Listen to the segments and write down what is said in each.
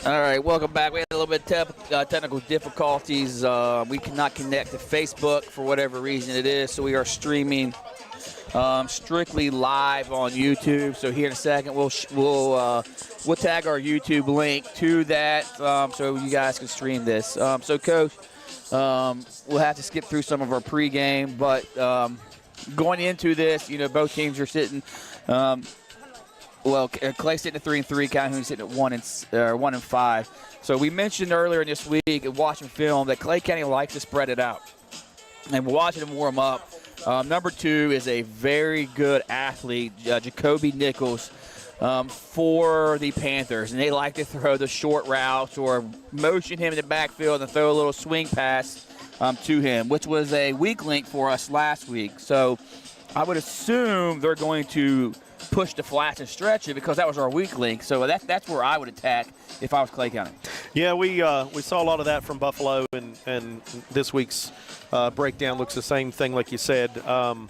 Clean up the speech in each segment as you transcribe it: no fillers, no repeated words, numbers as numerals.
All right, welcome back. We had a little bit of technical difficulties. We cannot connect to Facebook for whatever reason it is, so we are streaming strictly live on YouTube. So here in a second, we'll tag our YouTube link to that so you guys can stream this. So, Coach, we'll have to skip through some of our pregame, but going into this, both teams are sitting. Clay's sitting at 3-3. Calhoun's sitting at 1-5. So we mentioned earlier in this week, watching film, that Clay County likes to spread it out, and we're watching them warm up. Number 2 is a very good athlete, Jacoby Nichols, for the Panthers, and they like to throw the short routes or motion him in the backfield and throw a little swing pass to him, which was a weak link for us last week. So I would assume they're going to push the flats and stretch it because that was our weak link. So that's where I would attack if I was Clay County. Yeah, we saw a lot of that from Buffalo, and this week's breakdown looks the same thing, like you said. The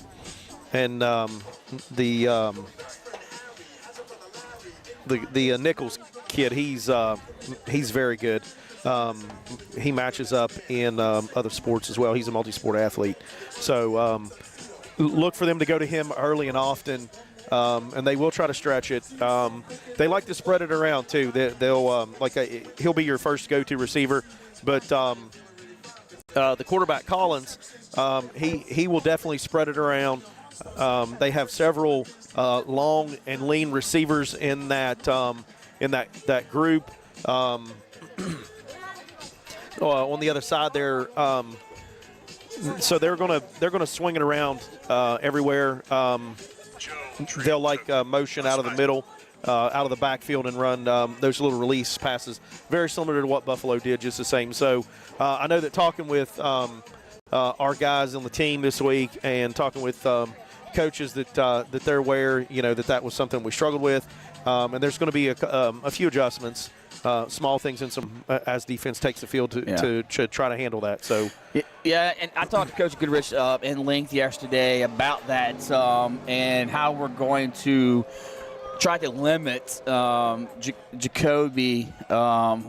Nichols kid, he's very good. He matches up in other sports as well. He's a multi-sport athlete. So look for them to go to him early and often. And they will try to stretch it. They like to spread it around too. They'll he'll be your first go-to receiver, but the quarterback Collins, he will definitely spread it around. They have several long and lean receivers in that group. On the other side there, so they're gonna swing it around everywhere. They'll motion out of the middle, out of the backfield, and run those little release passes, very similar to what Buffalo did, just the same. So I know that talking with our guys on the team this week and talking with coaches that they're aware, that was something we struggled with, and there's going to be a few adjustments. Small things and some as defense takes the field to try to handle that. So yeah, and I talked to Coach Goodrich in length yesterday about that and how we're going to try to limit Jacoby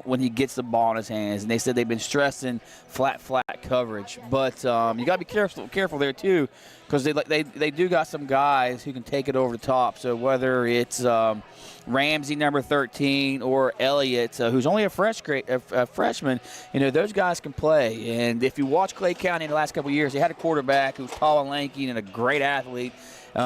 when he gets the ball in his hands. And they said they've been stressing flat coverage, but you got to be careful there too, because they do got some guys who can take it over the top. So whether it's Ramsey, number 13, or Elliott, who's only a freshman, those guys can play. And if you watch Clay County in the last couple of years, they had a quarterback who's tall and lanky and a great athlete.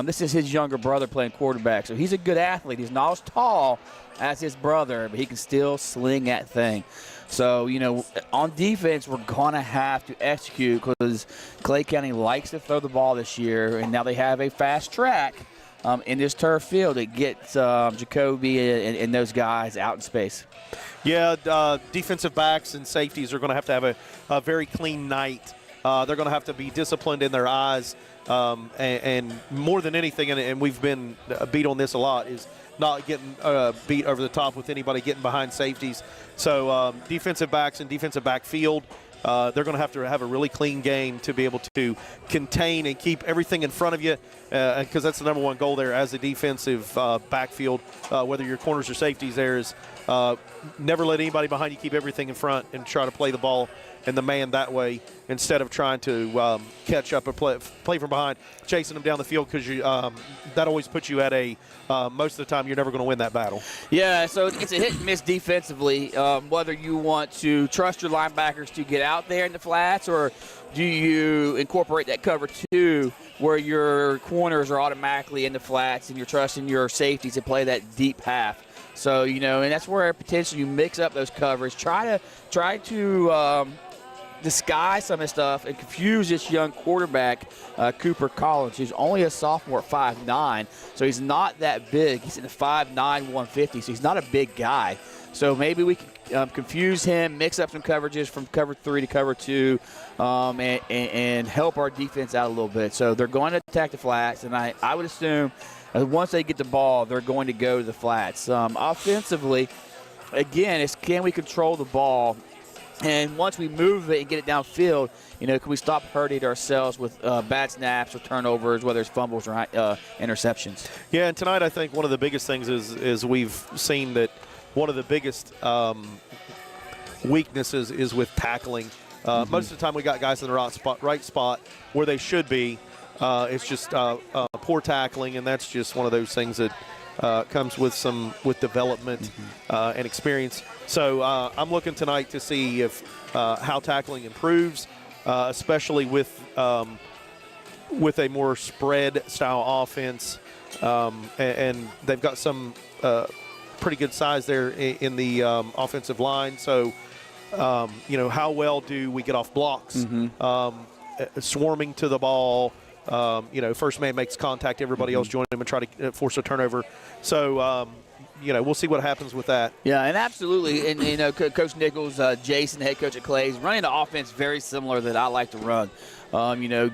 This is his younger brother playing quarterback, so he's a good athlete. He's not as tall as his brother, but he can still sling that thing. So, on defense, we're going to have to execute because Clay County likes to throw the ball this year, and now they have a fast track in this turf field that gets Jacoby and those guys out in space. Yeah, defensive backs and safeties are going to have a very clean night. They're going to have to be disciplined in their eyes. And more than anything, and we've been beat on this a lot, is not getting beat over the top with anybody getting behind safeties. So defensive backs and defensive backfield, they're going to have a really clean game to be able to contain and keep everything in front of you, because that's the number one goal there as a defensive backfield, whether your corners or safeties there is never let anybody behind you, keep everything in front and try to play the ball and the man that way instead of trying to catch up or play from behind, chasing them down the field, because that always puts you at most of the time you're never going to win that battle. Yeah, so it's a hit and miss defensively, whether you want to trust your linebackers to get out there in the flats, or do you incorporate that cover 2 where your corners are automatically in the flats and you're trusting your safeties to play that deep half. So, and that's where potentially you mix up those covers. Try to disguise some of this stuff and confuse this young quarterback, Cooper Collins, who's only a sophomore at 5'9", so he's not that big. He's in the 5'9", 150, so he's not a big guy. So maybe we can confuse him, mix up some coverages from cover 3 to cover 2, and help our defense out a little bit. So they're going to attack the flats, and I would assume once they get the ball, they're going to go to the flats. Offensively, again, it's can we control the ball? And once we move it and get it downfield, can we stop hurting ourselves with bad snaps or turnovers, whether it's fumbles or interceptions? Yeah, and tonight I think one of the biggest things is we've seen that one of the biggest weaknesses is with tackling. Most of the time we got guys in the right spot where they should be. It's just poor tackling, and that's just one of those things that comes with development and experience. So I'm looking tonight to see if how tackling improves, especially with a more spread style offense, and they've got some pretty good size there in the offensive line. So how well do we get off blocks, swarming to the ball? First man makes contact, everybody else join him and try to force a turnover. So, we'll see what happens with that. Yeah, and absolutely. And, Coach Nichols, Jason, head coach at Clay, is running the offense very similar that I like to run.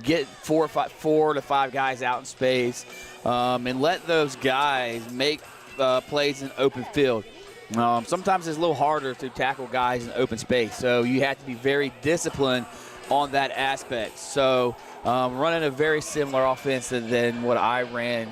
Get 4 to 5 guys out in space and let those guys make plays in open field. Sometimes it's a little harder to tackle guys in open space, so you have to be very disciplined on that aspect. So running a very similar offense than what I ran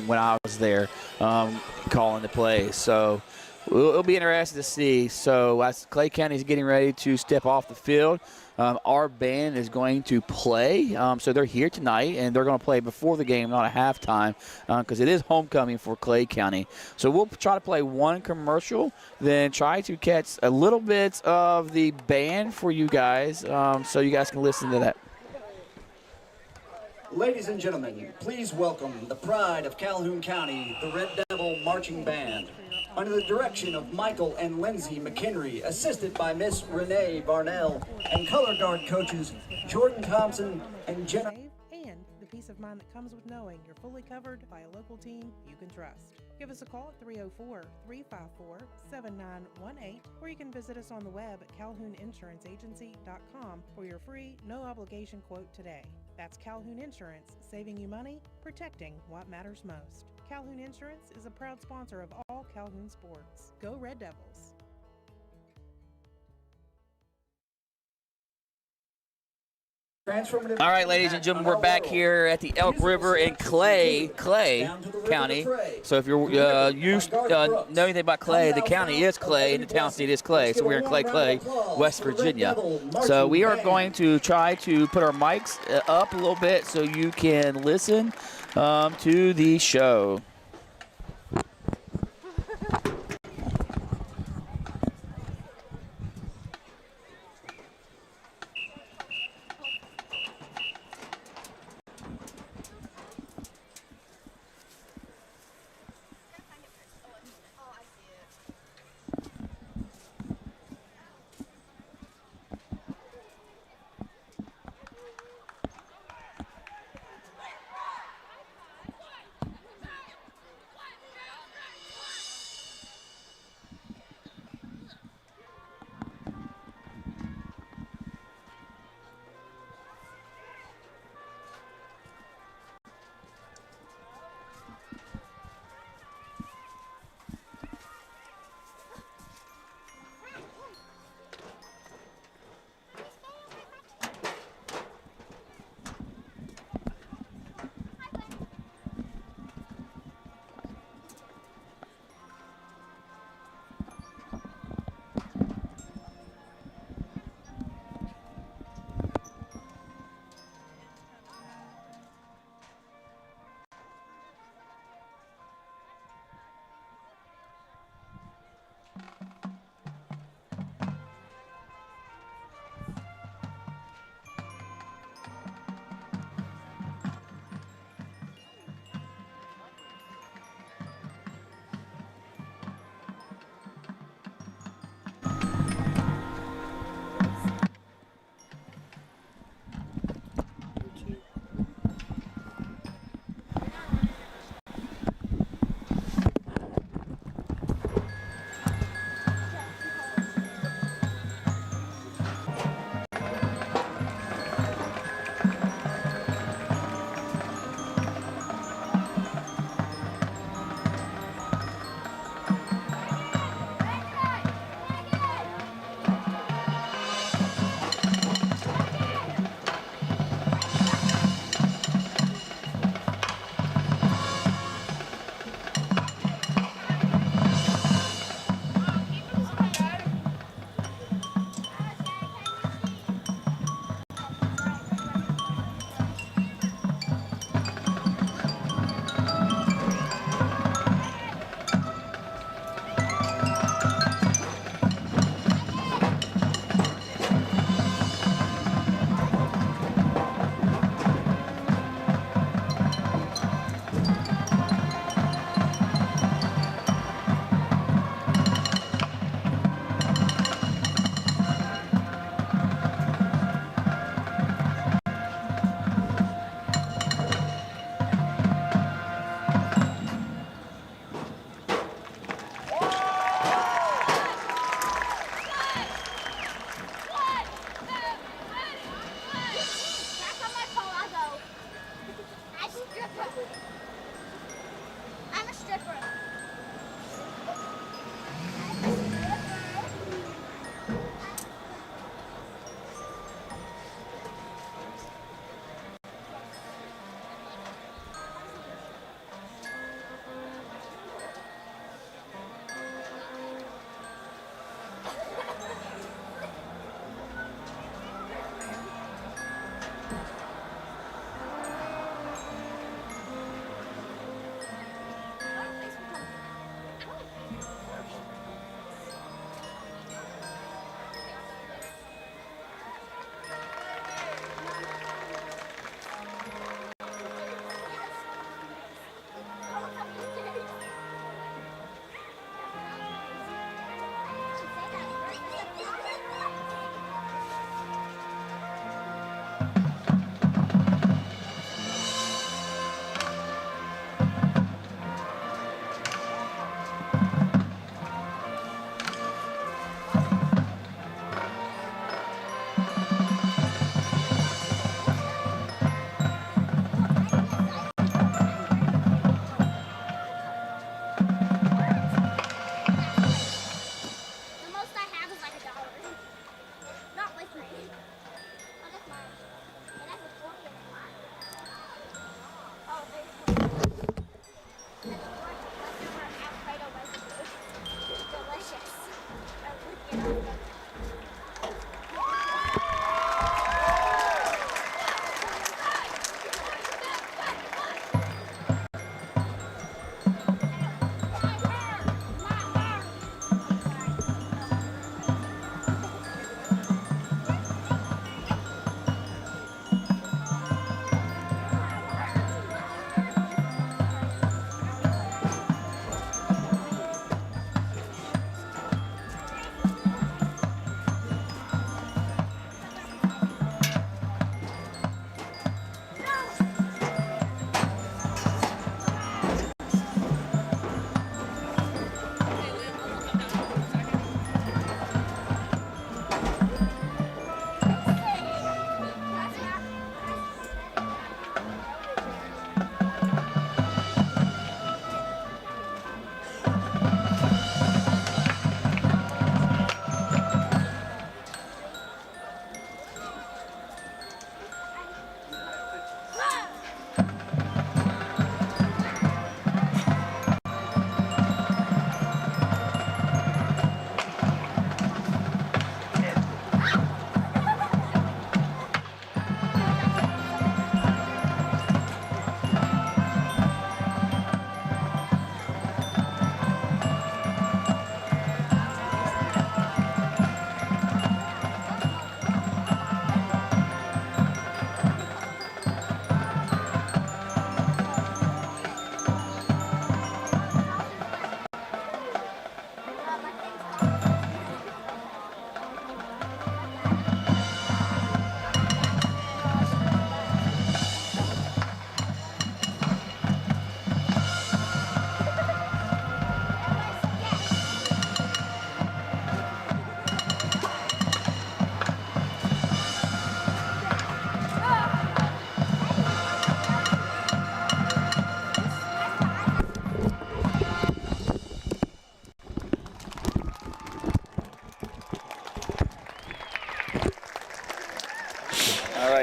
when I was there calling the plays. So it'll be interesting to see. So as Clay County is getting ready to step off the field, our band is going to play. So they're here tonight, and they're going to play before the game, not at halftime, because it is homecoming for Clay County. So we'll try to play one commercial, then try to catch a little bit of the band for you guys, so you guys can listen to that. Ladies and gentlemen, please welcome the pride of Calhoun County, the Red Devil Marching Band. Under the direction of Michael and Lindsay McHenry, assisted by Miss Renee Barnell, and color guard coaches Jordan Thompson and Jenna. And the peace of mind that comes with knowing you're fully covered by a local team you can trust. Give us a call at 304-354-7918, or you can visit us on the web at calhouninsuranceagency.com for your free, no-obligation quote today. That's Calhoun Insurance, saving you money, protecting what matters most. Calhoun Insurance is a proud sponsor of all Calhoun sports. Go Red Devils! All right, ladies and gentlemen, we're back here at the Elk River in Clay County. So if you're used know anything about Clay, the county is Clay and the town seat is Clay. So we're in Clay, West Virginia. So we are going to try to put our mics up a little bit so you can listen to the show.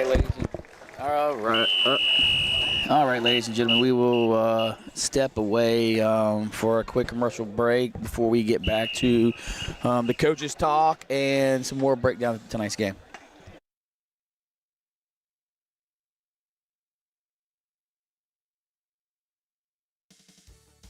right, ladies. All right. All right, ladies and gentlemen, we will step away for a quick commercial break before we get back to the coaches' talk and some more breakdown of tonight's game.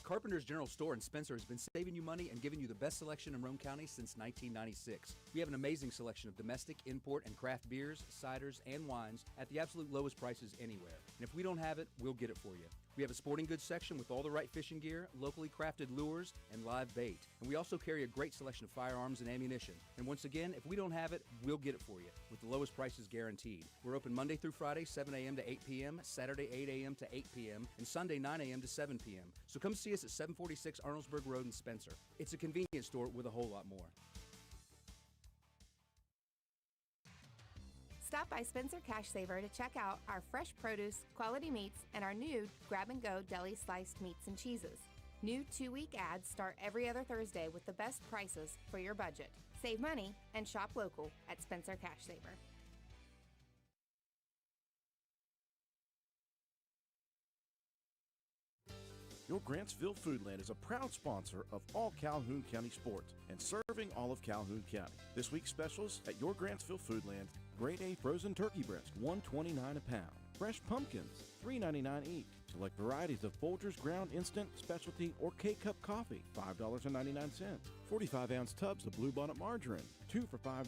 Carpenter's General Store in Spencer has been saving you money and giving you the best selection in Roane County since 1996. We have an amazing selection of domestic, import, and craft beers, ciders, and wines at the absolute lowest prices anywhere. And if we don't have it, we'll get it for you. We have a sporting goods section with all the right fishing gear, locally crafted lures, and live bait. And we also carry a great selection of firearms and ammunition. And once again, if we don't have it, we'll get it for you with the lowest prices guaranteed. We're open Monday through Friday, 7 a.m. to 8 p.m., Saturday, 8 a.m. to 8 p.m., and Sunday, 9 a.m. to 7 p.m. So come see us at 746 Arnoldesburg Road in Spencer. It's a convenience store with a whole lot more. Stop by Spencer Cash Saver to check out our fresh produce, quality meats, and our new grab-and-go deli sliced meats and cheeses. New 2-week ads start every other Thursday with the best prices for your budget. Save money and shop local at Spencer Cash Saver. Your Grantsville Foodland is a proud sponsor of all Calhoun County sports and serving all of Calhoun County. This week's specials at your Grantsville Foodland: Grade A frozen turkey breast, $1.29 a pound. Fresh pumpkins, $3.99 each. Select varieties of Folgers ground instant, specialty, or K-Cup coffee, $5.99. 45-ounce tubs of Bluebonnet margarine, 2 for $5.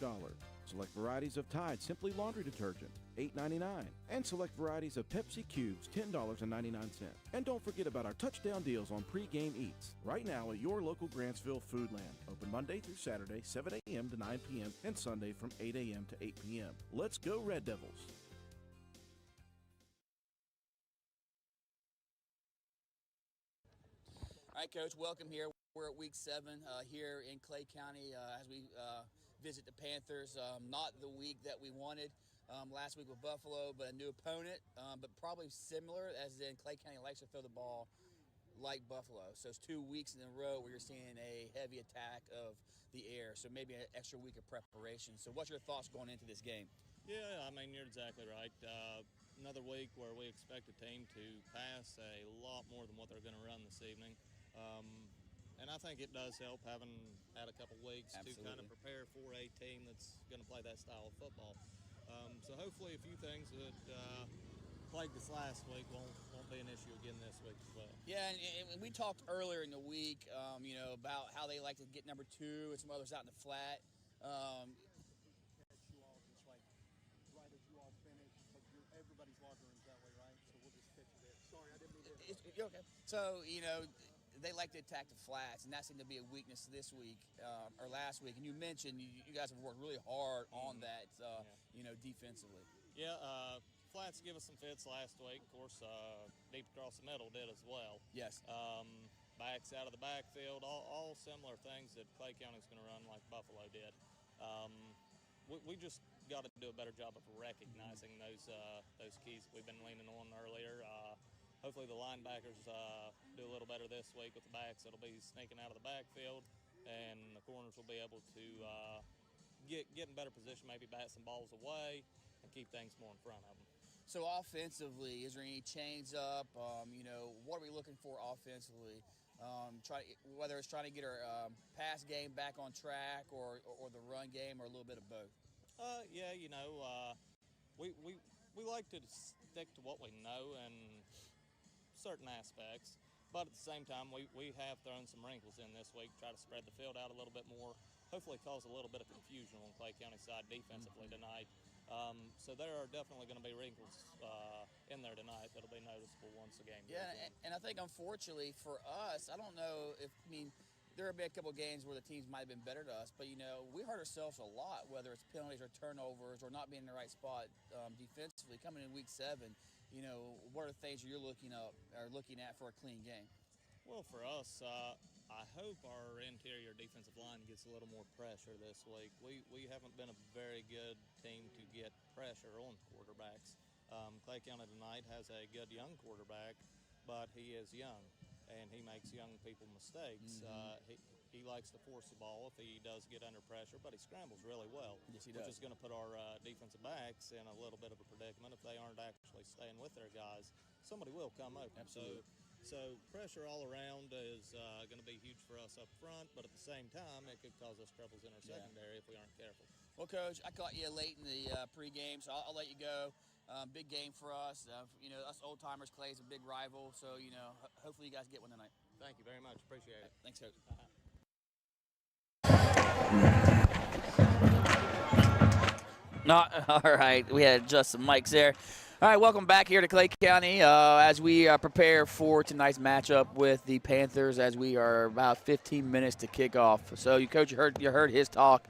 Select varieties of Tide Simply Laundry Detergent, $8.99. And select varieties of Pepsi Cubes, $10.99. And don't forget about our touchdown deals on pre-game eats. Right now at your local Grantsville Foodland. Open Monday through Saturday, 7 a.m. to 9 p.m. and Sunday from 8 a.m. to 8 p.m. Let's go Red Devils! All right, Coach, welcome here. We're at week 7 here in Clay County as we visit the Panthers. Not the week that we wanted last week with Buffalo, but a new opponent, but probably similar, as in Clay County likes to throw the ball like Buffalo. So it's 2 weeks in a row where you're seeing a heavy attack of the air, so maybe an extra week of preparation. So what's your thoughts going into this game? Yeah, I mean, you're exactly right. Another week where we expect a team to pass a lot more than what they're going to run this evening. And I think it does help having had a couple weeks to kind of prepare for a team that's going to play that style of football. So hopefully a few things that plagued us last week won't be an issue again this week as well. Yeah, and we talked earlier in the week, about how they like to get number 2 and some others out in the flat. Everybody's locker room's that way, right? So we'll just pitch it there. Sorry, I didn't mean to. Okay. So, they like to attack the flats, and that seemed to be a weakness this week or last week. And you mentioned you guys have worked really hard on that, defensively. Yeah, flats give us some fits last week. Of course, deep across the middle did as well. Yes. Backs out of the backfield, all similar things that Clay County's going to run like Buffalo did. We just got to do a better job of recognizing those keys we've been leaning on earlier. Hopefully the linebackers do a little better this week with the backs. It'll be sneaking out of the backfield, and the corners will be able to get in better position, maybe bat some balls away and keep things more in front of them. So offensively, is there any change up? What are we looking for offensively? Whether it's trying to get our pass game back on track or the run game, or a little bit of both. We like to stick to what we know in certain aspects, but at the same time, we have thrown some wrinkles in this week, try to spread the field out a little bit more, hopefully cause a little bit of confusion on Clay County side defensively tonight. So there are definitely going to be wrinkles in there tonight that'll be noticeable once the game goes on. And I think unfortunately for us, I don't know there have been a couple of games where the teams might have been better to us, but we hurt ourselves a lot, whether it's penalties or turnovers or not being in the right spot defensively. Coming in week 7, what are the things you're looking at for a clean game? Well, for us, I hope our interior defensive line gets a little more pressure this week. We haven't been a very good team to get pressure on quarterbacks. Clay County tonight has a good young quarterback, but he is young, and he makes young people mistakes. He likes to force the ball if he does get under pressure, but he scrambles really well. Yes, he does. Which is going to put our defensive backs in a little bit of a predicament. If they aren't actually staying with their guys, somebody will come open. Absolutely. So pressure all around is going to be huge for us up front, but at the same time, it could cause us troubles in our secondary if we aren't careful. Well, Coach, I caught you late in the pregame, so I'll let you go. Big game for us. Us old-timers, Clay's a big rival, so, hopefully you guys get one tonight. Thank you very much. Appreciate it. Thanks, Coach. All right, we had just some mics there. All right, welcome back here to Clay County as we prepare for tonight's matchup with the Panthers as we are about 15 minutes to kick off. So, Coach, you heard his talk.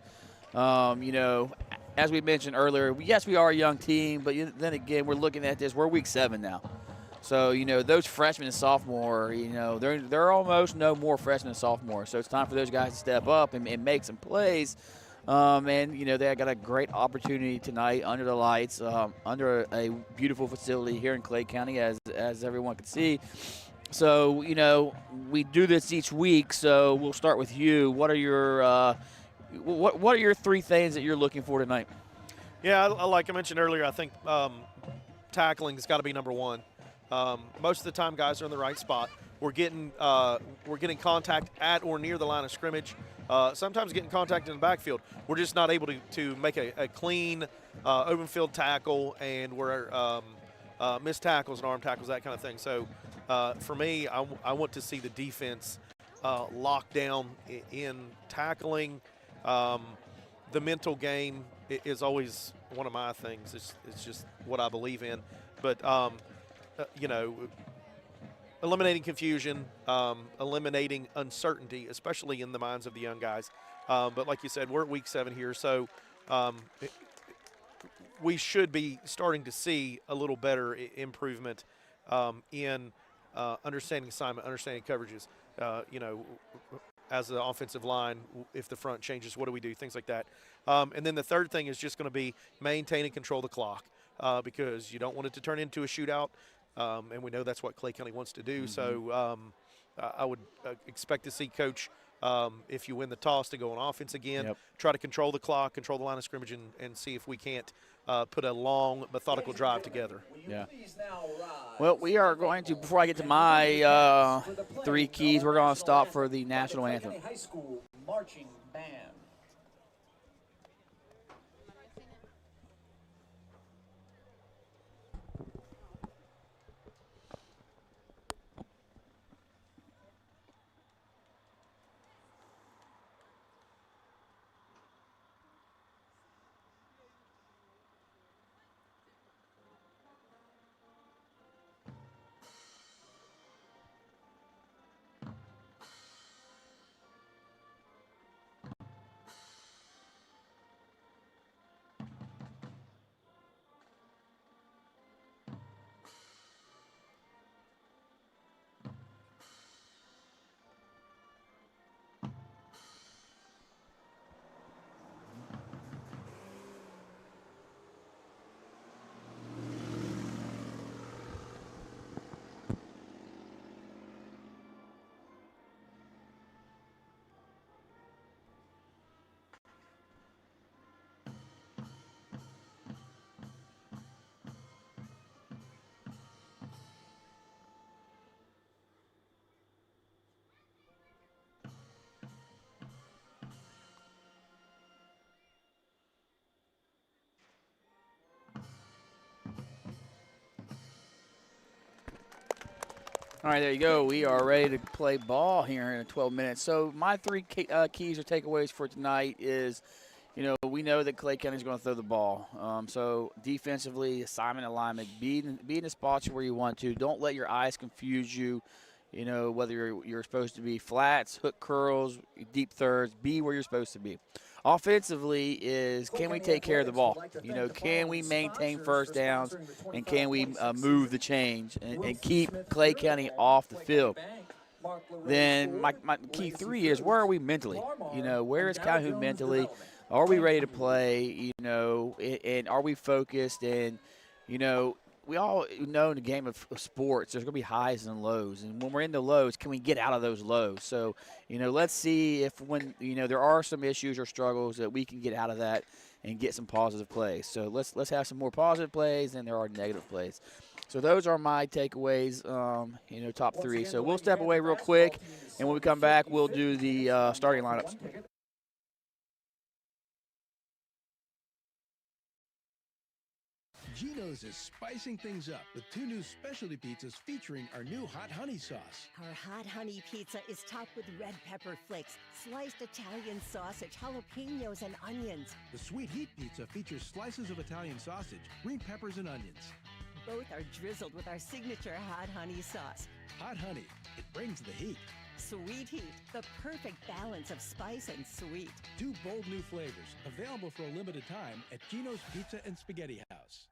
As we mentioned earlier, yes, we are a young team, but then again, we're looking at this. We're week 7 now. So, those freshmen and sophomore, they're almost no more freshmen and sophomore. So it's time for those guys to step up and make some plays. They got a great opportunity tonight under the lights, under a beautiful facility here in Clay County, as everyone can see. So, we do this each week. So we'll start with you. What are your what are your 3 things that you're looking for tonight? Yeah, like I mentioned earlier, I think tackling has got to be number 1. Most of the time, guys are in the right spot. We're getting contact at or near the line of scrimmage. Sometimes getting contact in the backfield. We're just not able to make a clean open field tackle, and we're missed tackles and arm tackles, that kind of thing. So for me, I want to see the defense lock down in tackling. The mental game is always one of my things. It's just what I believe in. But eliminating confusion, eliminating uncertainty, especially in the minds of the young guys. But like you said, we're at week 7 here, so we should be starting to see a little better improvement in understanding assignment, understanding coverages. As the offensive line, if the front changes, what do we do? Things like that. And then the third thing is just going to be maintain and control the clock because you don't want it to turn into a shootout. And we know that's what Clay County wants to do. Mm-hmm. So I would expect to see Coach, if you win the toss, to go on offense again, try to control the clock, control the line of scrimmage, and see if we can't put a long, methodical drive together. Yeah. Well, we are going to, before I get to my 3 keys, we're going to stop for the national anthem. High School Marching Band. All right, there you go. We are ready to play ball here in 12 minutes. So my 3 keys or takeaways for tonight is, we know that Clay County is going to throw the ball. So defensively, assignment, alignment, be in the spots where you want to. Don't let your eyes confuse you. Whether you're supposed to be flats, hook curls, deep thirds, be where you're supposed to be. Offensively is, can we take care of the ball? Can we maintain first downs, and can we move the change and keep Clay County off the field? Then my key 3 is, where are we mentally? Where is Calhoun mentally? Are we ready to play? And are we focused? And, we all know in the game of sports, there's going to be highs and lows. And when we're in the lows, can we get out of those lows? So, let's see if when, there are some issues or struggles that we can get out of that and get some positive plays. So let's have some more positive plays than there are negative plays. So those are my takeaways, top three. So we'll step away real quick, and when we come back, we'll do the starting lineups. Geno's is spicing things up with 2 new specialty pizzas featuring our new hot honey sauce. Our hot honey pizza is topped with red pepper flakes, sliced Italian sausage, jalapenos, and onions. The sweet heat pizza features slices of Italian sausage, green peppers, and onions. Both are drizzled with our signature hot honey sauce. Hot honey, it brings the heat. Sweet heat, the perfect balance of spice and sweet. 2 bold new flavors, available for a limited time at Geno's Pizza and Spaghetti House.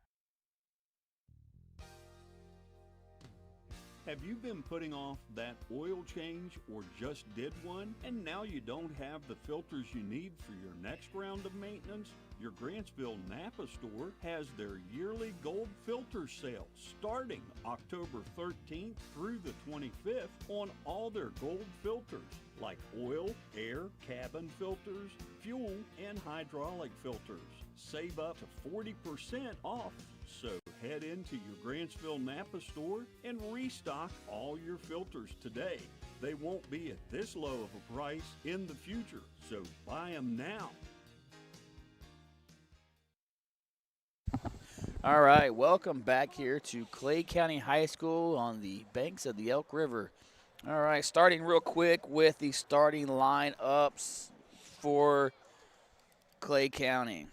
Have you been putting off that oil change or just did one, and now you don't have the filters you need for your next round of maintenance? Your Grantsville Napa store has their yearly gold filter sale starting October 13th through the 25th on all their gold filters like oil, air, cabin filters, fuel, and hydraulic filters. Save up to 40% off. So head into your Grantsville Napa store and restock all your filters today. They won't be at this low of a price in the future, so buy them now. All right, welcome back here to Clay County High School on the banks of the Elk River. All right, starting real quick with the starting lineups for Clay County.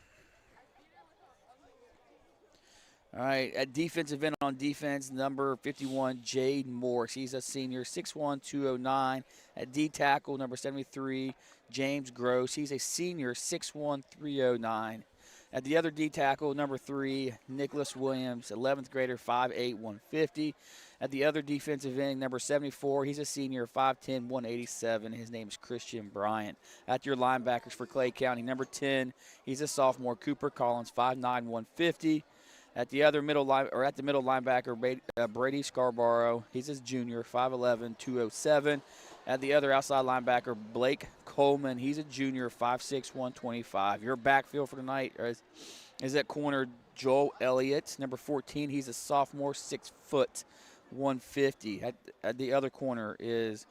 All right, at defensive end on defense, number 51, Jade Morris. He's a senior, 6'1", 209. At D tackle, number 73, James Gross. He's a senior, 6'1", 309. At the other D tackle, number 3, Nicholas Williams, 11th grader, 5'8", 150. At the other defensive end, number 74, he's a senior, 5'10", 187. His name is Christian Bryant. At your linebackers for Clay County, number 10, he's a sophomore, Cooper Collins, 5'9", 150. At the middle linebacker, Brady Scarborough, he's a junior, 5'11", 207. At the other outside linebacker, Blake Coleman, he's a junior, 5'6", 125. Your backfield for tonight is at corner Joel Elliott, number 14. He's a sophomore, 6 foot, 150. At the other corner is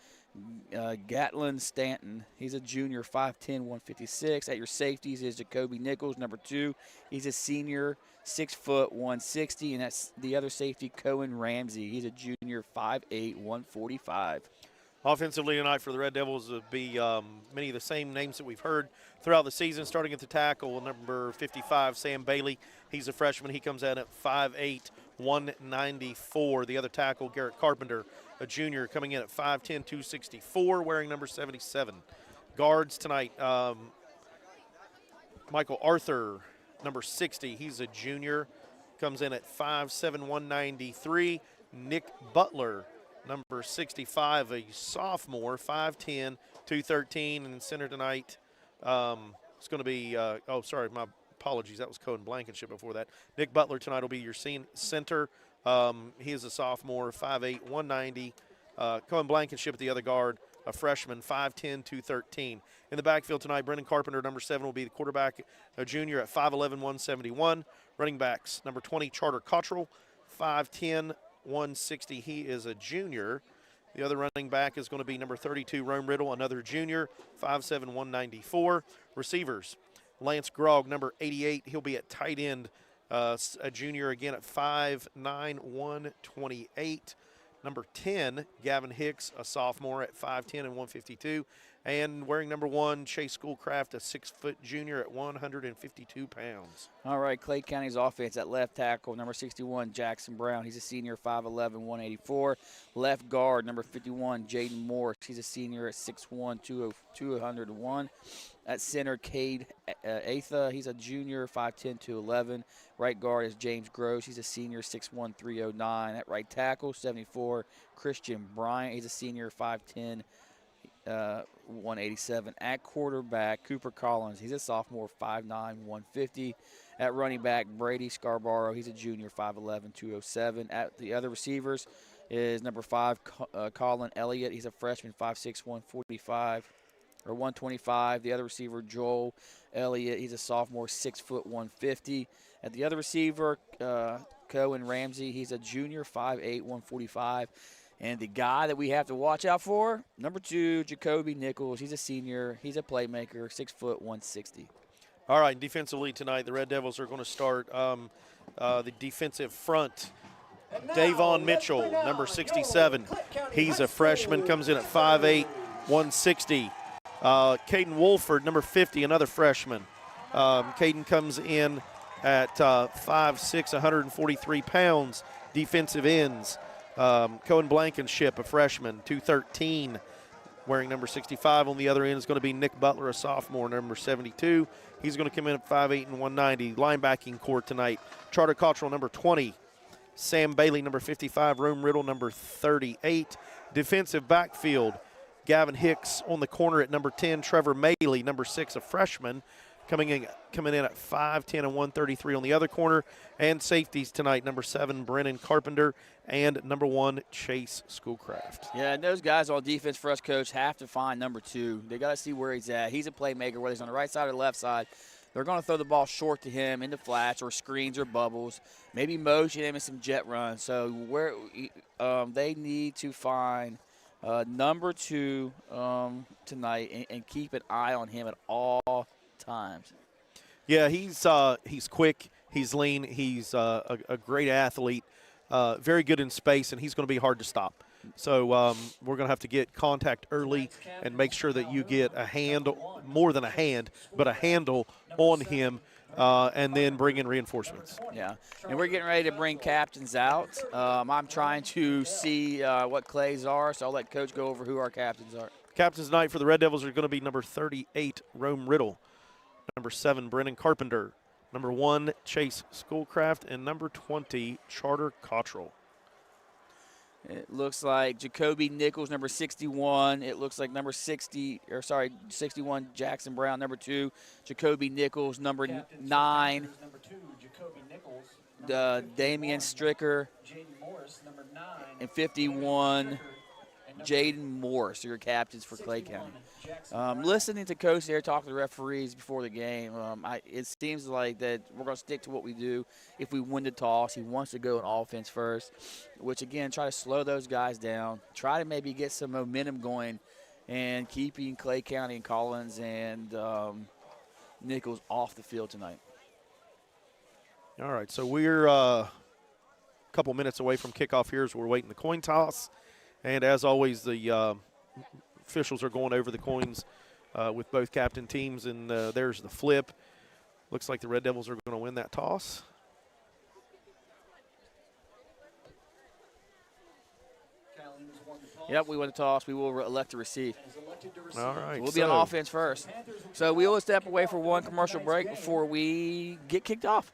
Gatlin Stanton. He's a junior, 5'10", 156. At your safeties is Jacoby Nichols, number 2. He's a senior, 6 foot, 160. And that's the other safety, Cohen Ramsey. He's a junior, 5'8", 145. Offensively tonight for the Red Devils will be many of the same names that we've heard throughout the season. Starting at the tackle, number 55, Sam Bailey. He's a freshman. He comes out at 5'8", 194. The other tackle, Garrett Carpenter, a junior, coming in at 5'10", 264, wearing number 77. Guards tonight, Michael Arthur, number 60. He's a junior, comes in at 5'7", 193. Nick Butler, number 65, a sophomore, 5'10", 213. And in center tonight, it's going to be, my apologies, that was Cohen Blankenship before that. Nick Butler tonight will be your center. He is a sophomore, 5'8", 190. Cohen Blankenship at the other guard, a freshman, 5'10", 213. In the backfield tonight, Brendan Carpenter, number 7, will be the quarterback, a junior at 5'11", 171. Running backs, number 20, Charter Cottrell, 5'10", 160. He is a junior. The other running back is going to be number 32, Rome Riddle, another junior, 5'7", 194. Receivers, Lance Grogg, number 88. He'll be at tight end, a junior again at 5'9", 128. Number 10, Gavin Hicks, a sophomore at 5'10", and 152. And wearing number 1, Chase Schoolcraft, a 6-foot junior at 152 pounds. All right, Clay County's offense at left tackle, number 61, Jackson Brown. He's a senior, 5'11", 184. Left guard, number 51, Jaden Morris. He's a senior at 6'1", 201. At center, Cade Atha. He's a junior, 5'10", 211. Right guard is James Gross. He's a senior, 6'1", 309. At right tackle, 74, Christian Bryant. He's a senior, 5'10", 187. At quarterback, Cooper Collins, he's a sophomore, 5'9", 150. At running back, Brady Scarborough, he's a junior, 5'11", 207. At the other receivers is number 5, Colin Elliott. He's a freshman, 5'6", 145 or 125. The other receiver, Joel Elliott, he's a sophomore, 6 foot 150. At the other receiver, Cohen Ramsey, he's a junior, 5'8", 145. And the guy that we have to watch out for, number 2, Jacoby Nichols. He's a senior. He's a playmaker, 6 foot 160. All right, defensively tonight, the Red Devils are going to start the defensive front. Davon Mitchell, number 67. He's a freshman, comes in at 5'8", 160. Caden Wolford, number 50, another freshman. Caden comes in at 5'6", 143 pounds, defensive ends. Cohen Blankenship, a freshman, 213, wearing number 65. On the other end is going to be Nick Butler, a sophomore, number 72. He's going to come in at 5'8" and 190. Linebacking core tonight, Charter Cottrell, number 20. Sam Bailey, number 55. Rome Riddle, number 38. Defensive backfield, Gavin Hicks on the corner at number 10. Trevor Maley, number 6, a freshman, coming in at 5'10" and 133 on the other corner. And safeties tonight, number 7, Brennan Carpenter, and number 1, Chase Schoolcraft. Yeah, and those guys on defense for us, Coach, have to find number 2. They got to see where he's at. He's a playmaker, whether he's on the right side or the left side. They're going to throw the ball short to him into flats or screens or bubbles, maybe motion him in some jet runs. So where they need to find number 2 tonight and keep an eye on him at all times. Yeah, he's quick, he's lean, he's a great athlete, very good in space, and he's going to be hard to stop. So we're going to have to get contact early and make sure that you get a hand, more than a hand, but a handle on him, and then bring in reinforcements. Yeah, and we're getting ready to bring captains out. I'm trying to see what Clay's are, so I'll let Coach go over who our captains are. Captains tonight for the Red Devils are going to be number 38, Rome Riddle, number 7, Brennan Carpenter, number 1, Chase Schoolcraft, and number 20, Charter Cottrell. It looks like Jacoby Nichols, number 61. It looks like 61, Jackson Brown, number 2. Jacoby Nichols, number 9. Number 2, Jacoby Nichols. Damian Stricker. Morris, number 9. And 51, Jaden Morris, your captains for Clay County. Listening to Coach there talk to the referees before the game, it seems like that we're going to stick to what we do. If we win the toss, he wants to go on offense first, which, again, try to slow those guys down, try to maybe get some momentum going and keeping Clay County and Collins and Nichols off the field tonight. All right, so we're a couple minutes away from kickoff here as we're waiting the coin toss. And as always, the officials are going over the coins with both captain teams, and there's the flip. Looks like the Red Devils are going to win that toss. Yep, we win the toss. We will elect to receive. All right. We'll be on offense first. So we will step away for one commercial break before we get kicked off.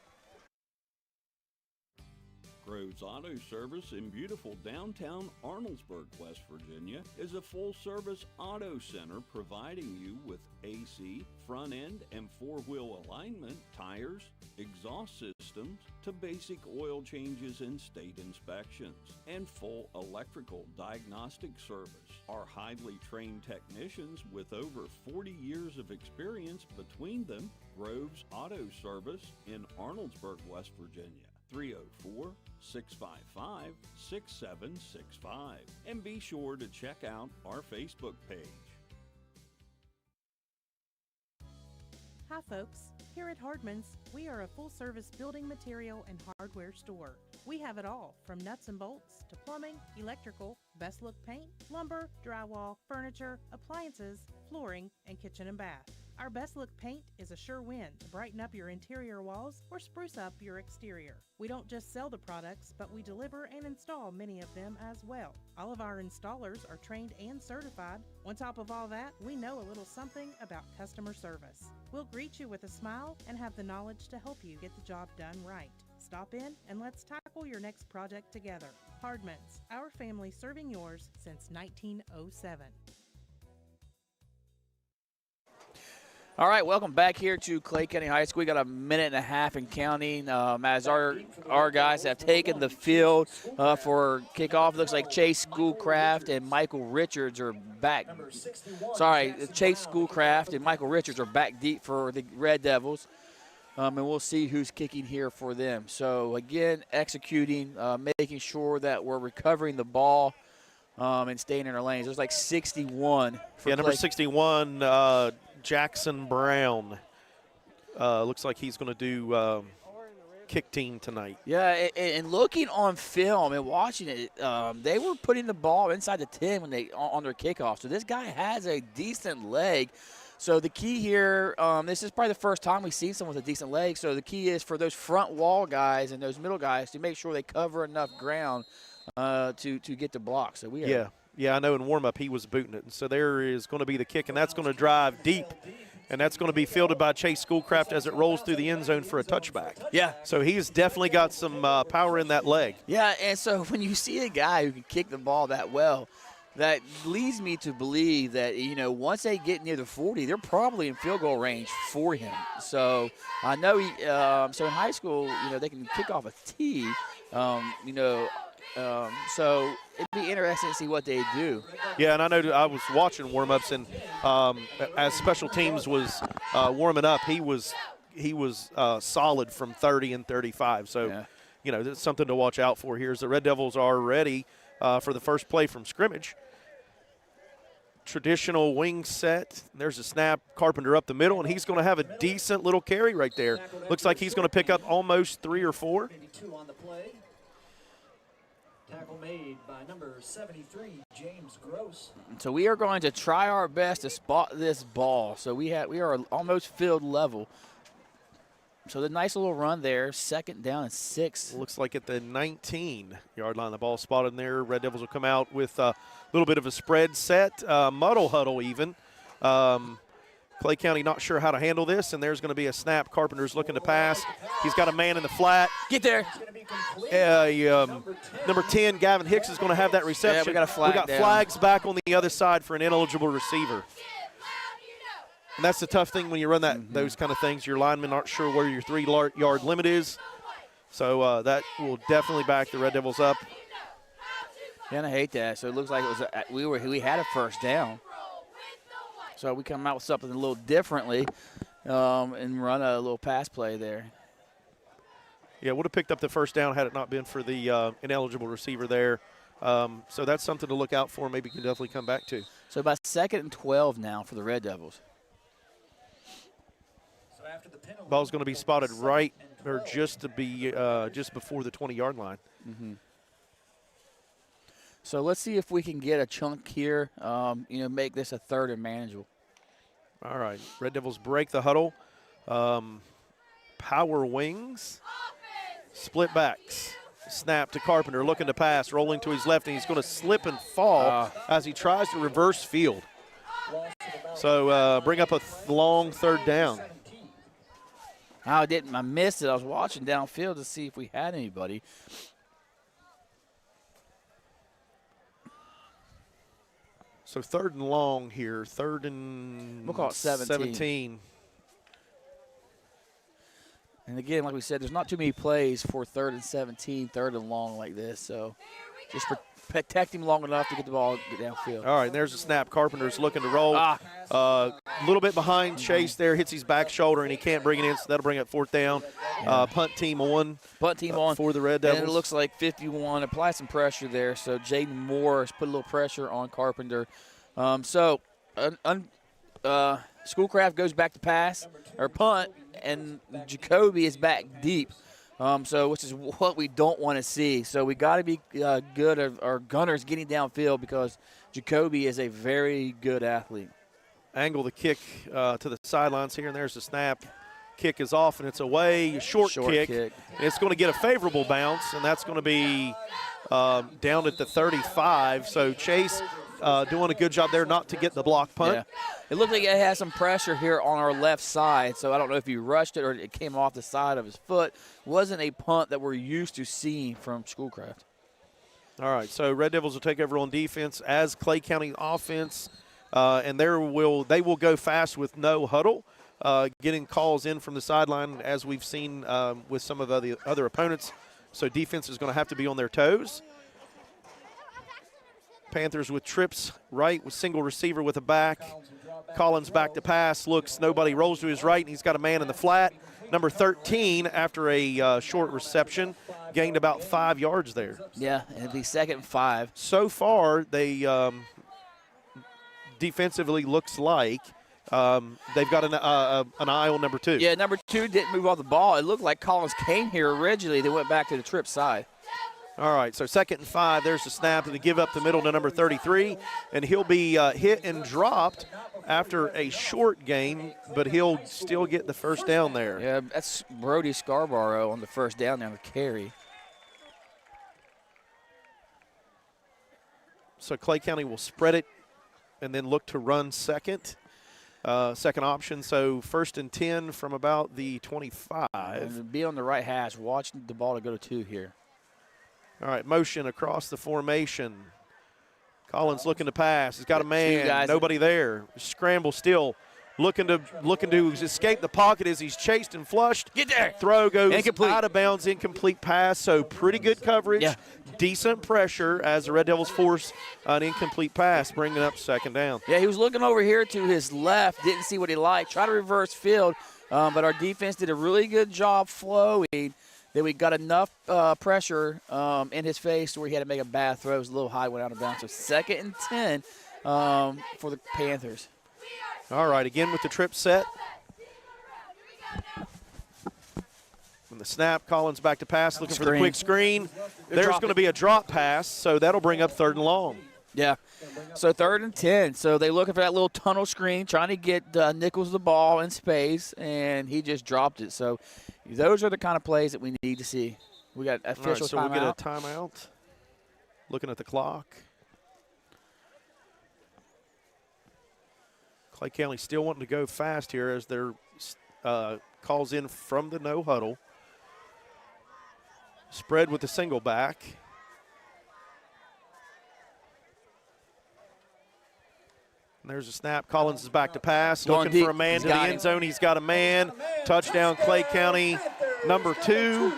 Groves Auto Service in beautiful downtown Arnoldesburg, West Virginia, is a full-service auto center providing you with AC, front-end, and four-wheel alignment, tires, exhaust systems, to basic oil changes and state inspections, and full electrical diagnostic service. Our highly trained technicians with over 40 years of experience between them, Groves Auto Service in Arnoldesburg, West Virginia. 304-655-6765. And be sure to check out our Facebook page. Hi folks, here at Hardman's, we are a full-service building material and hardware store. We have it all, from nuts and bolts to plumbing, electrical, best look paint, lumber, drywall, furniture, appliances, flooring, and kitchen and bath. Our best look paint is a sure win to brighten up your interior walls or spruce up your exterior. We don't just sell the products, but we deliver and install many of them as well. All of our installers are trained and certified. On top of all that, we know a little something about customer service. We'll greet you with a smile and have the knowledge to help you get the job done right. Stop in and let's tackle your next project together. Hardman's, our family serving yours since 1907. All right, welcome back here to Clay County High School. We got a minute and a half in counting as our guys have taken the field for kickoff. Looks like Chase Schoolcraft and Michael Richards are back. Sorry, Chase Schoolcraft and Michael Richards are back deep for the Red Devils. And we'll see who's kicking here for them. So, again, executing, making sure that we're recovering the ball and staying in our lanes. There's like 61 for number Clay. 61, Jackson Brown. Looks like he's going to do kick team tonight. Yeah, and looking on film and watching it, they were putting the ball inside the 10 when they on their kickoff. So this guy has a decent leg. So the key here, this is probably the first time we've seen someone with a decent leg. So the key is for those front wall guys and those middle guys to make sure they cover enough ground to get the block. So we are. Yeah, I know in warm-up he was booting it. And so there is going to be the kick, and that's going to drive deep. And that's going to be fielded by Chase Schoolcraft as it rolls through the end zone for a touchback. Yeah. So he's definitely got some power in that leg. Yeah, and so when you see a guy who can kick the ball that well, that leads me to believe that, once they get near the 40, they're probably in field goal range for him. So I know so in high school, they can kick off a tee, so it'd be interesting to see what they do. Yeah, and I know I was watching warm-ups, and as special teams was warming up, he was solid from 30 and 35. So, that's something to watch out for here as the Red Devils are ready for the first play from scrimmage. Traditional wing set. There's a snap. Carpenter up the middle, and he's going to have a decent little carry right there. Looks like he's going to pick up almost 3 or 4. Maybe 2 on the play. Tackle made by number 73, James Gross. So we are going to try our best to spot this ball. So we are almost field level. So the nice little run there, 2nd down and 6. Looks like at the 19-yard line, the ball spotted there. Red Devils will come out with a little bit of a spread set, muddle huddle even. Clay County not sure how to handle this, and there's going to be a snap. Carpenter's looking to pass. He's got a man in the flat. Get there. Number 10, Gavin Hicks, is going to have that reception. Yeah, we got a flag We got down. flags back on the other side for an ineligible receiver. And that's the tough thing when you run those kind of things. Your linemen aren't sure where your 3-yard limit is. So that will definitely back the Red Devils up. Yeah, and I hate that. So it looks like it was we had a 1st down. So we come out with something a little differently and run a little pass play there. Yeah, would have picked up the 1st down had it not been for the ineligible receiver there. So that's something to look out for. Maybe can definitely come back to. So about 2nd and 12 now for the Red Devils. So after the penalty, Ball's going to be spotted right or just before the 20-yard line. Mm-hmm. So let's see if we can get a chunk here, make this a 3rd and manageable. All right, Red Devils break the huddle. Power wings, split backs, snap to Carpenter, looking to pass, rolling to his left, and he's going to slip and fall as he tries to reverse field. So bring up a long 3rd down. I missed it. I was watching downfield to see if we had anybody. So 3rd and long here, 3rd and we'll call it 17. And again, like we said, there's not too many plays for 3rd and 17, 3rd and long like this. So just protect him long enough to get the ball downfield. All right, there's a snap. Carpenter's looking to roll. A little bit behind Chase there, hits his back shoulder, and he can't bring it in, so that'll bring up 4th down. Punt team on. Punt team on. For the Red Devils. And it looks like 51 applied some pressure there, so Jaden Moore has put a little pressure on Carpenter. Schoolcraft goes back to pass or punt, and Jacoby is back deep. Which is what we don't want to see. So we got to be good at our gunners getting downfield because Jacoby is a very good athlete. Angle the kick to the sidelines here, and there's the snap. Kick is off, and it's away. Short kick. It's going to get a favorable bounce, and that's going to be down at the 35. So Chase doing a good job there not to get the block punt. Yeah. It looked like it had some pressure here on our left side, so I don't know if he rushed it or it came off the side of his foot. Wasn't a punt that we're used to seeing from Schoolcraft. All right, so Red Devils will take over on defense as Clay County offense, and they will go fast with no huddle. getting calls in from the sideline, as we've seen with some of the other opponents. So defense is going to have to be on their toes. Panthers with trips right with single receiver with a back. Collins back to pass, looks, nobody, rolls to his right, and he's got a man in the flat. Number 13, after a short reception, gained about 5 yards there. Yeah, and the 2nd and 5. So far, they defensively looks like they've got an eye on number 2. Yeah, number 2 didn't move off the ball. It looked like Collins came here originally. They went back to the trip side. All right, so 2nd and 5. There's the snap, and they give up the middle to number 33, and he'll be hit and dropped after a short game, but he'll still get the first down there. Yeah, that's Brody Scarborough on the first down there on the carry. So Clay County will spread it and then look to run second option. So 1st and 10 from about the 25. And be on the right hash. Watch the ball to go to 2 here. All right, motion across the formation. Collins looking to pass. He's got a man. Nobody there. Scramble still. Looking to escape the pocket as he's chased and flushed. Get there. Throw goes incomplete. Out of bounds, incomplete pass. So pretty good coverage. Yeah. Decent pressure as the Red Devils force an incomplete pass, bringing up 2nd down. Yeah, he was looking over here to his left. Didn't see what he liked. Tried to reverse field, but our defense did a really good job flowing. Then we got enough pressure in his face where he had to make a bad throw. It was a little high, went out of bounds. So 2nd and 10 for the Panthers. All right, again with the trip set. From the snap, Collins back to pass, looking for the quick screen. There's going to be a drop pass, so that'll bring up 3rd and long. Yeah, so 3rd and 10. So they're looking for that little tunnel screen, trying to get Nichols the ball in space, and he just dropped it. So those are the kind of plays that we need to see. We got official timeout. So we'll get a timeout. Looking at the clock. Clay County still wanting to go fast here as their calls in from the no huddle. Spread with the single back. And there's a snap. Collins is back to pass. Looking for a man to the end zone. He's got a man. Touchdown, Clay County. Number 2.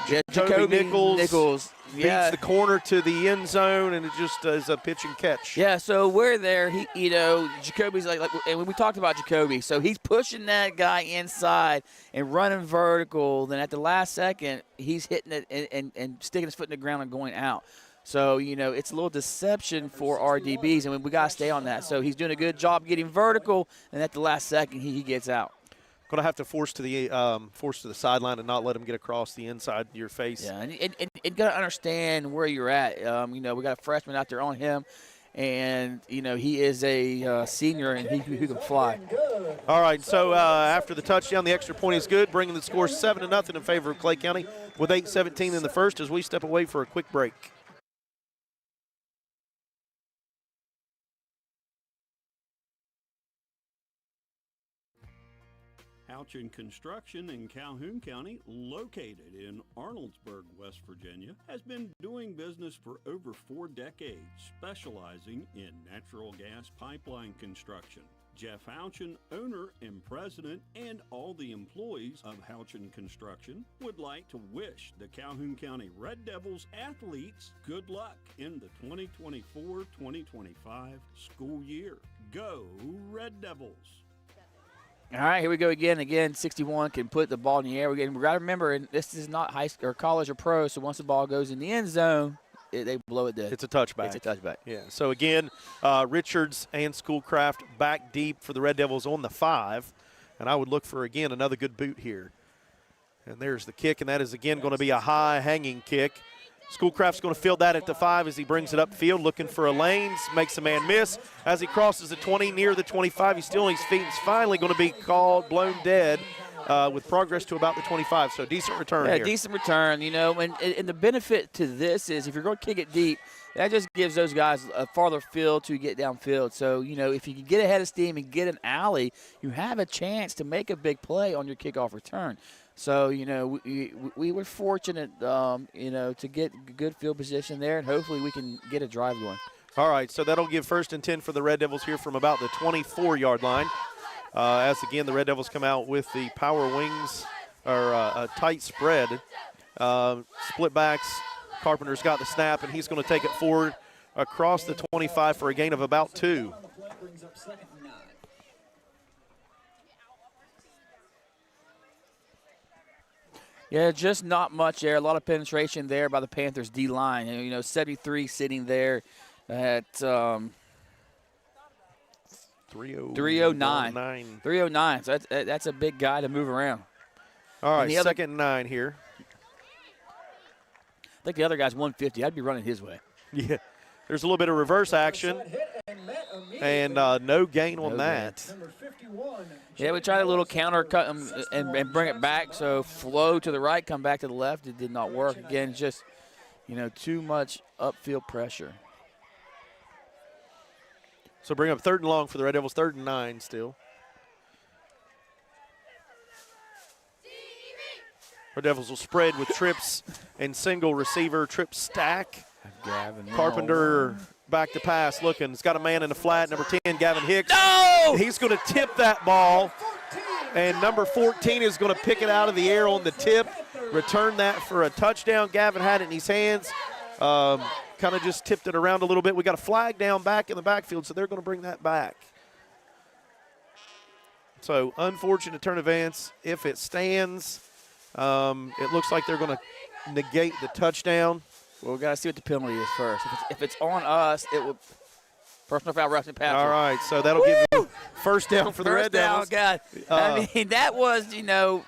Yeah, Jacoby Nichols beats the corner to the end zone, and it just is a pitch and catch. Yeah, so we're there. Jacoby's like, and when we talked about Jacoby, so he's pushing that guy inside and running vertical. Then at the last second, he's hitting it and sticking his foot in the ground and going out. So, it's a little deception for our DBs, and we got to stay on that. So he's doing a good job getting vertical, and at the last second, he gets out. Going to have to force to the sideline and not let him get across the inside of your face. Yeah, and got to understand where you're at. We got a freshman out there on him, and, he is a senior, and he can fly. All right, so after the touchdown, the extra point is good, bringing the score 7-0 in favor of Clay County with 8:17 in the first as we step away for a quick break. Calhoun Construction in Calhoun County, located in Arnoldsburg, West Virginia, has been doing business for over 4 decades, specializing in natural gas pipeline construction. Jeff Houchin, owner and president, and all the employees of Houchin Construction would like to wish the Calhoun County Red Devils athletes good luck in the 2024-2025 school year. Go Red Devils! All right, here we go again. Again, 61 can put the ball in the air. We got to remember, and this is not high school or college or pro, so once the ball goes in the end zone, they blow it dead. It's a touchback. It's a touchback. Yeah, so again, Richards and Schoolcraft back deep for the Red Devils on the 5, and I would look for, again, another good boot here. And there's the kick, and that is, again, going to be a high hanging kick. Schoolcraft's going to field that at the 5 as he brings it upfield, looking for a lane, makes a man miss. As he crosses the 20, near the 25, he's still on his feet. He's finally going to be blown dead with progress to about the 25. So decent return here. Yeah, decent return, and the benefit to this is if you're going to kick it deep, that just gives those guys a farther field to get downfield. So, if you can get ahead of steam and get an alley, you have a chance to make a big play on your kickoff return. So, we were fortunate, to get good field position there, and hopefully we can get a drive going. All right, so that'll give 1st and 10 for the Red Devils here from about the 24-yard line. as, again, the Red Devils come out with the power wings, or a tight spread. Split backs. Carpenter's got the snap, and he's going to take it forward across the 25 for a gain of about 2. Yeah, just not much there. A lot of penetration there by the Panthers D-line. 73 sitting there at 309. 309. So that's a big guy to move around. All right, second and 9 here. I think the other guy's 150. I'd be running his way. Yeah. There's a little bit of reverse action, and no gain on that. Yeah, we tried a little counter cut and bring it back, so flow to the right, come back to the left. It did not work. Again, just, too much upfield pressure. So bring up 3rd and long for the Red Devils, 3rd and 9 still. Red Devils will spread with trips and single receiver, trip stack. Carpenter back to pass looking. He's got a man in the flat, number 10, Gavin Hicks. No! He's going to tip that ball, and number 14 is going to pick it out of the air on the tip, return that for a touchdown. Gavin had it in his hands, kind of just tipped it around a little bit. We got a flag down back in the backfield, so they're going to bring that back. So unfortunate turn advance. If it stands, it looks like they're going to negate the touchdown. Well, we got to see what the penalty is first. If it's on us, it will personal foul, roughing pass. All right, so that'll give you first down for the Red Devils. God. I mean, that was,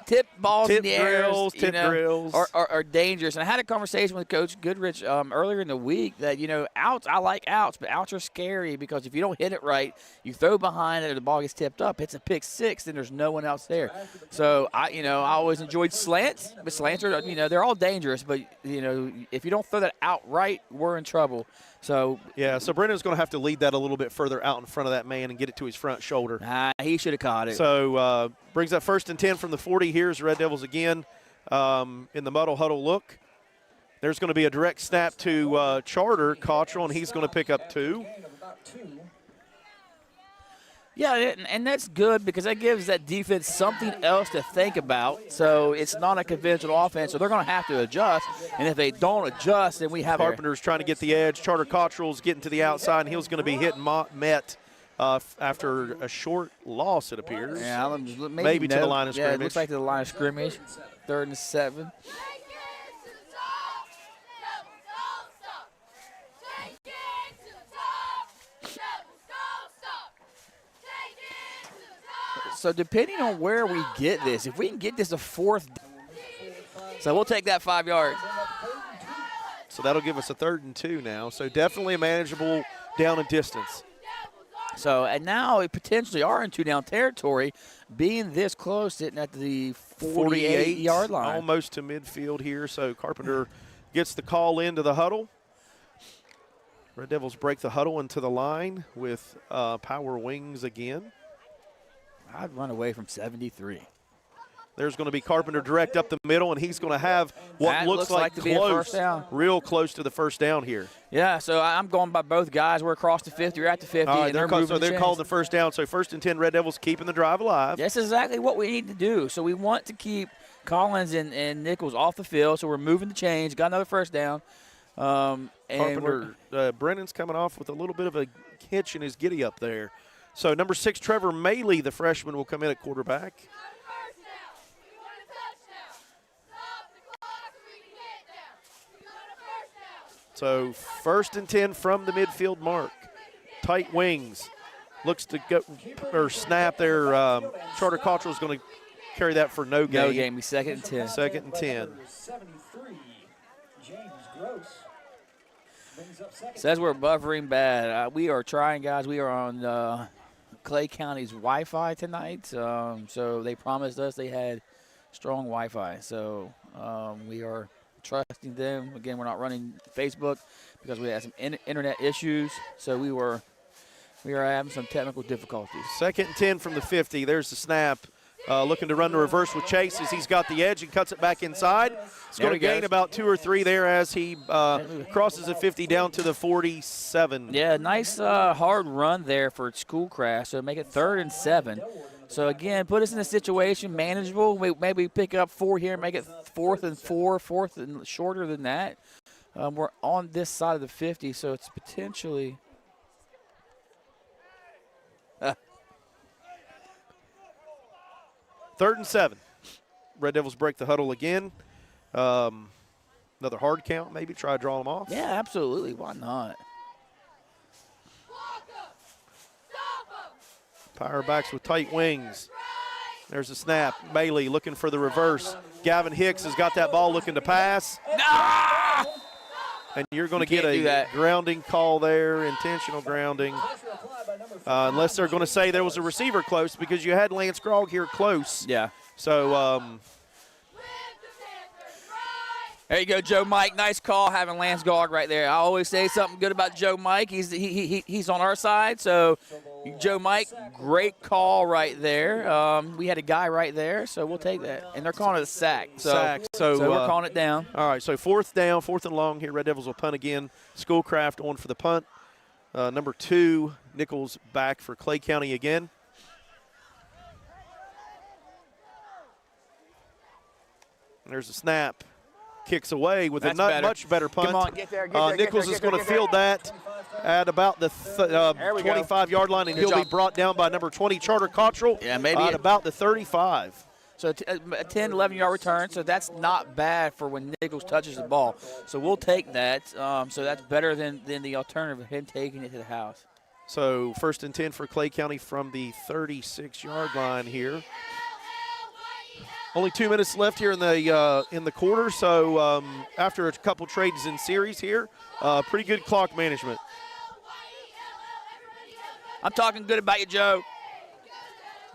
tip balls in the air. Tip drills. Are dangerous. And I had a conversation with Coach Goodrich earlier in the week that, outs, I like outs, but outs are scary because if you don't hit it right, you throw behind it or the ball gets tipped up. It's a pick six, and there's no one else there. So, I always enjoyed slants, but slants are, they're all dangerous. But, if you don't throw that out right, we're in trouble. So yeah, so Brendan's going to have to lead that a little bit further out in front of that man and get it to his front shoulder. He should have caught it. So brings up 1st and 10 from the 40. Here's Red Devils again in the muddle huddle look. There's going to be a direct snap to Charter Cottrell, and he's going to pick up 2. Yeah, and that's good because that gives that defense something else to think about. So it's not a conventional offense, so they're going to have to adjust. And if they don't adjust, then we have Carpenter's trying to get the edge. Charter Cottrell's getting to the outside, and he's going to be hit and met after a short loss, it appears. Yeah, maybe to the line of scrimmage. Yeah, it looks like to the line of scrimmage. 3rd and 7. So depending on where we get this, if we can get this a 4th, so we'll take that 5 yards. So that'll give us a 3rd and 2 now. So definitely a manageable down and distance. So, and now we potentially are in 2-down territory, being this close, sitting at the 48-yard line. Almost to midfield here. So Carpenter gets the call into the huddle. Red Devils break the huddle into the line with power wings again. I'd run away from 73. There's going to be Carpenter direct up the middle, and he's going to have what that looks like to be a first close, down. Real close to the first down here. Yeah, so I'm going by both guys. We're across the 50. You're at the 50. All right, and they're calling the first down. So 1st and 10, Red Devils keeping the drive alive. That's exactly what we need to do. So we want to keep Collins and Nichols off the field, so we're moving the chains. Got another first down. Carpenter, Brennan's coming off with a little bit of a hitch in his giddy up there. So number 6, Trevor Maley, the freshman, will come in at quarterback. So 1st and 10 from the midfield mark. Tight wings. Looks to go or snap there. Charter Cottrell is going to carry that for no gain. No gain. Be 2nd and 10. 2nd and 10. Says we're buffering bad. We are trying, guys. We are on Clay County's Wi-Fi tonight. So they promised us they had strong Wi-Fi. So we are trusting them. Again, we're not running Facebook because we had some internet issues. So we are having some technical difficulties. 2nd and 10 from the 50. There's the snap. Looking to run the reverse with Chase as he's got the edge and cuts it back inside. It's going to gain about 2 or 3 there as he crosses the 50 down to the 47. Yeah, nice hard run there for Schoolcraft. So make it 3rd and 7. So, again, put us in a situation manageable. Maybe pick up 4 here, make it 4th and 4, 4th and shorter than that. We're on this side of the 50, so it's potentially – 3rd and 7. Red Devils break the huddle again. Another hard count, maybe. Try to draw them off. Yeah, absolutely. Why not? Power backs with tight wings. There's a snap. Bailey looking for the reverse. Gavin Hicks has got that ball looking to pass. Ah! And you're going to get a grounding call there, intentional grounding. Unless they're going to say there was a receiver close, because you had Lance Grogg here close. Yeah. So there you go, Joe Mike. Nice call having Lance Grogg right there. I always say something good about Joe Mike. He's on our side. So, Joe Mike, great call right there. We had a guy right there, so we'll take that. And they're calling it a sack. So we're calling it down. All right, so 4th down, 4th and long here. Red Devils will punt again. Schoolcraft on for the punt. Number 2, Nichols back for Clay County again. There's a snap. Kicks away with a much better punt. Come on, get there. Nichols is going to field that at about the 25-yard line, and he'll be brought down by number 20, Charter Cottrell, at about the 35. So a 10, 11-yard return, so that's not bad for when Nichols touches the ball. So we'll take that. So that's better than the alternative of him taking it to the house. So 1st and 10 for Clay County from the 36-yard line here. Only 2 minutes left here in the quarter, so after a couple trades in series here, pretty good clock management. I'm talking good about you, Joe.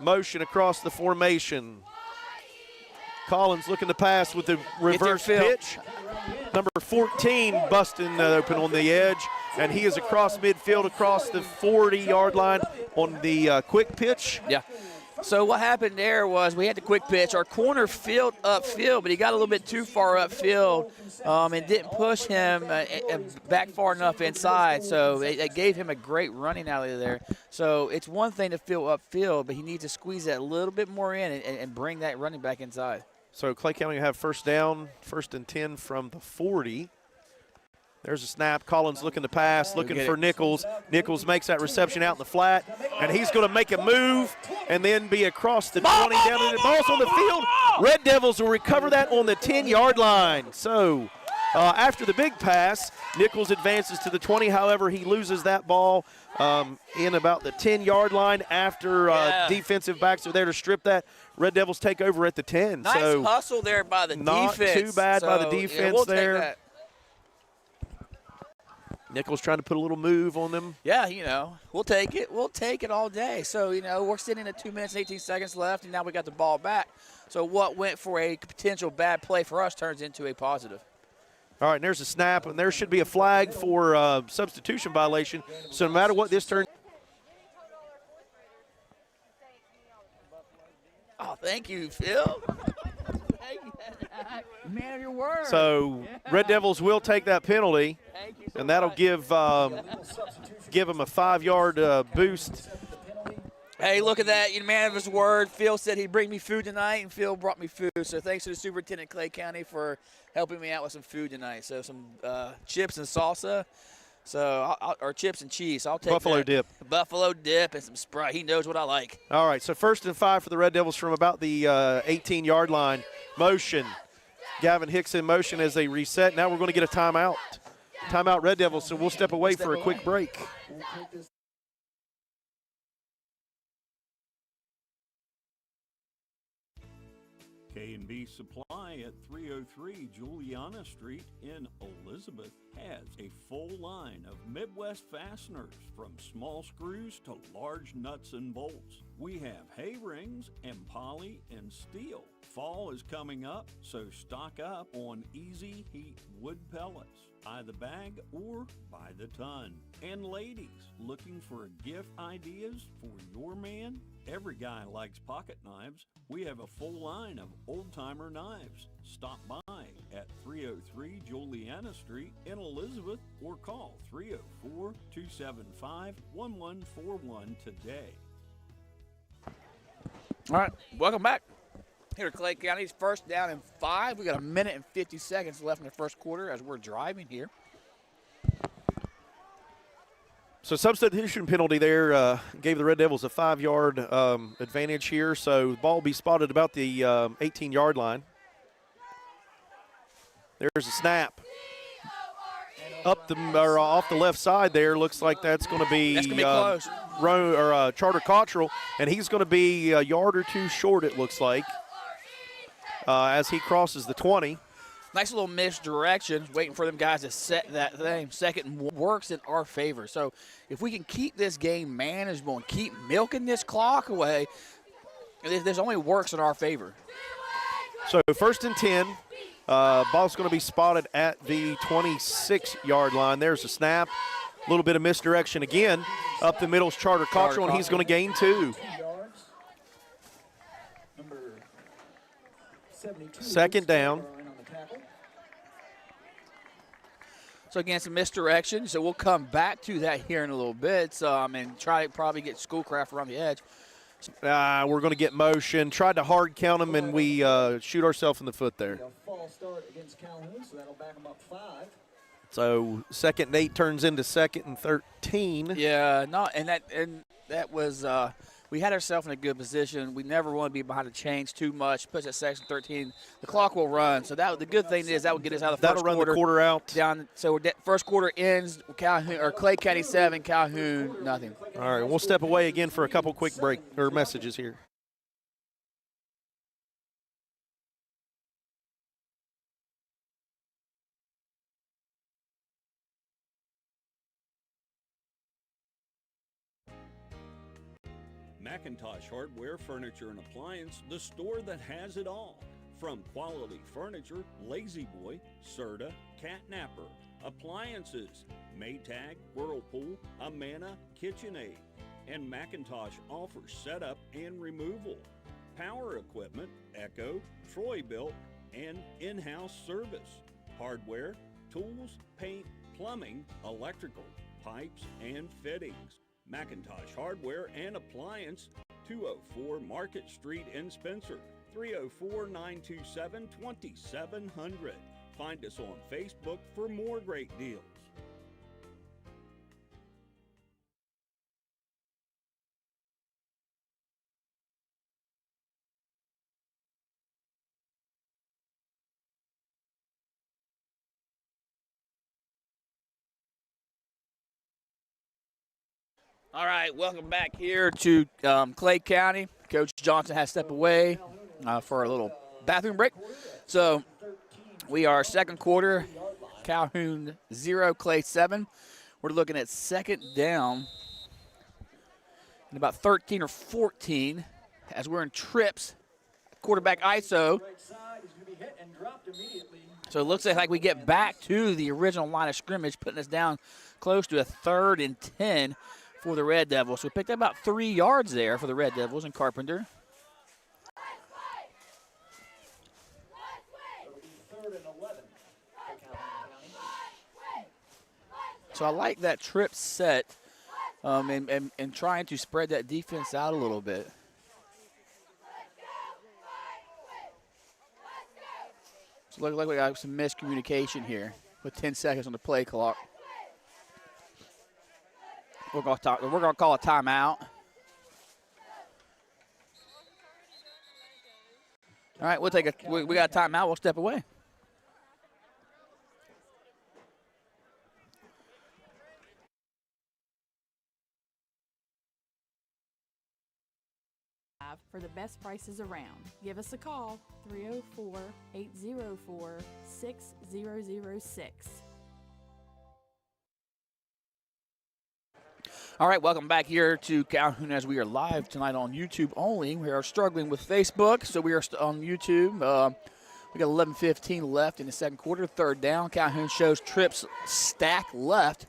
Motion across the formation. Collins looking to pass with the reverse pitch. Number 14 busting open on the edge, and he is across midfield, across the 40-yard line on the quick pitch. Yeah. So what happened there was we had the quick pitch. Our corner filled upfield, but he got a little bit too far upfield and didn't push him back far enough inside. So it gave him a great running alley there. So it's one thing to fill upfield, but he needs to squeeze that a little bit more in and bring that running back inside. So Clay County will have 1st down, 1st and 10 from the 40. There's a snap. Collins looking to pass, looking for Nichols. Nichols makes that reception out in the flat, and he's going to make a move and then be across the 20 down to the ball's on the field. Red Devils will recover that on the 10-yard line. So after the big pass, Nichols advances to the 20. However, he loses that ball in about the 10-yard line after defensive backs are there to strip that. Red Devils take over at the 10. Nice so hustle there by the defense. Not too bad by the defense we'll there. Take that. Nichols trying to put a little move on them. Yeah, we'll take it. We'll take it all day. So, we're sitting at 2 minutes, 18 seconds left, and now we got the ball back. So what went for a potential bad play for us turns into a positive. All right, and there's a snap, and there should be a flag for substitution violation. So no matter what this turns. Oh, thank you, Phil. Thank you. Man of your word. So Red Devils will take that penalty, and that'll give them a 5-yard boost. Hey, look at that. Man of his word. Phil said he'd bring me food tonight, and Phil brought me food. So thanks to the superintendent, Clay County, for helping me out with some food tonight. So some chips and salsa. So, or chips and cheese. I'll take Buffalo dip. Buffalo dip and some Sprite. He knows what I like. All right, so 1st and 5 for the Red Devils from about the 18-yard line. Motion. Gavin Hicks in motion as they reset. Now we're going to get a timeout. Timeout, Red Devils, so we'll step away for a quick break. K&B Supply at 303 Juliana Street in Elizabeth has a full line of Midwest fasteners, from small screws to large nuts and bolts. We have hay rings and poly and steel. Fall is coming up, so stock up on Easy Heat wood pellets. Buy the bag or buy the ton. And ladies, looking for gift ideas for your man? Every guy likes pocket knives. We have a full line of old-timer knives. Stop by at 303 Juliana Street in Elizabeth or call 304-275-1141 today. All right, welcome back here to Clay County's first down and 5. We got a minute and 50 seconds left in the first quarter as we're driving here. So substitution penalty there gave the Red Devils a 5-yard advantage here. So the ball will be spotted about the 18-yard line. There's a snap. Off the left side there, looks like that's going to be close. Charter Cottrell, and he's going to be a yard or two short, it looks like, as he crosses the 20. Nice little misdirection, waiting for them guys to set that thing. Second works in our favor. So if we can keep this game manageable and keep milking this clock away, there's only works in our favor. So first and 10. Ball's going to be spotted at the 26-yard line. There's a snap. A little bit of misdirection again. Up the middle is Charter Cottrell, and he's going to gain 2. Second down. So again, some misdirection. So we'll come back to that here in a little bit and try to probably get Schoolcraft around the edge. We're going to get motion. Tried to hard count him, and we shoot ourselves in the foot there. False start against Calhoun, so that'll back them up 5. So 2nd and 8 turns into 2nd and 13. Yeah, no, and that was we had ourselves in a good position. We never want to be behind the chains too much. Puts at 2nd and 13. The clock will run. So the good thing is that will get us out of the first That'll quarter. run the quarter out. Down. So first quarter ends. Calhoun or Clay County 7, Calhoun nothing. All right, we'll step away again for a couple quick break or messages here. McIntosh Hardware, Furniture, and Appliance, the store that has it all. From quality furniture, Lazy Boy, Serta, Catnapper, appliances, Maytag, Whirlpool, Amana, KitchenAid, and McIntosh offers setup and removal, power equipment, Echo, Troy-Built, and in-house service, hardware, tools, paint, plumbing, electrical, pipes, and fittings. McIntosh Hardware and Appliance, 204 Market Street in Spencer, 304-927-2700. Find us on Facebook for more great deals. All right, welcome back here to Clay County. Coach Johnson has stepped away for a little bathroom break. So we are second quarter, Calhoun 0, Clay 7. We're looking at second down and about 13 or 14 as we're in trips. Quarterback ISO. So it looks like we get back to the original line of scrimmage, putting us down close to a 3rd and 10 for the Red Devils. So we picked up about 3 yards there for the Red Devils and Carpenter. So I like that trip set and trying to spread that defense out a little bit. So looks like we got some miscommunication here with 10 seconds on the play clock. We're going to call a timeout. All right, we got a timeout. We'll step away. For the best prices around. Give us a call, 304-804-6006. All right, welcome back here to Calhoun as we are live tonight on YouTube only. We are struggling with Facebook, so we are on YouTube. We got 11:15 left in the second quarter, third down. Calhoun shows trips stack left,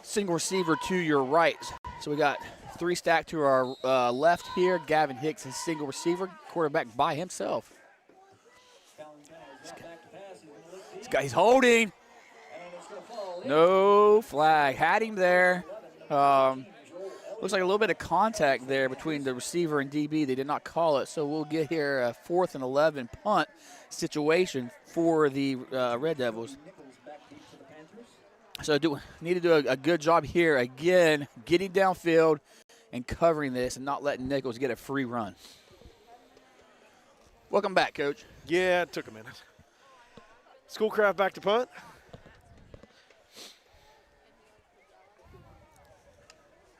single receiver to your right. So we got 3 stacked to our left here. Gavin Hicks is single receiver, quarterback by himself. This guy's holding. No flag. Had him there. Looks like a little bit of contact there between the receiver and DB. They did not call it, so we'll get here a 4th and 11 punt situation for the Red Devils. So need to do a good job here again, getting downfield and covering this and not letting Nichols get a free run. Welcome back, Coach. Yeah, it took a minute. Schoolcraft back to punt.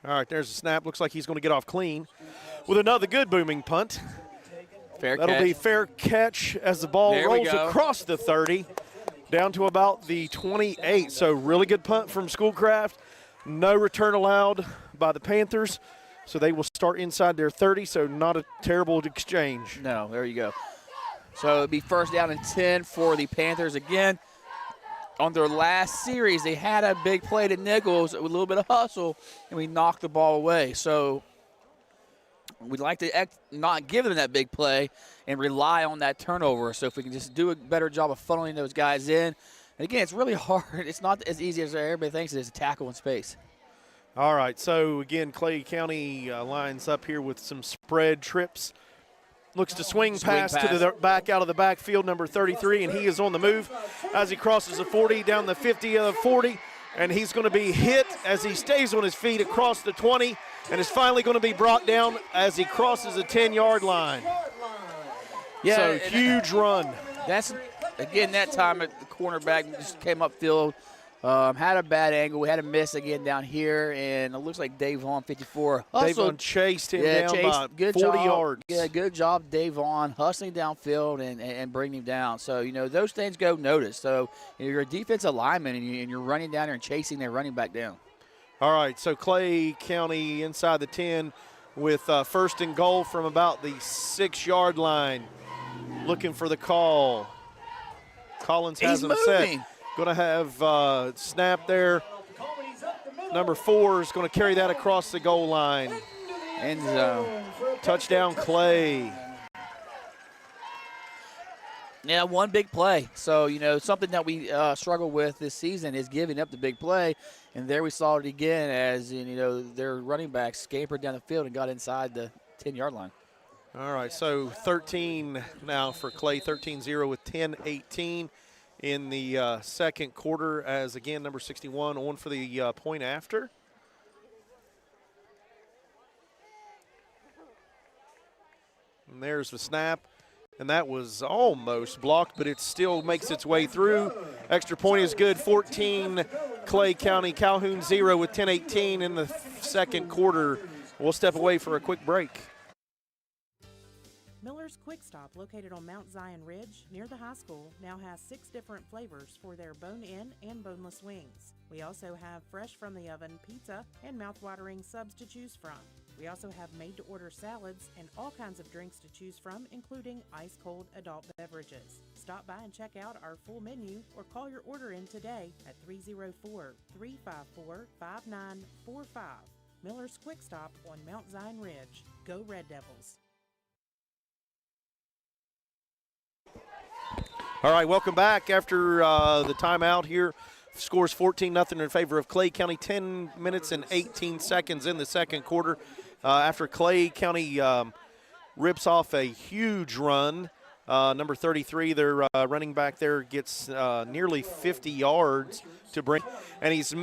All right, there's a snap. Looks like he's going to get off clean with another good booming punt. That'll be fair catch as the ball rolls across the 30 down to about the 28. So really good punt from Schoolcraft. No return allowed by the Panthers. So they will start inside their 30, so not a terrible exchange. No, there you go. So it'll be 1st down and 10 for the Panthers again. On their last series, they had a big play to Nichols with a little bit of hustle, and we knocked the ball away. So we'd like to not give them that big play and rely on that turnover. So if we can just do a better job of funneling those guys in. And again, it's really hard. It's not as easy as everybody thinks it is to tackle in space. All right, so again, Clay County lines up here with some spread trips. Looks to swing pass to the back out of the backfield, number 33, and he is on the move as he crosses the 40, down the 50 of the 40, and he's going to be hit as he stays on his feet across the 20, and is finally going to be brought down as he crosses the 10-yard line. Yeah, so huge run. That's, again, that time the cornerback just came upfield. Had a bad angle. We had a miss again down here, and it looks like Dave Vaughn, 54. Dave Vaughn chased him down by 40 yards. Yeah, good job, Dave Vaughn, hustling downfield and bringing him down. So, those things go noticed. So, you're a defensive lineman, and you're running down there and chasing their running back down. All right, so Clay County inside the 10 with 1st and goal from about the 6-yard line. Looking for the call. Collins has him set. Going to have snap there. Number 4 is going to carry that across the goal line. End zone. Touchdown, Clay. Yeah, one big play. So, something that we struggle with this season is giving up the big play. And there we saw it again as, their running backs scampered down the field and got inside the 10-yard line. All right, so 13 now for Clay, 13-0 with 10-18. In the second quarter, as again, number 61 on for the point after. And there's the snap, and that was almost blocked, but it still makes its way through. Extra point is good, 14 Clay County, Calhoun 0 with 10-18 in the second quarter. We'll step away for a quick break. Miller's Quick Stop, located on Mount Zion Ridge near the high school, now has 6 different flavors for their bone-in and boneless wings. We also have fresh from the oven pizza and mouth-watering subs to choose from. We also have made-to-order salads and all kinds of drinks to choose from, including ice-cold adult beverages. Stop by and check out our full menu or call your order in today at 304-354-5945. Miller's Quick Stop on Mount Zion Ridge. Go Red Devils. All right, welcome back after the timeout here. Scores 14-0 in favor of Clay County. 10 minutes and 18 seconds in the second quarter after Clay County rips off a huge run. Number 33, their running back there, gets nearly 50 yards to bring. And he's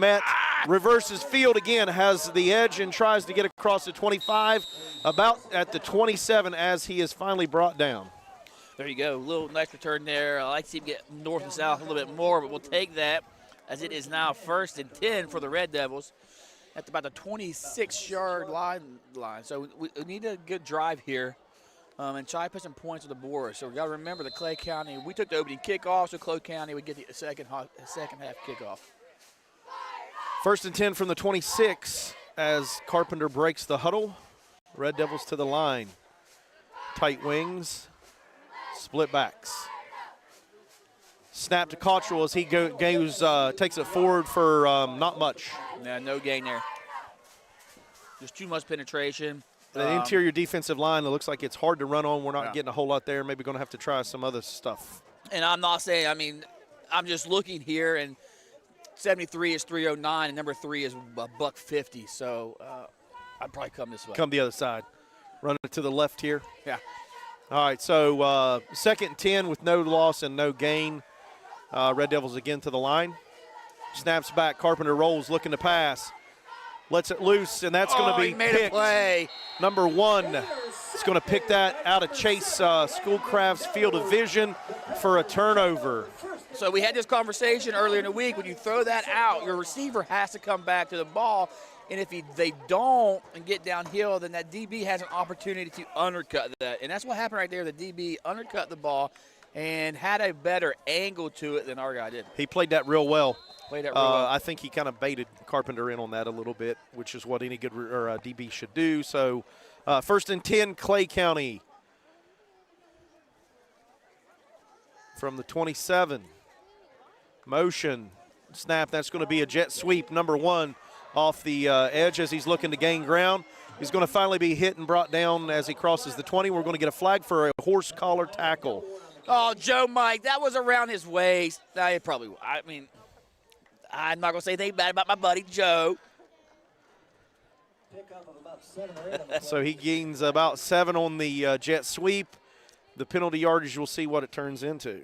reverses field again, has the edge and tries to get across the 25, about at the 27 as he is finally brought down. There you go. A little nice return there. I like to see him get north and south a little bit more, but we'll take that as it is now 1st and 10 for the Red Devils at about the 26-yard line. So we need a good drive here and try to put some points on the board. So we got to remember that Clay County, we took the opening kickoff, so Clay County would get the second half kickoff. 1st and 10 from the 26 as Carpenter breaks the huddle. Red Devils to the line. Tight wings. Split backs. Snap to Cottrell as he takes it forward for not much. Yeah, no gain there. Just too much penetration. The interior defensive line, it looks like it's hard to run on. We're not getting a whole lot there. Maybe going to have to try some other stuff. And I'm not saying, I'm just looking here, and 73 is 309, and number 3 is $150. So I'd probably come this way. Come the other side. Run it to the left here. Yeah. All right, so 2nd and 10 with no loss and no gain. Red Devils again to the line. Snaps back. Carpenter rolls, looking to pass. Lets it loose, and that's going to be he made picked. a play. Number 1 is going to pick that out of Chase Schoolcraft's field of vision for a turnover. So we had this conversation earlier in the week. When you throw that out, your receiver has to come back to the ball. And if they don't and get downhill, then that DB has an opportunity to undercut that. And that's what happened right there. The DB undercut the ball and had a better angle to it than our guy did. He played that real well. Well. I think he kind of baited Carpenter in on that a little bit, which is what any good DB should do. So 1st and 10, Clay County. From the 27. Motion. Snap. That's going to be a jet sweep. Number 1 off the edge as he's looking to gain ground. He's going to finally be hit and brought down as he crosses the 20. We're going to get a flag for a horse collar tackle. Oh, Joe Mike, that was around his waist. I mean, I'm not going to say anything bad about my buddy Joe. So he gains about 7 on the jet sweep. The penalty yardage, we'll see what it turns into.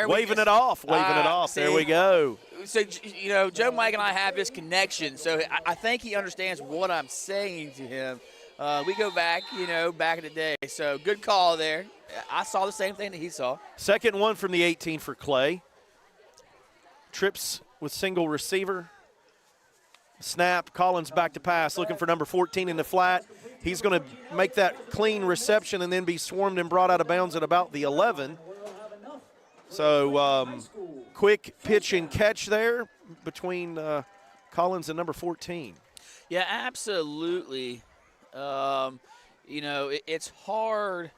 Waving it off. See, there we go. So, Joe Mike and I have this connection, so I think he understands what I'm saying to him. We go back, back in the day. So good call there. I saw the same thing that he saw. 2nd 1 from the 18 for Clay. Trips with single receiver. Snap. Collins back to pass, looking for number 14 in the flat. He's going to make that clean reception and then be swarmed and brought out of bounds at about the 11. So quick pitch and catch there between Collins and number 14. Yeah, absolutely. It's hard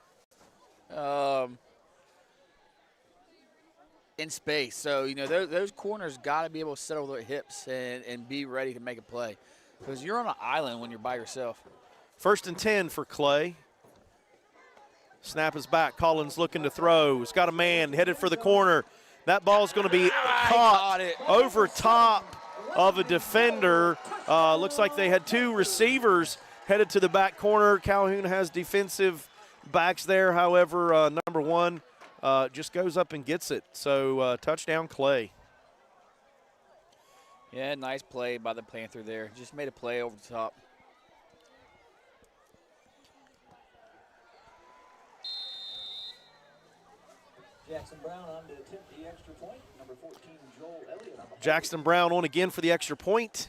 in space. So, those corners got to be able to settle their hips and be ready to make a play. Because you're on an island when you're by yourself. 1st and 10 for Clay. Snap is back. Collins looking to throw. He's got a man headed for the corner. That ball's going to be caught over top of a defender. Looks like they had 2 receivers headed to the back corner. Calhoun has defensive backs there. However, number 1 just goes up and gets it. So touchdown, Clay. Yeah, nice play by the Panther there. Just made a play over the top. Jackson Brown on to attempt the extra point. Number 14, Joel Elliott. Jackson Brown on again for the extra point.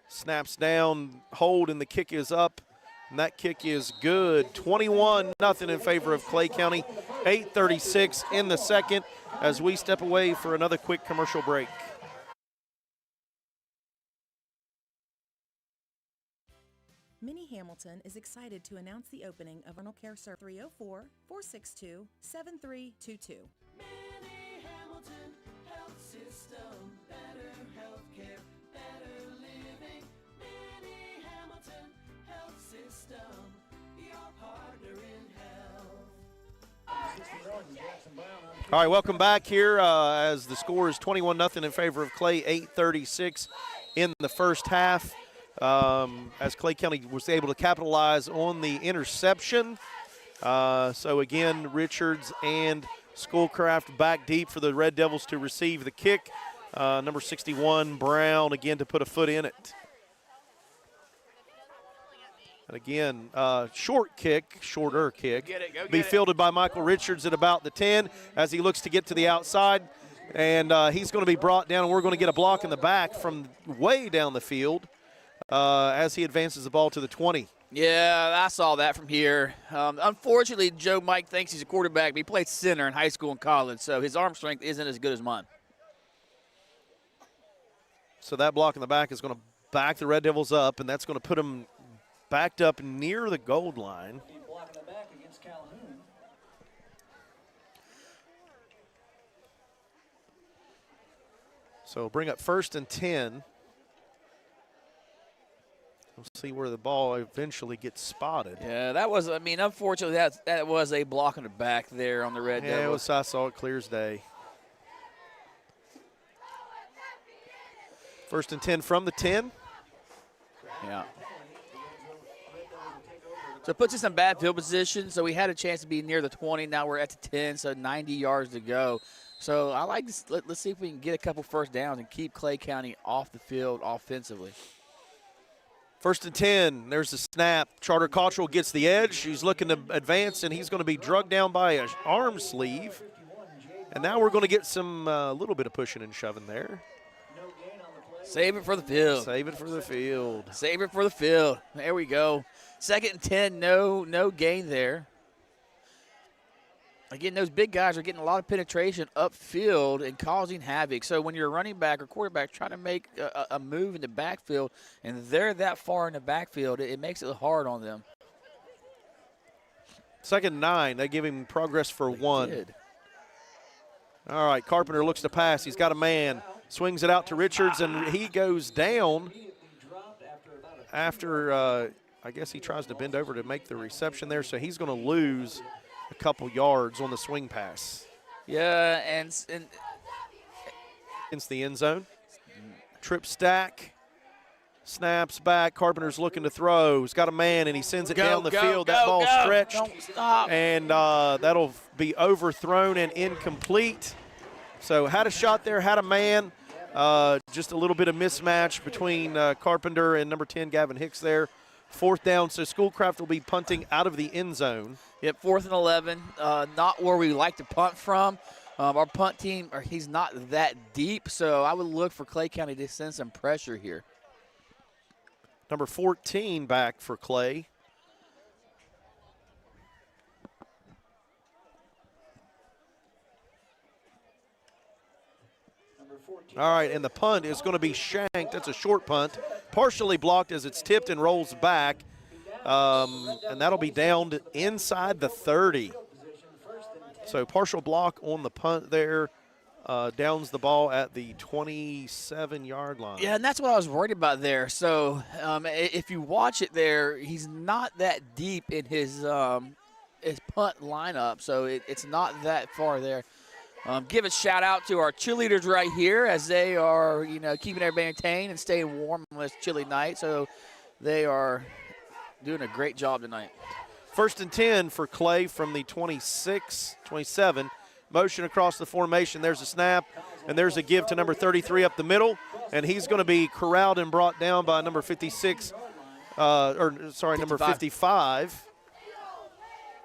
Snaps down, hold, and the kick is up. And that kick is good. 21-0 in favor of Clay County. 8:36 in the second as we step away for another quick commercial break. Minnie Hamilton is excited to announce the opening of Renal Care Service 304-462-7322. Minnie Hamilton Health System, better health care, better living. Minnie Hamilton Health System, your partner in health. All right, welcome back here as the score is 21-0 in favor of Clay, 8:36 in the first half. As Clay County was able to capitalize on the interception. So again, Richards and Schoolcraft back deep for the Red Devils to receive the kick. Number 61, Brown, again to put a foot in it. And again, shorter kick, be fielded by Michael Richards at about the 10 as he looks to get to the outside. And he's going to be brought down, and we're going to get a block in the back from way down the field. As he advances the ball to the 20. Yeah, I saw that from here. Unfortunately, Joe Mike thinks he's a quarterback, but he played center in high school and college, so his arm strength isn't as good as mine. So that block in the back is going to back the Red Devils up, and that's going to put them backed up near the goal line. Blocking the back against Calhoun. So bring up 1st and 10. We'll see where the ball eventually gets spotted. Yeah, that was, unfortunately, that was a block in the back there on the Red Devils. I saw it clear as day. First and 10 from the 10. Yeah. So it puts us in bad field position. So we had a chance to be near the 20. Now we're at the 10, so 90 yards to go. So I like this. Let's see if we can get a couple first downs and keep Clay County off the field offensively. First and 10. There's the snap. Charter Cottrell gets the edge. He's looking to advance, and he's going to be drugged down by an arm sleeve. And now we're going to get some little bit of pushing and shoving there. Save it for the field. Save it for the field. Save it for the field. There we go. Second and 10, no gain there. Again, those big guys are getting a lot of penetration upfield and causing havoc. So when you're a running back or quarterback trying to make a move in the backfield and they're that far in the backfield, it makes it hard on them. Second and 9. They give him progress for 1. All right, Carpenter looks to pass. He's got a man. Swings it out to Richards, and he goes down after, I guess he tries to bend over to make the reception there, so he's going to lose a couple yards on the swing pass. Yeah, and against the end zone. Trip stack. Snaps back. Carpenter's looking to throw. He's got a man, and he sends it down the field. That ball's stretched. Don't stop. And that'll be overthrown and incomplete. So had a shot there, had a man. Just a little bit of mismatch between Carpenter and number 10, Gavin Hicks there. Fourth down, so Schoolcraft will be punting out of the end zone. Yep, 4th and 11. Not where we like to punt from. Our punt team, he's not that deep, so I would look for Clay County to send some pressure here. Number 14 back for Clay. All right, and the punt is going to be shanked. That's a short punt, partially blocked as it's tipped and rolls back. And that'll be downed inside the 30. So partial block on the punt there. Downs the ball at the 27-yard line. Yeah, and that's what I was worried about there. So if you watch it there, he's not that deep in his punt lineup, so it's not that far there. Give a shout out to our cheerleaders right here as they are, keeping everybody entertained and staying warm on this chilly night. So they are doing a great job tonight. First and 10 for Clay from the 26, 27. Motion across the formation. There's a snap, and there's a give to number 33 up the middle, and he's going to be corralled and brought down by number 56, number 55.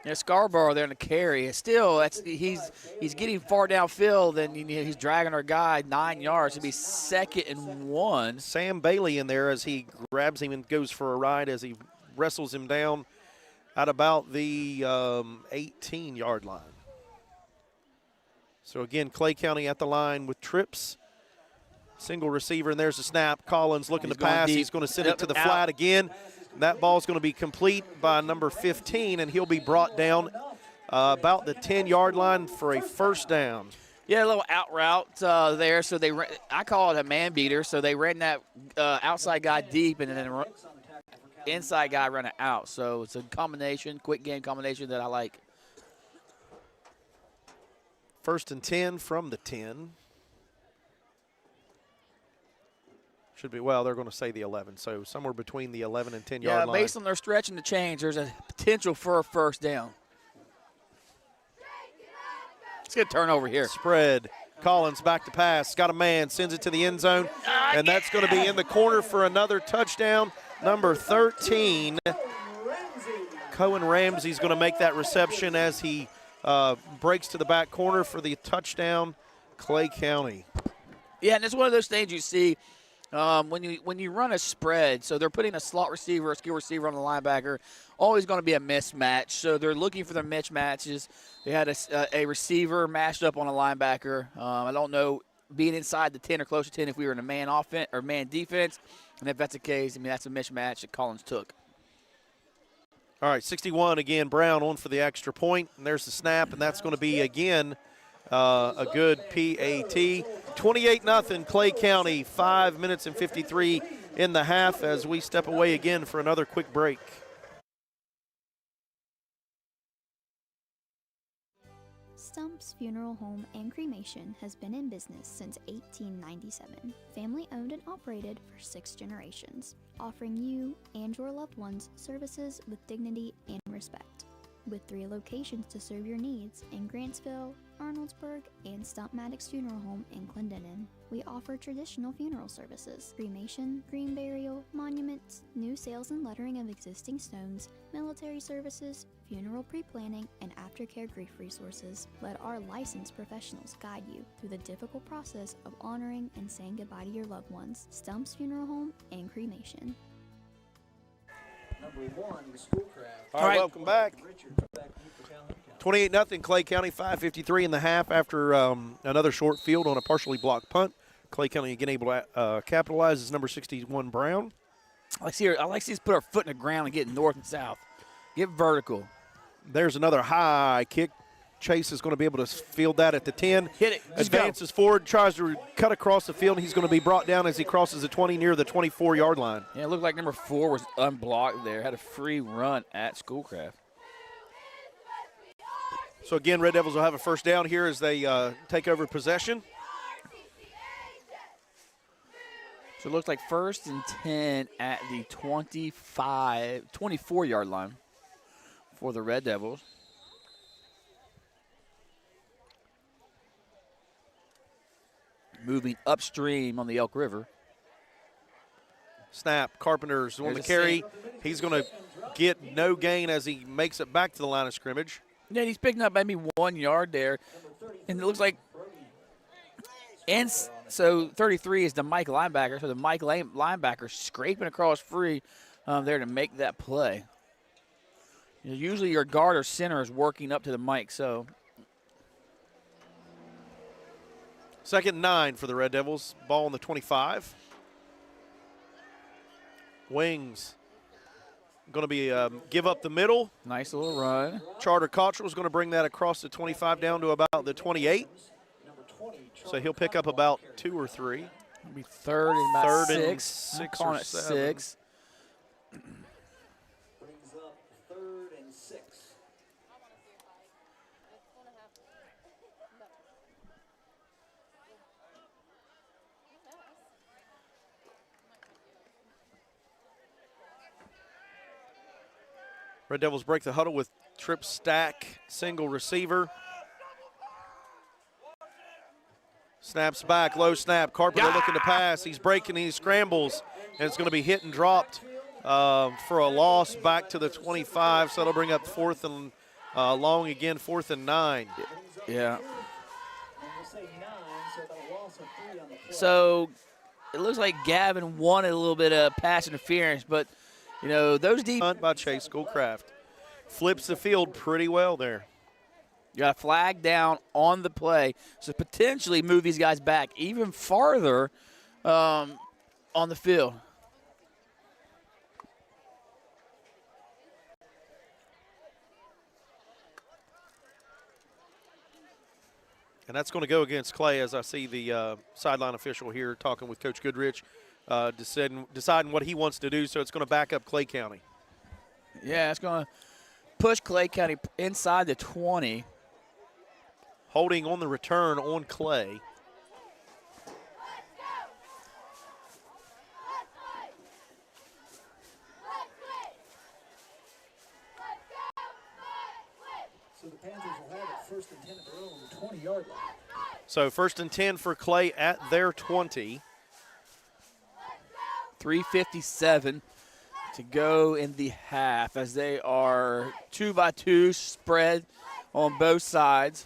Yeah, Scarborough there in the carry. Still, he's getting far downfield, and he's dragging our guy 9 yards. It'll be 2nd and 1. Sam Bailey in there as he grabs him and goes for a ride as he wrestles him down at about the 18-yard line. So, again, Clay County at the line with trips. Single receiver, and there's a snap. Collins looking to pass. He's going to send it to the flat again. That ball is going to be complete by number 15, and he'll be brought down about the 10-yard line for a first down. Yeah, a little out route there. So I call it a man beater. So they ran that outside guy deep, and then the inside guy ran it out. So it's a combination, quick game combination that I like. First and 10 from the 10. Should be, well, they're going to say the 11. So somewhere between the 11 and 10-yard line. Yeah, based on their stretching the change, there's a potential for a first down. Let's get a turnover here. Spread. Collins back to pass. Got a man. Sends it to the end zone. And that's going to be in the corner for another touchdown. Number 13. Cohen Ramsey's going to make that reception as he breaks to the back corner for the touchdown. Clay County. Yeah, and it's one of those things you see when you run a spread. So they're putting a slot receiver, a skill receiver on the linebacker. Always going to be a mismatch. So they're looking for their mismatches. They had a receiver mashed up on a linebacker. I don't know, being inside the 10 or close to 10 if we were in a man offense or man defense. And if that's the case, that's a mismatch that Collins took. All right, 61 again. Brown on for the extra point. And there's the snap, and that's going to be again a good PAT. 28-0 Clay County. 5 minutes and 53 in the half as we step away again for another quick break. Stump's Funeral Home and Cremation has been in business since 1897. Family owned and operated for 6 generations, offering you and your loved ones services with dignity and respect. With 3 locations to serve your needs in Grantsville, Arnoldsburg, and Stump Maddox Funeral Home in Clendenin. We offer traditional funeral services, cremation, green burial, monuments, new sales and lettering of existing stones, military services, funeral pre-planning, and aftercare grief resources. Let our licensed professionals guide you through the difficult process of honoring and saying goodbye to your loved ones. Stump's Funeral Home and Cremation. Number 1, Schoolcraft. All right, welcome back. 28-0 Clay County, 5:53 in the half after another short field on a partially blocked punt. Clay County again able to capitalize as number 61 Brown. I like to see us put our foot in the ground and get north and south. Get vertical. There's another high kick. Chase is going to be able to field that at the 10. Hit it. Just advances forward, tries to cut across the field. He's going to be brought down as he crosses the 20 near the 24-yard line. Yeah, it looked like number 4 was unblocked there. Had a free run at Schoolcraft. So, again, Red Devils will have a first down here as they take over possession. So it looks like 1st and 10 at the 24-yard line for the Red Devils. Moving upstream on the Elk River. Snap. Carpenter's on the carry. He's going to get no gain as he makes it back to the line of scrimmage. Yeah, he's picking up maybe 1 yard there. And it looks like so 33 is the Mike linebacker. So the Mike linebacker scraping across free there to make that play. Usually your guard or center is working up to the Mike, so. 2nd and 9 for the Red Devils. Ball on the 25. Wings going to be give up the middle. Nice little run. Charter Cottrell's going to bring that across the 25 down to about the 28. So he'll pick up about 2 or 3. It'll be 3rd and about 6. And 6 I'm or calling it 7. 6. Brings up 3rd and 6. Red Devils break the huddle with trip stack, single receiver. Snaps back, low snap. Carpenter looking to pass. He's breaking, he scrambles, and it's going to be hit and dropped for a loss back to the 25. So that'll bring up 4th and long again, 4th and 9. Yeah. So it looks like Gavin wanted a little bit of pass interference, but those deep. Hunt by Chase Schoolcraft. Flips the field pretty well there. You got a flag down on the play, so potentially move these guys back even farther on the field. And that's going to go against Clay, as I see the sideline official here talking with Coach Goodrich, deciding what he wants to do, so it's going to back up Clay County. Yeah, it's going to push Clay County inside the 20. Holding on the return on Clay. So the Panthers will have it 1st and 10 at their own 20-yard line. So 1st and 10 for Clay at their 20. 3:57 to go in the half as they are 2-by-2 spread on both sides.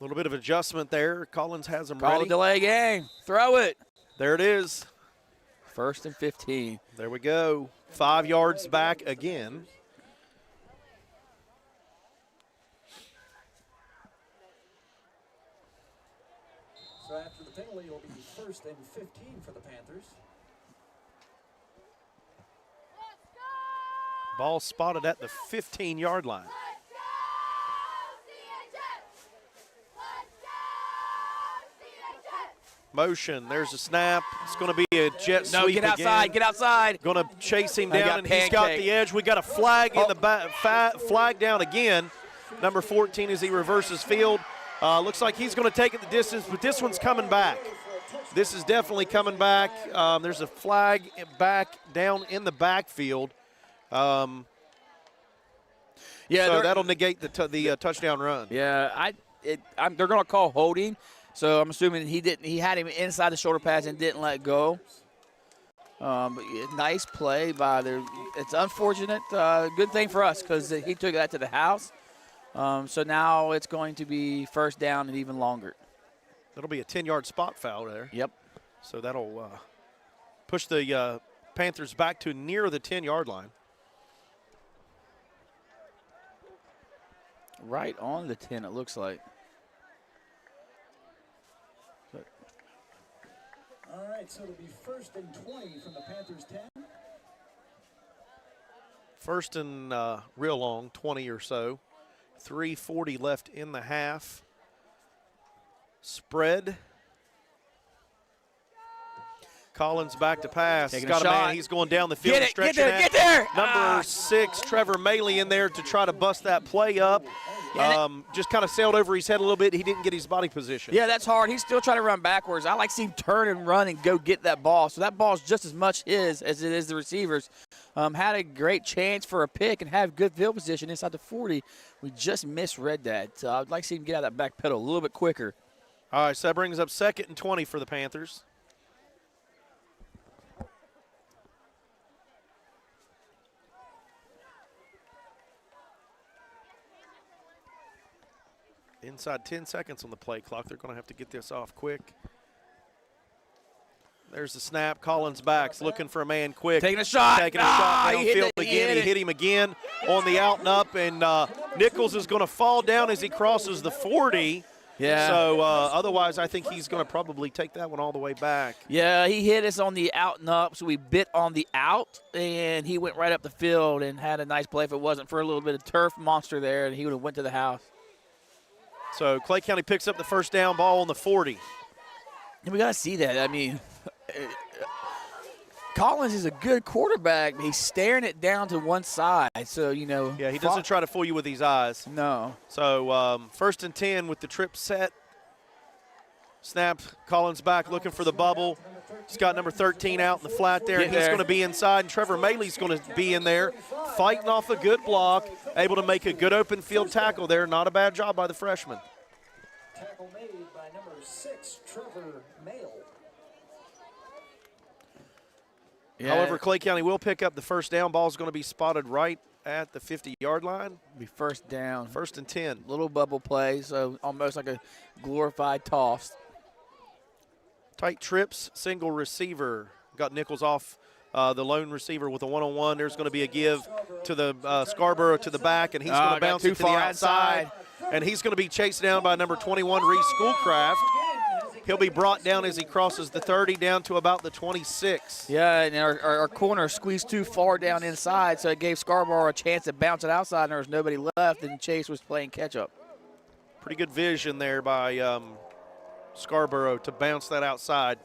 A little bit of adjustment there. Collins has him Call ready. a delay game. Throw it. There it is. 1st and 15. There we go. 5 yards back again. So after the penalty, it'll be 1st and 15 for the Panthers. Ball spotted at the 15-yard line. Motion. There's a snap. It's going to be a jet sweep. No, get outside. Again. Get outside. Going to chase him I down, got and he's got pancake. the edge. We got a flag in the back. Flag down again. Number 14 as he reverses field. Looks like he's going to take it the distance, but this one's coming back. This is definitely coming back. There's a flag back down in the backfield. Yeah, so that'll negate the touchdown run. Yeah, they're going to call holding, so I'm assuming he had him inside the shoulder pads and didn't let go. But nice play by there. It's unfortunate. Good thing for us because he took that to the house. So now it's going to be first down and even longer. That'll be a 10-yard spot foul there. Yep. So that'll push the Panthers back to near the 10-yard line. Right on the 10, it looks like. All right, so it'll be 1st and 20 from the Panthers' 10. First and real long, 20 or so. 3:40 left in the half. Spread. Collins back to pass. Taking Got a a shot. man. He's going down the field. Get it, stretching get there, it. get there. Number 6, Trevor Maley in there to try to bust that play up. Just kind of sailed over his head a little bit. He didn't get his body position. Yeah, that's hard. He's still trying to run backwards. I like to see him turn and run and go get that ball. So that ball's just as much his as it is the receiver's. Had a great chance for a pick and have good field position inside the 40. We just misread that. I'd like to see him get out of that back pedal a little bit quicker. All right, so that brings up 2nd and 20 for the Panthers. Inside 10 seconds on the play clock. They're going to have to get this off quick. There's the snap. Collins backs, looking for a man quick. Taking a shot. Taking a shot he hit downfield it, again. He hit him again on the out and up, and Nichols is going to fall down as he crosses the 40. Yeah. So otherwise, I think he's going to probably take that one all the way back. Yeah, he hit us on the out and up, so we bit on the out, and he went right up the field and had a nice play. If it wasn't for a little bit of turf monster there, and he would have went to the house. So Clay County picks up the first down ball on the 40. And we got to see that. I mean, Collins is a good quarterback. He's staring it down to one side. So, Yeah, he doesn't try to fool you with his eyes. No. So 1st and 10 with the trip set. Snap, Collins back looking for the bubble. He's got number 13 out in the flat there. Get He's there. going to be inside, and Trevor Maley's going to be in there, fighting off a good block, able to make a good open field tackle there. Not a bad job by the freshman. Tackle made by number 6, Trevor Mail. Yeah. However, Clay County will pick up the first down. Ball's going to be spotted right at the 50-yard line. Be first down. 1st and 10. Little bubble play, so almost like a glorified toss. Tight trips, single receiver. Got Nichols off the lone receiver with a one-on-one. There's going to be a give to the Scarborough to the back, and he's going to bounce it to the outside. And he's going to be chased down by number 21, Reese Schoolcraft. He'll be brought down as he crosses the 30 down to about the 26. Yeah, and our corner squeezed too far down inside, so it gave Scarborough a chance to bounce it outside, and there was nobody left, and Chase was playing catch-up. Pretty good vision there by Scarborough to bounce that outside.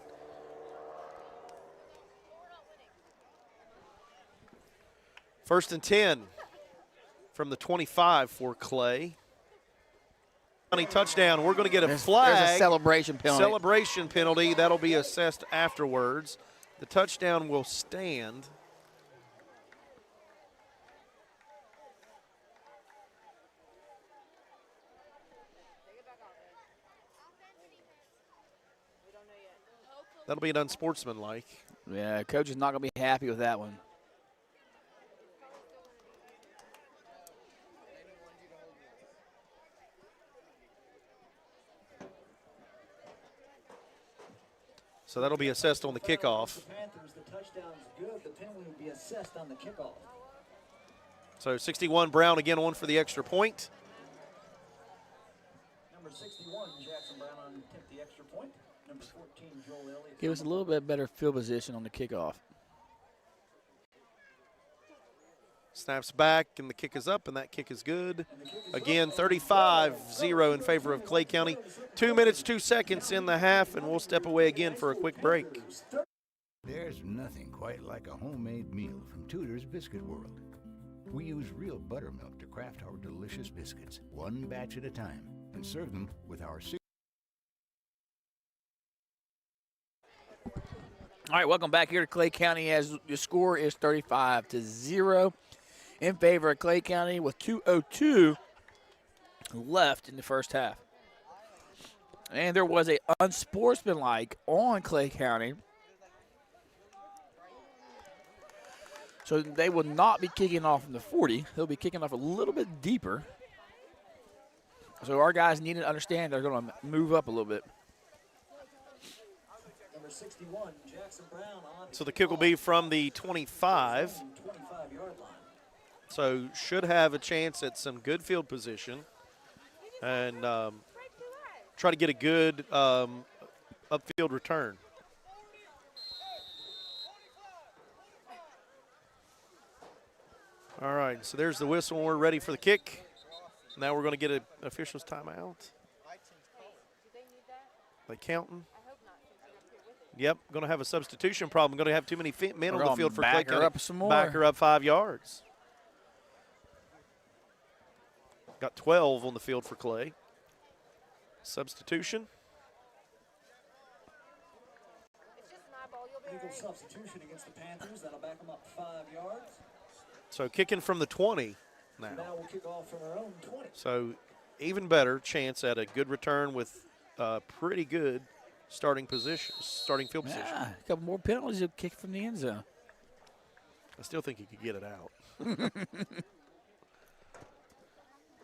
First and 10 from the 25 for Clay. Touchdown. We're going to get a flag. There's a celebration penalty. Celebration penalty. That'll be assessed afterwards. The touchdown will stand. That'll be an unsportsmanlike. Yeah, coach is not going to be happy with that one. So that'll be assessed on the kickoff. The Panthers, the touchdown's good. The penalty will be assessed on the kickoff. So 61, Brown again on for the extra point. Number 61, Jackson Brown on attempt the extra point. Number 14, Joel Elliott. Give us a little bit better field position on the kickoff. Snaps back, and the kick is up, and that kick is good. Again, 35-0 in favor of Clay County. 2 minutes, 2 seconds in the half, and we'll step away again for a quick break. There's nothing quite like a homemade meal from Tudor's Biscuit World. We use real buttermilk to craft our delicious biscuits, one batch at a time, and serve them with our All right, welcome back here to Clay County as your score is 35-0 in favor of Clay County with 2:02 left in the first half. And there was a unsportsmanlike on Clay County. So they will not be kicking off from the 40. They'll be kicking off a little bit deeper. So our guys need to understand they're going to move up a little bit. Number 61, Jackson Brown on. So the kick will be from the 25. 25-yard line. So should have a chance at some good field position and try to get a good upfield return. All right, so there's the whistle, and we're ready for the kick. Now we're going to get an official's timeout. They counting? Yep, going to have a substitution problem. Going to have too many men on the field for Clay County. Up some more. Back her up 5 yards. Got 12 on the field for Clay. Substitution. Eagles substitution against the Panthers. That'll back them up 5 yards. So kicking from the 20 now. So now we'll kick off from our own 20. So even better chance at a good return with pretty good starting position, starting field position. Yeah, a couple more penalties, he'll kick from the end zone. I still think he could get it out.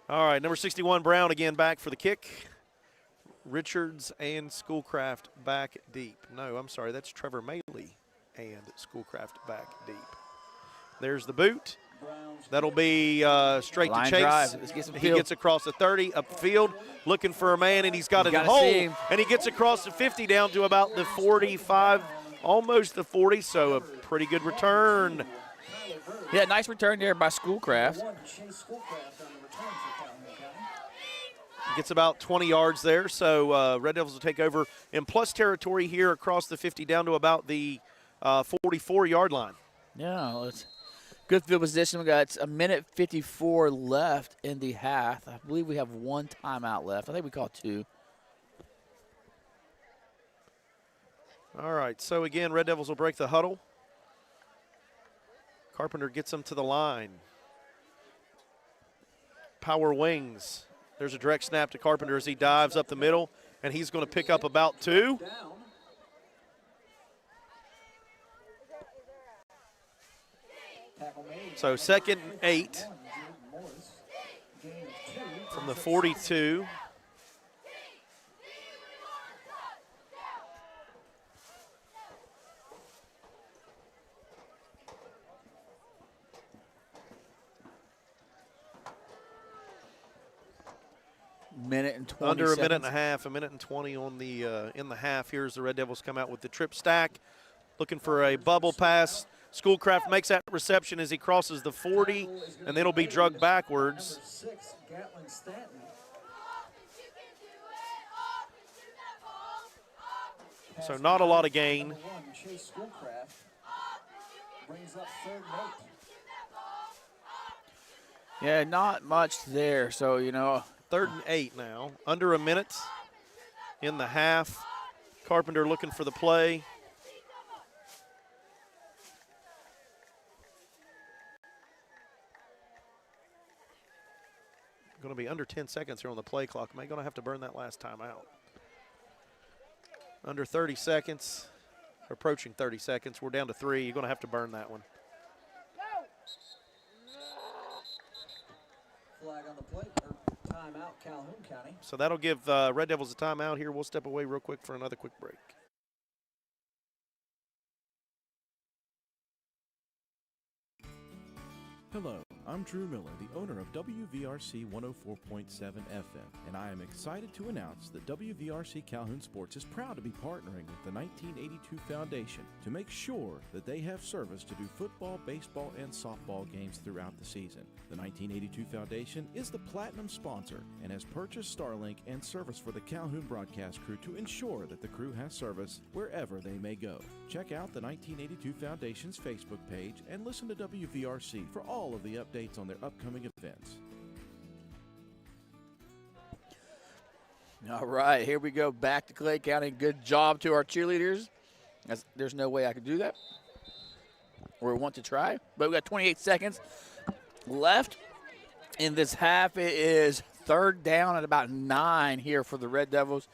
All right, number 61, Brown again back for the kick. Richards and Schoolcraft back deep. No, I'm sorry, that's Trevor Maley and Schoolcraft back deep. There's the boot. That'll be straight Line to Chase. drive. Let's get some He field. gets across the 30, upfield, looking for a man, and he's got it in gotta hole. see him. And he gets across the 50 down to about the 45, almost the 40, so a pretty good return. Yeah, nice return there by Schoolcraft. Chase Schoolcraft on the return for Calhoun County. Gets about 20 yards there, so Red Devils will take over in plus territory here across the 50 down to about the 44-yard line. Yeah, it's good field position. We got a minute 54 left in the half. I believe we have one timeout left. I think we called two. All right, so again, Red Devils will break the huddle. Carpenter gets them to the line. Power wings. There's a direct snap to Carpenter as he dives up the middle, and he's going to pick up about 2. So 2nd and 8 from the 42. Minute and 20 Under a seconds. minute and a half, a minute and 20 on the in the half. Here's the Red Devils come out with the trip stack, looking for a bubble pass. Schoolcraft makes that reception as he crosses the 40, and then it'll be drugged backwards. Number 6, Gatlin Stanton. So not a lot of gain. Number 1, Chase Schoolcraft brings up 3rd and 8. Yeah, not much there. So, you know. 3rd and 8 now. Under a minute in the half. Carpenter looking for the play. Going to be under 10 seconds here on the play clock. Am I going to have to burn that last time out? Under 30 seconds, approaching 30 seconds. We're down to 3. You're going to have to burn that one. Flag on the plate, or timeout, Calhoun County. So that'll give Red Devils a timeout here. We'll step away real quick for another quick break. Hello, I'm Drew Miller, the owner of WVRC 104.7 FM, and I am excited to announce that WVRC Calhoun Sports is proud to be partnering with the 1982 Foundation to make sure that they have service to do football, baseball, and softball games throughout the season. The 1982 Foundation is the platinum sponsor and has purchased Starlink and service for the Calhoun broadcast crew to ensure that the crew has service wherever they may go. Check out the 1982 Foundation's Facebook page and listen to WVRC for all of the updates on their upcoming events. All right, here we go back to Clay County. Good job to our cheerleaders. There's no way I could do that or want to try, but we got 28 seconds left in this half. It is third down at about 9 here for the Red Devils,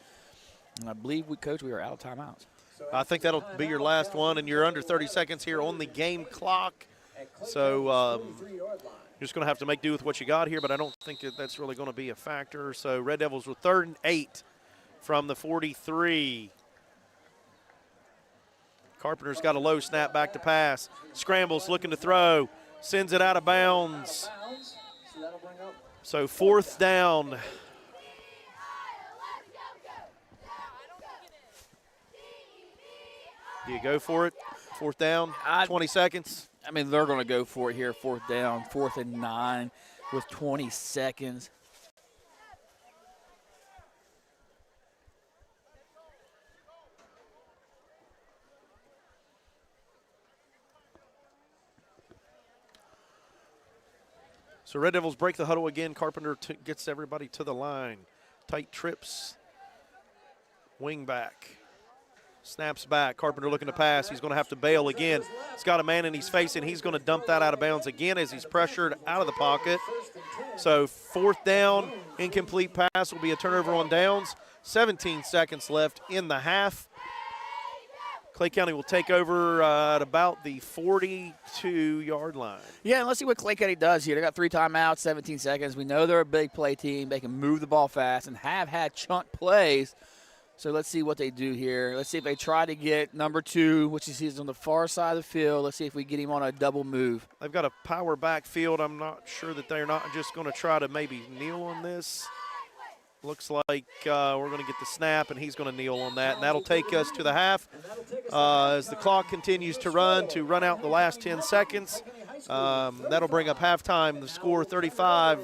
and I believe we are out of timeouts. I think that'll be your last one, and you're under 30 seconds here on the game clock. So you're just going to have to make do with what you got here, but I don't think that's really going to be a factor. So Red Devils with 3rd and 8 from the 43. Carpenter's got a low snap back to pass. Scrambles, looking to throw. Sends it out of bounds. So 4th down. Do you go for it? 4th down, 20 seconds. I mean, they're going to go for it here, 4th down, 4th and 9 with 20 seconds. So Red Devils break the huddle again. Carpenter gets everybody to the line. Tight trips. Wing back. Snaps back. Carpenter looking to pass. He's going to have to bail again. He's got a man in his face, and he's going to dump that out of bounds again as he's pressured out of the pocket. So 4th down, incomplete pass will be a turnover on downs. 17 seconds left in the half. Clay County will take over at about the 42-yard line. Yeah, and let's see what Clay County does here. They got 3 timeouts, 17 seconds. We know they're a big play team. They can move the ball fast and have had chunk plays. So let's see what they do here. Let's see if they try to get number 2, which is on the far side of the field. Let's see if we get him on a double move. They've got a power backfield. I'm not sure that they're not just going to try to maybe kneel on this. Looks like we're going to get the snap, and he's going to kneel on that. And that'll take us to the half as the clock continues to run out the last 10 seconds. That'll bring up halftime. The score 35-0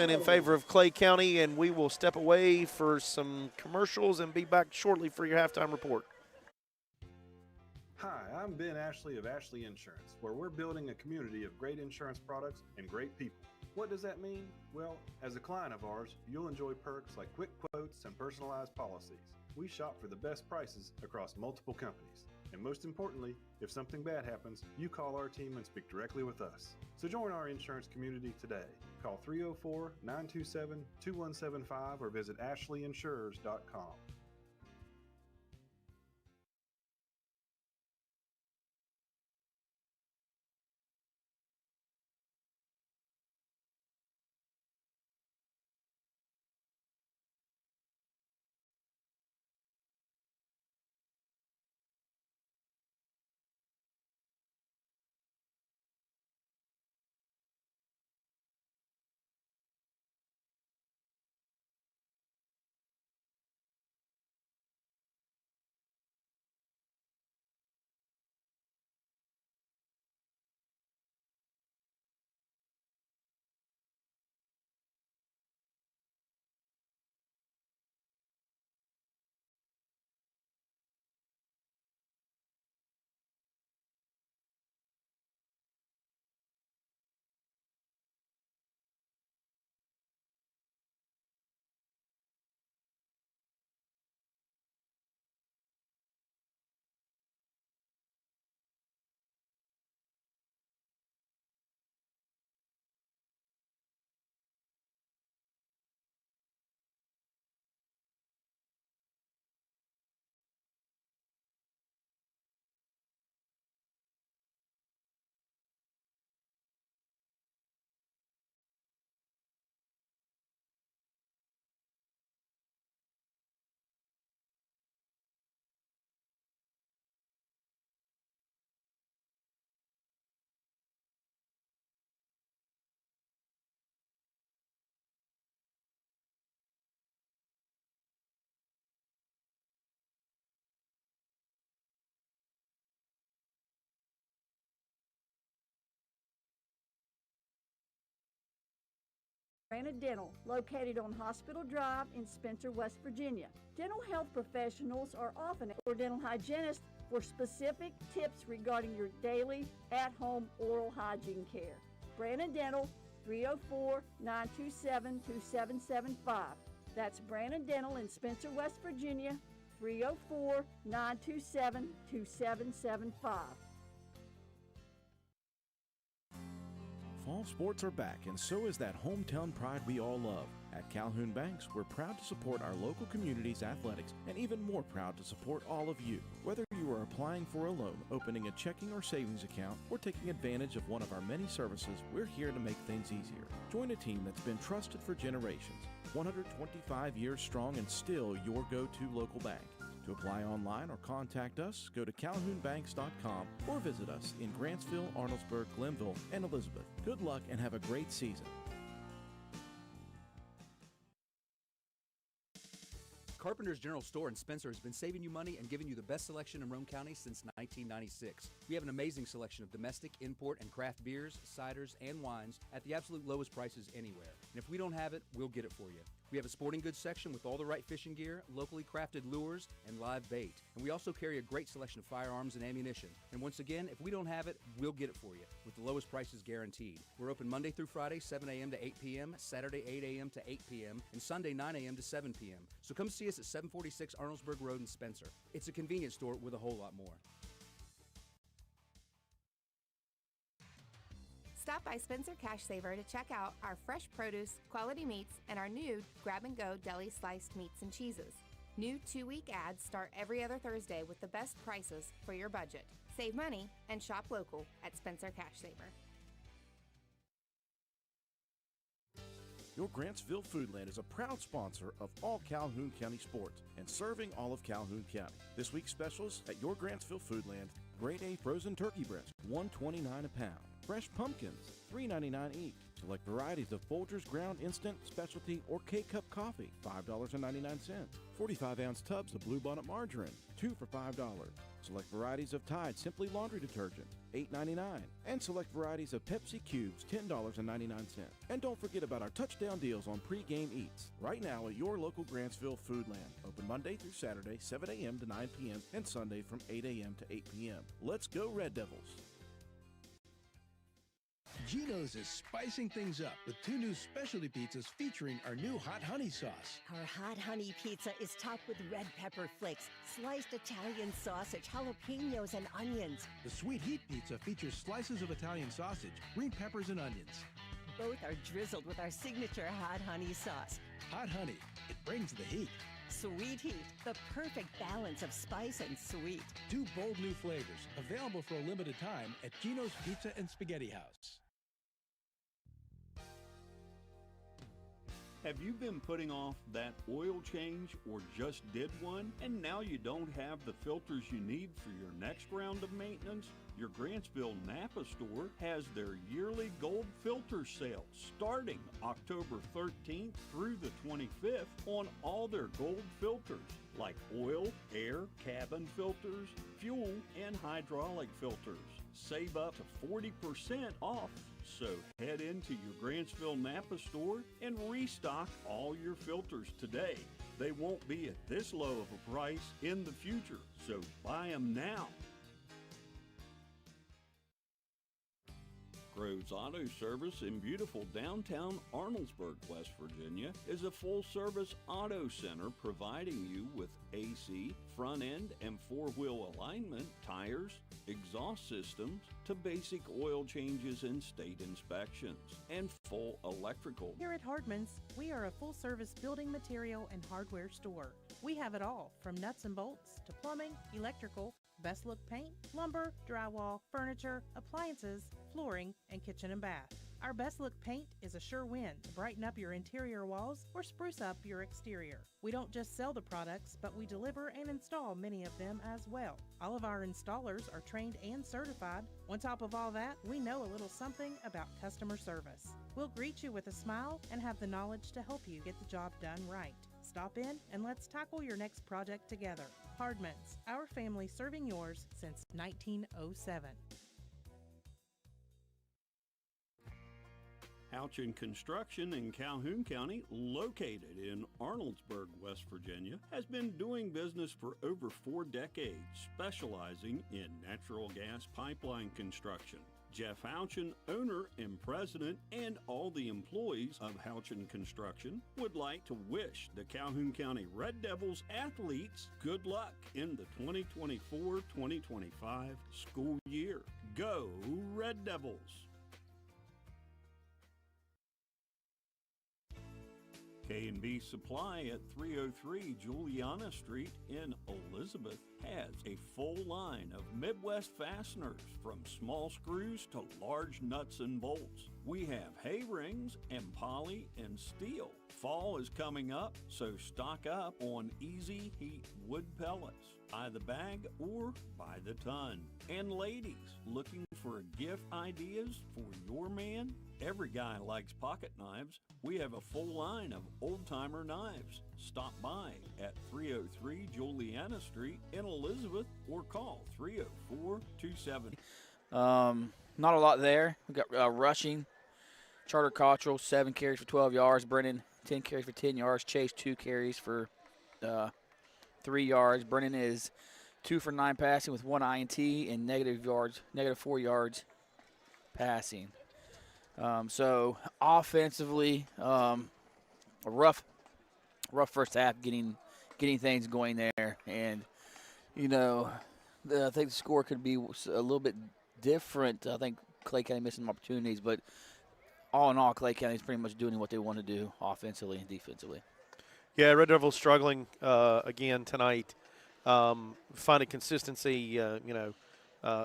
in favor of Clay County, and we will step away for some commercials and be back shortly for your halftime report. Hi, I'm Ben Ashley of Ashley Insurance, where we're building a community of great insurance products and great people. What does that mean? Well, as a client of ours, you'll enjoy perks like quick quotes and personalized policies. We shop for the best prices across multiple companies. And most importantly, if something bad happens, you call our team and speak directly with us. So join our insurance community today. Call 304-927-2175 or visit ashleyinsurers.com. Brandon Dental, located on Hospital Drive in Spencer, West Virginia. Dental health professionals are often or dental hygienists for specific tips regarding your daily at-home oral hygiene care. Brandon Dental, 304-927-2775. That's Brandon Dental in Spencer, West Virginia, 304-927-2775. Fall sports are back, and so is that hometown pride we all love. At Calhoun Banks, we're proud to support our local community's athletics and even more proud to support all of you. Whether you are applying for a loan, opening a checking or savings account, or taking advantage of one of our many services, we're here to make things easier. Join a team that's been trusted for generations, 125 years strong and still your go-to local bank. To apply online or contact us, go to calhounbanks.com or visit us in Grantsville, Arnoldesburg, Glenville, and Elizabeth. Good luck and have a great season. Carpenter's General Store in Spencer has been saving you money and giving you the best selection in Roane County since 1996. We have an amazing selection of domestic, import, and craft beers, ciders, and wines at the absolute lowest prices anywhere. And if we don't have it, we'll get it for you. We have a sporting goods section with all the right fishing gear, locally crafted lures, and live bait. And we also carry a great selection of firearms and ammunition. And once again, if we don't have it, we'll get it for you with the lowest prices guaranteed. We're open Monday through Friday, 7 a.m. to 8 p.m., Saturday, 8 a.m. to 8 p.m., and Sunday, 9 a.m. to 7 p.m. So come see us at 746 Arnoldesburg Road in Spencer. It's a convenience store with a whole lot more. Stop by Spencer Cash Saver to check out our fresh produce, quality meats, and our new grab-and-go deli sliced meats and cheeses. New 2-week ads start every other Thursday with the best prices for your budget. Save money and shop local at Spencer Cash Saver. Your Grantsville Foodland is a proud sponsor of all Calhoun County sports and serving all of Calhoun County. This week's specials at your Grantsville Foodland: Grade A frozen turkey breast, $1.29 a pound. Fresh pumpkins, $3.99 each. Select varieties of Folgers ground instant, specialty, or K-Cup coffee, $5.99. 45-ounce tubs of Blue Bonnet margarine, 2 for $5. Select varieties of Tide Simply Laundry Detergent, $8.99. And select varieties of Pepsi Cubes, $10.99. And don't forget about our touchdown deals on pre-game eats. Right now at your local Grantsville Foodland. Open Monday through Saturday, 7 a.m. to 9 p.m. and Sunday from 8 a.m. to 8 p.m. Let's go Red Devils! Geno's is spicing things up with 2 new specialty pizzas featuring our new hot honey sauce. Our hot honey pizza is topped with red pepper flakes, sliced Italian sausage, jalapenos, and onions. The sweet heat pizza features slices of Italian sausage, green peppers, and onions. Both are drizzled with our signature hot honey sauce. Hot honey, it brings the heat. Sweet heat, the perfect balance of spice and sweet. 2 bold new flavors, available for a limited time at Geno's Pizza and Spaghetti House. Have you been putting off that oil change or just did one, and now you don't have the filters you need for your next round of maintenance? Your Grantsville Napa store has their yearly gold filter sale starting October 13th through the 25th on all their gold filters like oil, air, cabin filters, fuel, and hydraulic filters. Save up to 40% off. So head into your Grantsville Napa store and restock all your filters today. They won't be at this low of a price in the future, so buy them now. Groves Auto Service in beautiful downtown Arnoldesburg, West Virginia, is a full-service auto center providing you with AC, front end and four-wheel alignment, tires, exhaust systems, to basic oil changes and state inspections, and full electrical. Here at Hardman's, we are a full-service building material and hardware store. We have it all, from nuts and bolts to plumbing, electrical, best look paint, lumber, drywall, furniture, appliances, flooring, and kitchen and bath. Our best look paint is a sure win to brighten up your interior walls or spruce up your exterior. We don't just sell the products, but we deliver and install many of them as well. All of our installers are trained and certified. On top of all that, we know a little something about customer service. We'll greet you with a smile and have the knowledge to help you get the job done right. Stop in and let's tackle your next project together. Hardman's, our family serving yours since 1907. Houchin Construction in Calhoun County, located in Arnoldsburg, West Virginia, has been doing business for over 4 decades, specializing in natural gas pipeline construction. Jeff Houchin, owner and president, and all the employees of Houchin Construction would like to wish the Calhoun County Red Devils athletes good luck in the 2024-2025 school year. Go Red Devils! K&B Supply at 303 Juliana Street in Elizabeth has a full line of Midwest fasteners from small screws to large nuts and bolts. We have hay rings and poly and steel. Fall is coming up, so stock up on Easy Heat wood pellets. By the bag or by the ton. And ladies, looking for gift ideas for your man? Every guy likes pocket knives. We have a full line of old-timer knives. Stop by at 303 Juliana Street in Elizabeth or call 304-270. Not a lot there. We got rushing. Charter Cottrell, 7 carries for 12 yards. Brennan, 10 carries for 10 yards. Chase, 2 carries for 3 yards. Brennan is 2 for 9 passing with 1 INT and -4 yards passing. So offensively, a rough first half getting things going there, and I think the score could be a little bit different. I think Clay County missing some opportunities, but all in all, Clay County is pretty much doing what they want to do offensively and defensively. Yeah, Red Devils struggling again tonight, finding consistency.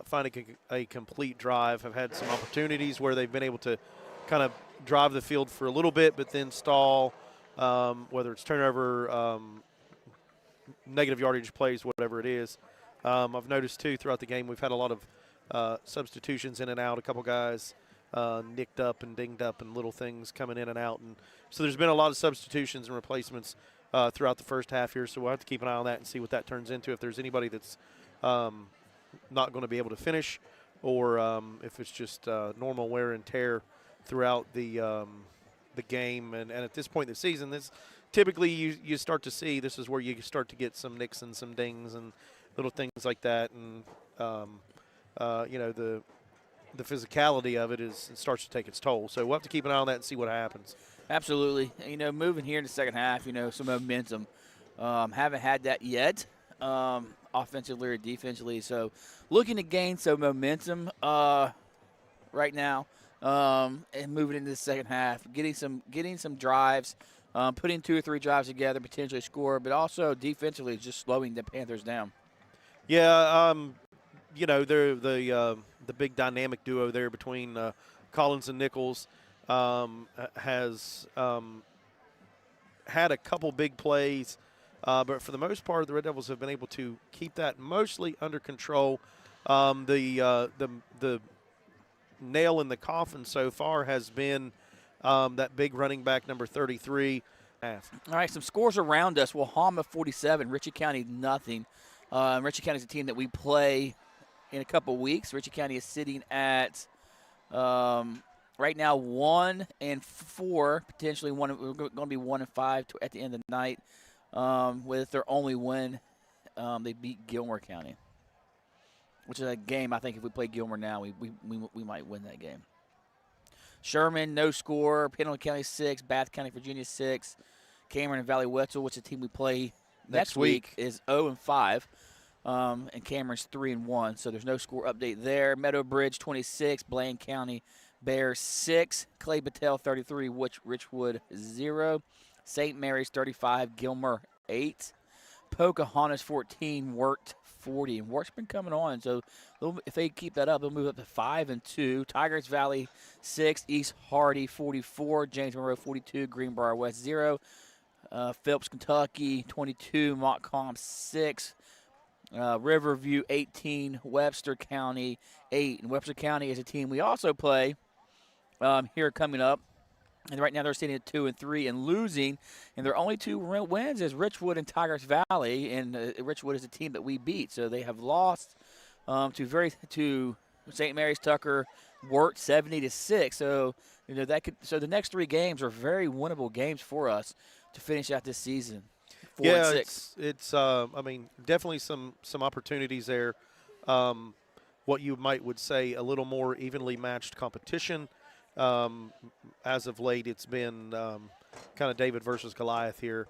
Finding a complete drive. Have had some opportunities where they've been able to kind of drive the field for a little bit, but then stall, whether it's turnover, negative yardage plays, whatever it is. I've noticed, too, throughout the game we've had a lot of substitutions in and out, a couple guys nicked up and dinged up and little things coming in and out. And so there's been a lot of substitutions and replacements throughout the first half here, so we'll have to keep an eye on that and see what that turns into, if there's anybody that's not going to be able to finish, or if it's just normal wear and tear throughout the game. And at this point in the season, this typically you start to see, this is where you start to get some nicks and some dings and little things like that. And, the physicality of it starts to take its toll. So we'll have to keep an eye on that and see what happens. Absolutely. Moving here in the second half, some momentum. Haven't had that yet. Offensively or defensively, so looking to gain some momentum right now, and moving into the second half, getting some drives, putting 2 or 3 drives together, potentially score, but also defensively just slowing the Panthers down. Yeah, they're the big dynamic duo there between Collins and Nichols has had a couple big plays. But for the most part, the Red Devils have been able to keep that mostly under control. The nail in the coffin so far has been that big running back, number 33. All right, some scores around us. Wahama 47, Ritchie County nothing. Ritchie County is a team that we play in a couple weeks. Ritchie County is sitting at right now 1-4, potentially we're going to be 1-5 at the end of the night. With their only win, they beat Gilmore County, which is a game I think if we play Gilmore now, we might win that game. Sherman, no score. Pendleton County 6, Bath County, Virginia 6. Cameron and Valley Wetzel, which is a team we play next week, is 0-5. And Cameron's 3-1, so there's no score update there. Meadow Bridge 26, Blaine County Bears 6, Clay Battelle 33, Richwood 0. St. Mary's 35, Gilmer 8. Pocahontas 14, Wirt 40. And Wirt's been coming on, so if they keep that up, they'll move up to 5-2. Tigers Valley 6, East Hardy 44, James Monroe 42, Greenbrier West 0. Phillips, Kentucky 22, Montcalm 6. Riverview 18, Webster County 8. And Webster County is a team we also play here coming up. And right now they're sitting at 2-3 and losing. And their only 2 wins is Richwood and Tigers Valley. And Richwood is a team that we beat. So they have lost to St. Mary's, Tucker, Wirt 70-6. So So the next 3 games are very winnable games for us to finish out this season. 4-6. It's I mean, definitely some opportunities there. What you would say a little more evenly matched competition. As of late, it's been kind of David versus Goliath here.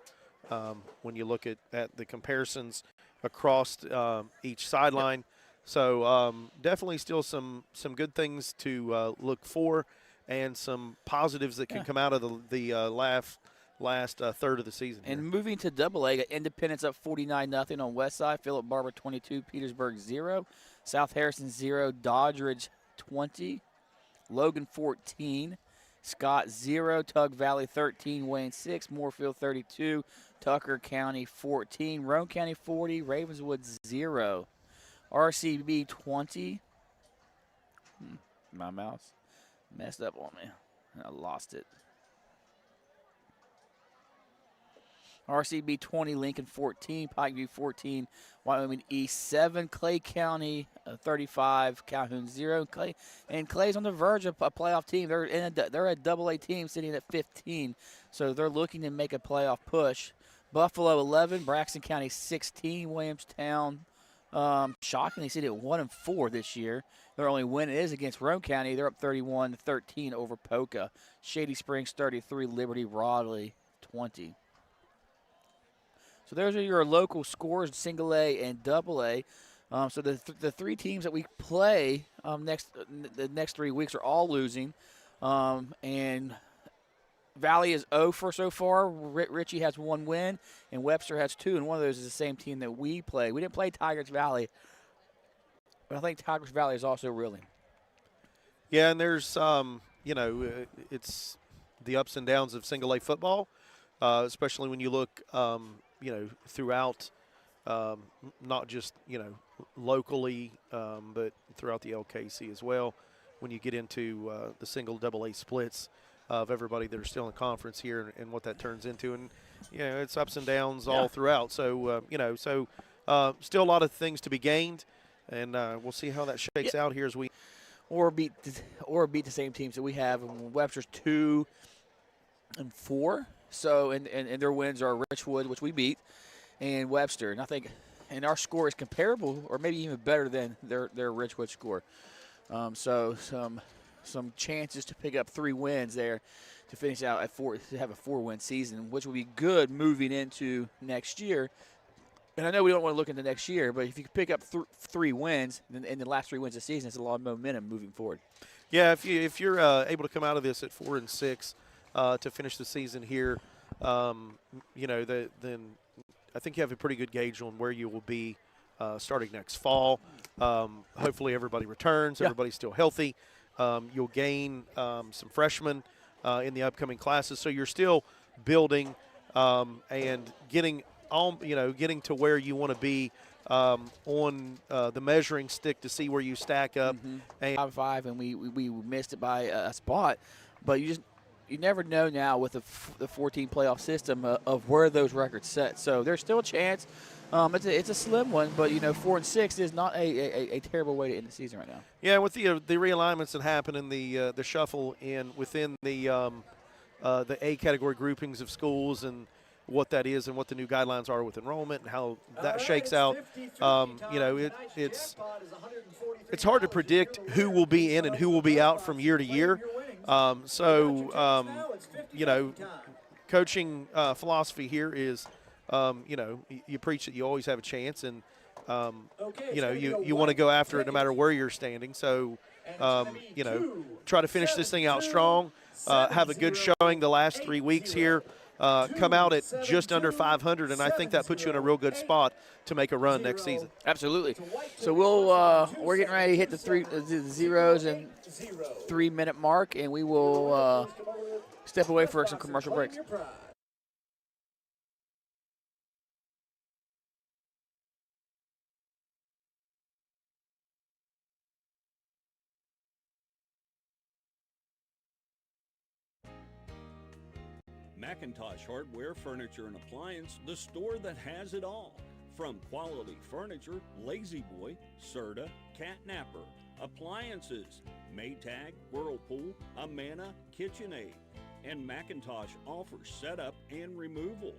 When you look at the comparisons across each sideline. So definitely still some good things to look for, and some positives that can come out of the last third of the season. And here. moving to Double-A, Independence up 49-0 on West Side. Philip Barber 22, Petersburg 0, South Harrison 0, Doddridge 20, Logan 14, Scott 0, Tug Valley 13, Wayne 6, Moorfield 32, Tucker County 14, Roane County 40, Ravenswood 0, RCB 20. My mouse messed up on me. I lost it. RCB 20, Lincoln 14, Pikeview 14, Wyoming East 7, Clay County 35, Calhoun 0. Clay's on the verge of a playoff team. They're a Double-A team sitting at 15, so they're looking to make a playoff push. Buffalo 11, Braxton County 16, Williamstown shockingly sitting at 1-4 this year. Their only win is against Roane County. They're up 31-13 over Poca. Shady Springs 33, Liberty Raleigh 20. So those are your local scores, single A and double A. So the 3 teams that we play the next 3 weeks are all losing. And Valley is 0 for so far. Ritchie has 1 win, and Webster has 2, and one of those is the same team that we play. We didn't play Tigers Valley, but I think Tigers Valley is also reeling. Yeah, and there's, it's the ups and downs of single A football, especially when you look, throughout, not just, locally, but throughout the LKC as well. When you get into the single double-A splits of everybody that are still in conference here, and what that turns into. And, it's ups and downs all throughout. So, still a lot of things to be gained, and we'll see how that shakes out here as we – or beat the same teams that we have. And Webster's 2-4. So and their wins are Richwood, which we beat, and Webster. And I think our score is comparable, or maybe even better than their Richwood score. So some chances to pick up 3 wins there to finish out at 4, to have a 4-win season, which will be good moving into next year. And I know we don't want to look into next year, but if you can pick up 3 wins in the last 3 wins of the season, it's a lot of momentum moving forward. Yeah, if you're able to come out of this at 4-6 to finish the season here, then I think you have a pretty good gauge on where you will be starting next fall. Hopefully everybody returns, everybody's still healthy. You'll gain some freshmen in the upcoming classes, so you're still building and getting to where you want to be on the measuring stick to see where you stack up. And 5-5, and we missed it by a spot, but you never know now with the 14 playoff system of where those records set. So there's still a chance. It's a slim one, but 4-6 is not a terrible way to end the season right now. Yeah, with the realignments that happen in the shuffle within the A category groupings of schools, and what that is, and what the new guidelines are with enrollment, and how that shakes out. It's hard to predict who will be in and who will be out from year to year. Coaching philosophy here is, you preach that you always have a chance, and you want to go after it no matter where you're standing. So, try to finish this thing out strong, have a good showing the last 3 weeks here. Come out at just under 500, and I think that puts you in a real good spot to make a run next season. Absolutely. So we're getting ready to hit the zeros and 3-minute mark, and we will step away for some commercial breaks. Macintosh Hardware, Furniture, and Appliance, the store that has it all. From quality furniture, Lazy Boy, Serta, Catnapper, appliances, Maytag, Whirlpool, Amana, KitchenAid, and Macintosh offers setup and removal.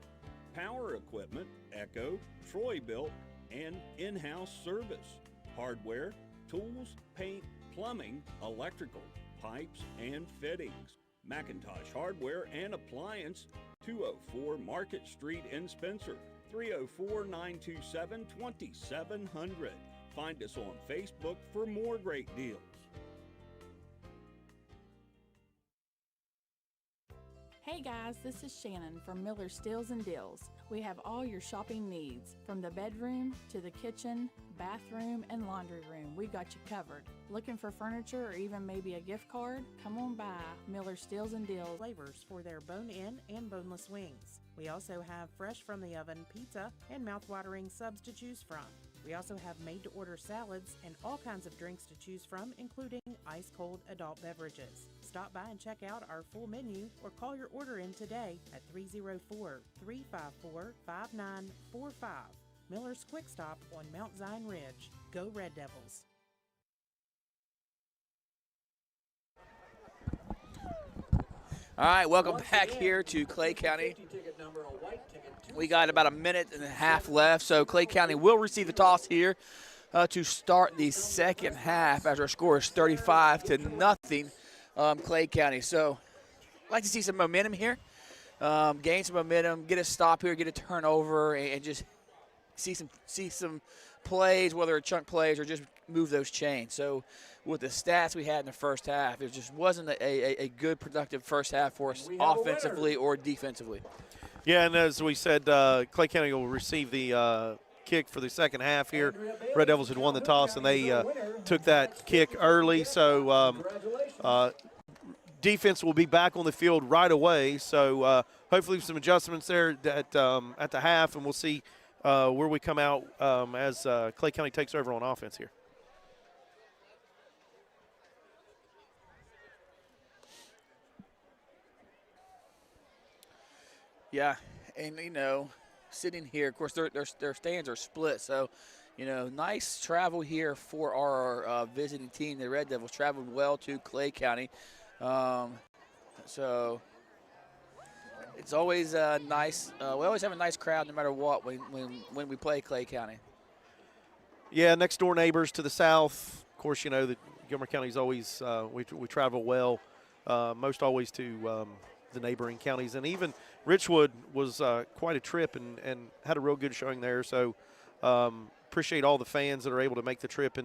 Power equipment, Echo, Troy-Bilt, and in-house service. Hardware, tools, paint, plumbing, electrical, pipes, and fittings. Macintosh Hardware and Appliance, 204 Market Street in Spencer, 304-927-2700. Find us on Facebook for more great deals. Hey guys, this is Shannon from Miller Steels and Deals. We have all your shopping needs, from the bedroom to the kitchen, bathroom, and laundry room. We've got you covered. Looking for furniture or even maybe a gift card? Come on by Miller Steels and Deals. Flavors for their bone-in and boneless wings. We also have fresh from the oven pizza and mouth-watering subs to choose from. We also have made-to-order salads and all kinds of drinks to choose from, including ice-cold adult beverages. Stop by and check out our full menu or call your order in today at 304-354-5945. Miller's Quick Stop on Mount Zion Ridge. Go Red Devils. All right, welcome back here to Clay County. We got about a minute and a half left, so Clay County will receive the toss here to start the second half as our score is 35-0, Clay County. So I'd like to see some momentum here, gain some momentum, get a stop here, get a turnover, and just see some plays, whether it's chunk plays or just move those chains. So with the stats we had in the first half, it just wasn't a good, productive first half for us offensively or defensively. Yeah, and as we said, Clay County will receive the kick for the second half here. Red Devils had won the toss, and they took that kick early. So defense will be back on the field right away. So hopefully some adjustments there at the half, and we'll see where we come out as Clay County takes over on offense here. Yeah, and, sitting here, of course, their stands are split. So, nice travel here for our visiting team. The Red Devils traveled well to Clay County. So it's always nice. We always have a nice crowd no matter what when we play Clay County. Yeah, next door neighbors to the south. Of course, that Gilmer County is always, we travel well, most always to the neighboring counties. And even Richwood was quite a trip and had a real good showing there. So appreciate all the fans that are able to make the trip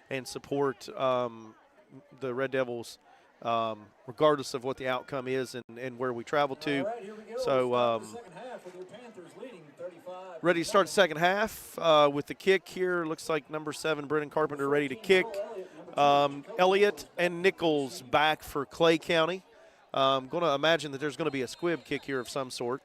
and support the Red Devils, regardless of what the outcome is and where we travel to. Right, so ready to start the second half with the kick here. Looks like number 7, Brennan Carpenter, ready to kick. Elliott and Nichols back for Clay County. I'm going to imagine that there's going to be a squib kick here of some sort.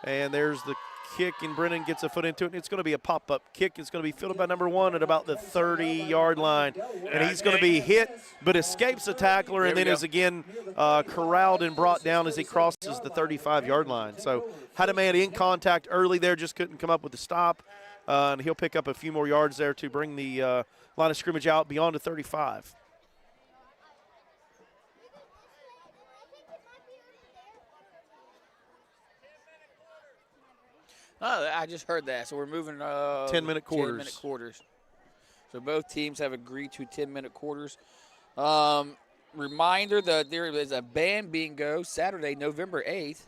And there's the kick, and Brennan gets a foot into it, and it's going to be a pop-up kick. It's going to be fielded by number 1 at about the 30-yard line. And he's going to be hit, but escapes a tackler, and then is again corralled and brought down as he crosses the 35-yard line. So had a man in contact early there, just couldn't come up with the stop. And he'll pick up a few more yards there to bring the line of scrimmage out beyond the 35. Oh, I just heard that. So we're moving 10-minute quarters. 10-minute quarters. So both teams have agreed to 10-minute quarters. Reminder that there is a band bingo Saturday, November 8th,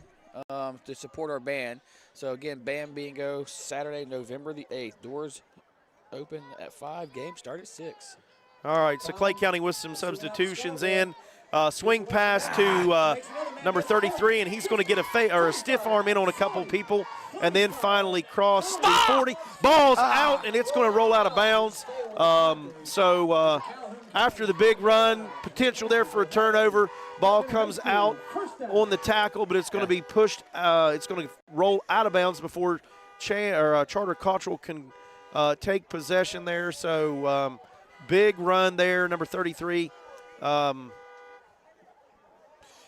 to support our band. So, again, band bingo Saturday, November the 8th. Doors open at 5. Game start at 6. All right, so Clay County with some substitutions in. Swing pass to number 33, and he's going to get a stiff arm in on a couple people, and then finally cross the 40. Ball's out, and it's going to roll out of bounds. So after the big run, potential there for a turnover. Ball comes out on the tackle, but it's going to be pushed. It's going to roll out of bounds before Charter Cottrell can take possession there. So big run there, number 33.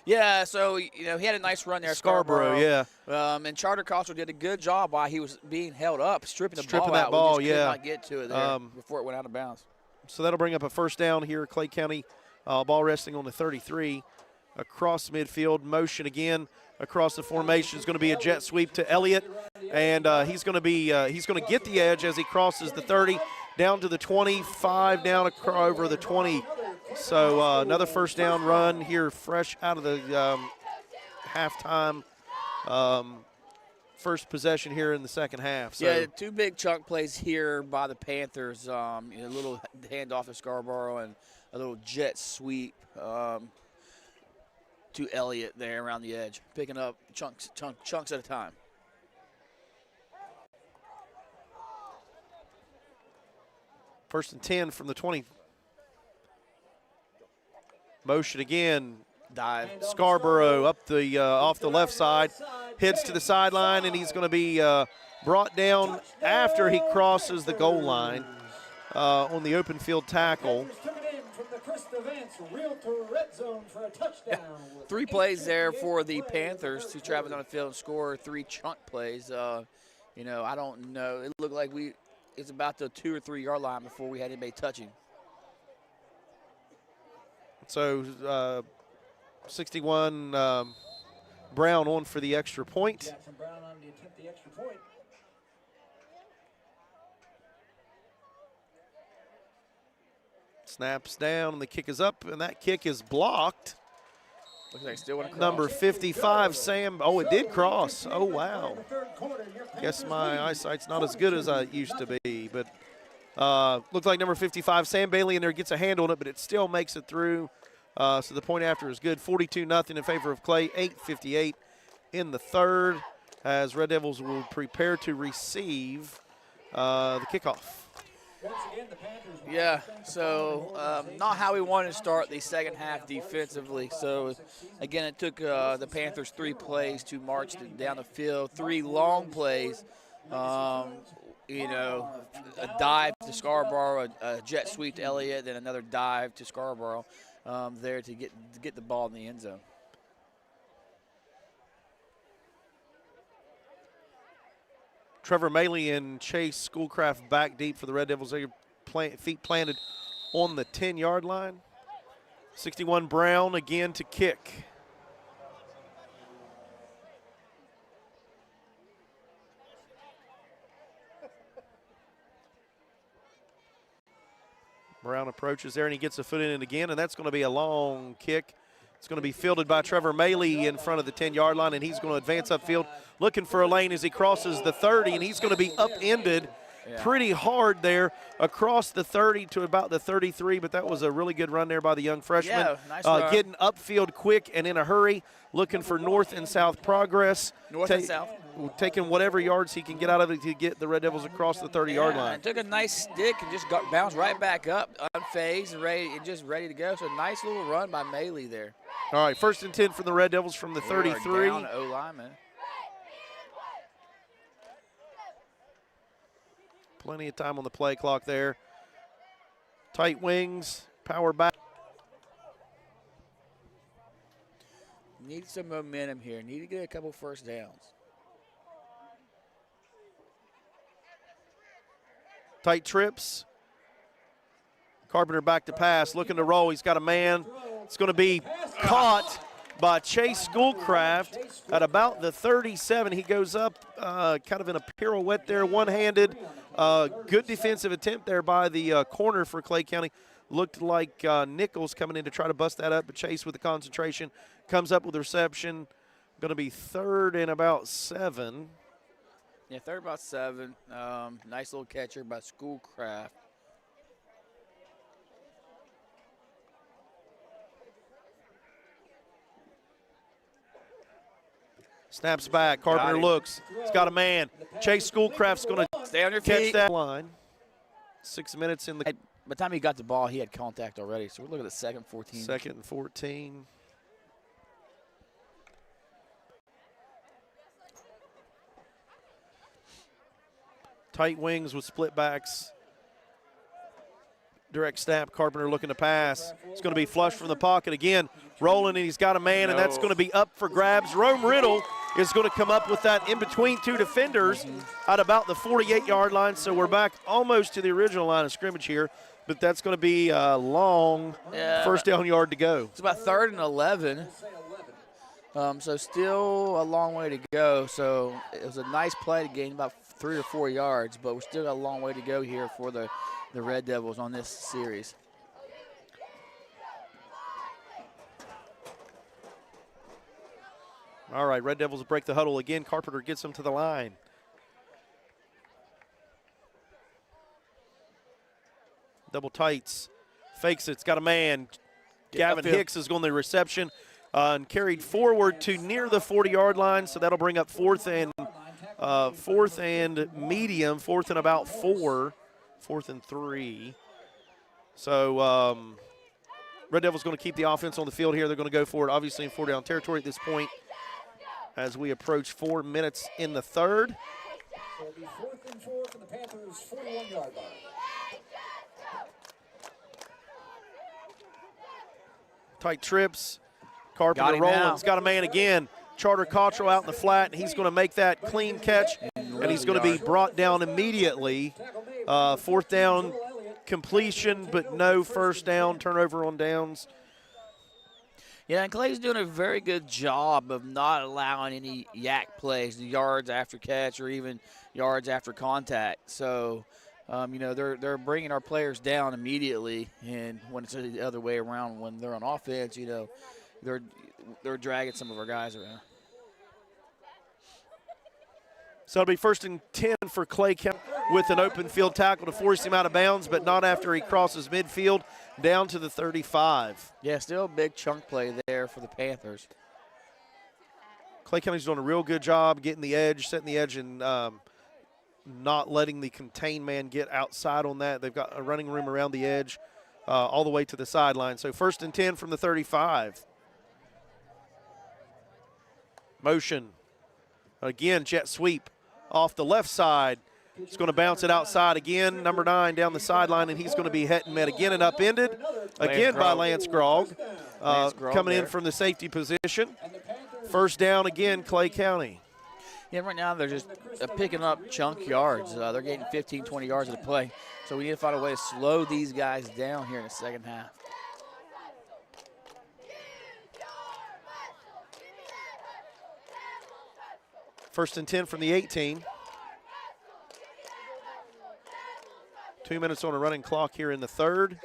Yeah, so, he had a nice run there. Scarborough, yeah. And Charter Coastal did a good job while he was being held up, stripping that ball out. ball, we just yeah. could not get to it there before it went out of bounds. So that'll bring up a first down here. Clay County ball resting on the 33. Across midfield, motion again across the formation is going to be a jet sweep to Elliott, and he's going to get the edge as he crosses the 30 down to the 25, down over the 20. So another first down run here, fresh out of the halftime. First possession here in the second half. So. Yeah, two big chunk plays here by the Panthers. A little handoff to Scarborough and a little jet sweep to Elliott there around the edge, picking up chunks at a time. First and 10 from the 20. Motion again. Dive. Scarborough up the off the left side, hits to the sideline, and he's going to be brought down after he crosses the goal line on the open field tackle. 3 plays there for the Panthers to travel down the field and score 3 chunk plays. I don't know. It looked like it's about the 2 or 3 yard line before we had anybody touching. So 61 Brown on for the extra point. Jackson Brown on to attempt the extra point. Snaps down, and the kick is up, and that kick is blocked. Looks like still want to Number 55, Sam. Oh, it did cross. Oh, wow. Guess my eyesight's not as good as I used to be, but looked like number 55, Sam Bailey in there gets a hand on it, but it still makes it through. So the point after is good. 42-0 in favor of Clay. 8:58 in the third as Red Devils will prepare to receive the kickoff. Yeah, so not how we wanted to start the second half defensively. So, again, it took the Panthers 3 plays to march down the field, 3 long plays. A dive to Scarborough, a jet sweep to Elliott, then another dive to Scarborough there to get the ball in the end zone. Trevor Maley and Chase Schoolcraft back deep for the Red Devils. They feet planted on the 10-yard line. 61 Brown again to kick. Brown approaches there, and he gets a foot in it again, and that's going to be a long kick. It's going to be fielded by Trevor Maley in front of the 10-yard line, and he's going to advance upfield, looking for a lane as he crosses the 30, and he's going to be upended pretty hard there across the 30 to about the 33, but that was a really good run there by the young freshman. Yeah, nice run. Getting upfield quick and in a hurry, looking for north and south progress. North and south. Taking whatever yards he can get out of it to get the Red Devils across the 30-yard line. Took a nice stick and just bounced right back up, unfazed and just ready to go. So nice little run by Maley there. All right, first and 10 for the Red Devils from the 33. Down O-lineman. Plenty of time on the play clock there. Tight wings, power back. Need some momentum here. Need to get a couple first downs. Tight trips. Carpenter back to pass, looking to roll. He's got a man. It's going to be caught by Chase Schoolcraft at about the 37. He goes up kind of in a pirouette there, one-handed. Good defensive attempt there by the corner for Clay County. Looked like Nichols coming in to try to bust that up, but Chase with the concentration comes up with the reception. Going to be 3rd and about 7. Yeah, 3rd about 7. Nice little catcher by Schoolcraft. Snaps back. Carpenter looks. He's got a man. Chase Schoolcraft's going to stay on your catch feet. that line. 6 minutes in the. By the time he got the ball, he had contact already. So we're looking at 2nd and 14. 2nd and 14. Tight wings with split backs. Direct snap. Carpenter looking to pass. It's going to be flush from the pocket again. Rolling, and he's got a man, and that's going to be up for grabs. Rome Riddle is going to come up with that in between two defenders at about the 48-yard line. So we're back almost to the original line of scrimmage here, but that's going to be a long first down yard to go. It's about 3rd and 11. So still a long way to go. So it was a nice play to gain about 3 or 4 yards, but we still got a long way to go here for the Red Devils on this series. All right, Red Devils break the huddle again. Carpenter gets them to the line. Double tights. Fakes it. It's got a man. Gavin Hicks is going to the reception and carried forward to near the 40-yard line, so that'll bring up fourth and medium, 4th and about 4, 4th and 3. So Red Devils going to keep the offense on the field here. They're going to go for it, obviously, in 4-down territory at this point as we approach 4 minutes in the third. So it'll be 4th and 4 for the Panthers' 41-yard line. Tight trips. Carpenter rolling. He's got a man again. Charter Cottrell out in the flat, and he's going to make that clean catch, and he's going to be brought down immediately. 4th down completion, but no first down, turnover on downs. Yeah, and Clay's doing a very good job of not allowing any yak plays, yards after catch or even yards after contact. So, they're bringing our players down immediately, and when it's the other way around, when they're on offense, they're dragging some of our guys around. So it'll be 1st and 10 for Clay County with an open field tackle to force him out of bounds, but not after he crosses midfield down to the 35. Yeah, still a big chunk play there for the Panthers. Clay County's doing a real good job getting the edge, setting the edge, and not letting the contained man get outside on that. They've got a running room around the edge all the way to the sideline. So 1st and 10 from the 35. Motion. Again, jet sweep off the left side. He's going to bounce it outside again. Number 9 down the sideline, and he's going to be hit and met again and upended again by Lance Grogg. Coming in from the safety position. First down again, Clay County. Yeah, right now they're just picking up chunk yards. They're getting 15, 20 yards at a play. So we need to find a way to slow these guys down here in the second half. First and 10 from the 18. 2 minutes on a running clock here in the third.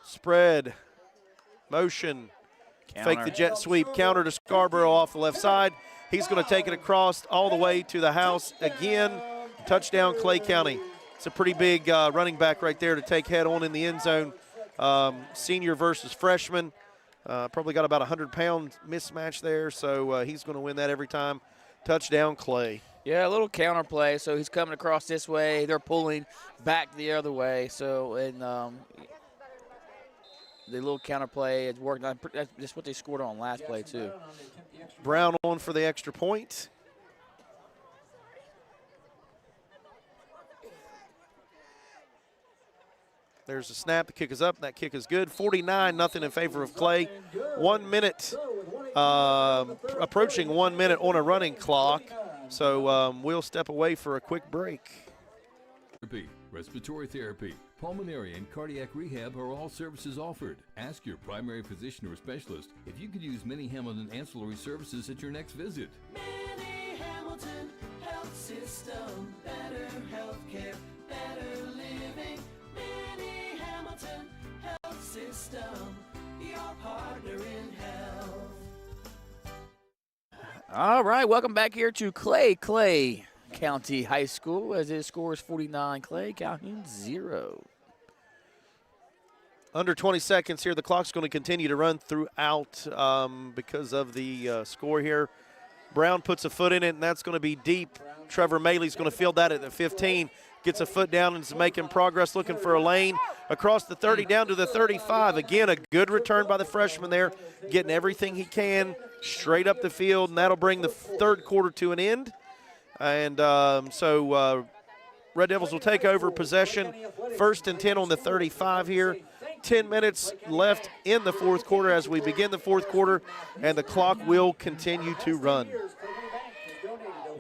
Spread, motion, fake the jet sweep, counter to Scarborough off the left side. He's going to take it across all the way to the house again. Touchdown, Clay County. It's a pretty big running back right there to take head on in the end zone. Senior versus freshman. Probably got about a 100-pound mismatch there, so he's going to win that every time. Touchdown, Clay. Yeah, a little counter play. So he's coming across this way. They're pulling back the other way. So, and the little counter play is working. That's what they scored on last play, too. Brown on for the extra point. There's a snap. The kick is up. That kick is good. 49-0 in favor of Clay. 1 minute, approaching 1 minute on a running clock. So we'll step away for a quick break. Respiratory therapy, pulmonary, and cardiac rehab are all services offered. Ask your primary physician or specialist if you could use Mini Hamilton ancillary services at your next visit. Mini Hamilton Health System, better healthcare, better living. Mini Hamilton Health System, your partner in health. All right, welcome back here to Clay County High School as it scores 49 Clay, Calhoun 0. Under 20 seconds here. The clock's going to continue to run throughout because of the score here. Brown puts a foot in it, and that's going to be deep. Trevor Maley's going to field that at the 15. Gets a foot down and is making progress, looking for a lane across the 30 down to the 35. Again, a good return by the freshman there, getting everything he can straight up the field, and that'll bring the third quarter to an end. And so Red Devils will take over possession. 1st and 10 on the 35 here. 10 minutes left in the fourth quarter as we begin the fourth quarter, and the clock will continue to run.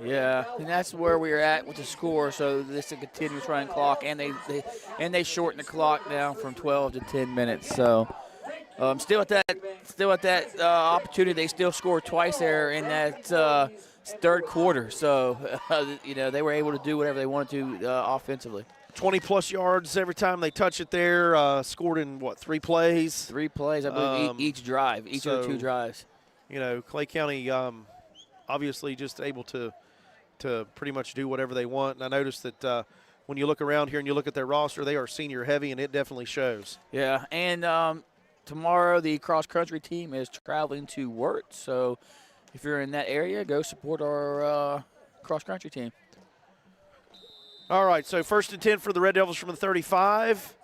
Yeah, and that's where we are at with the score. So this is a continuous running clock, and they shorten the clock down from 12 to 10 minutes. So still at that opportunity, they still scored twice there in that third quarter. So they were able to do whatever they wanted to offensively. 20-plus yards every time they touch it there. Scored in, 3 plays? 3 plays, I believe, each drive, each of the 2 drives. Clay County obviously just able to pretty much do whatever they want. And I noticed that when you look around here and you look at their roster, they are senior heavy, and it definitely shows. Yeah, and tomorrow the cross-country team is traveling to Wirt. So if you're in that area, go support our cross-country team. All right, so 1st and 10 for the Red Devils from the 35.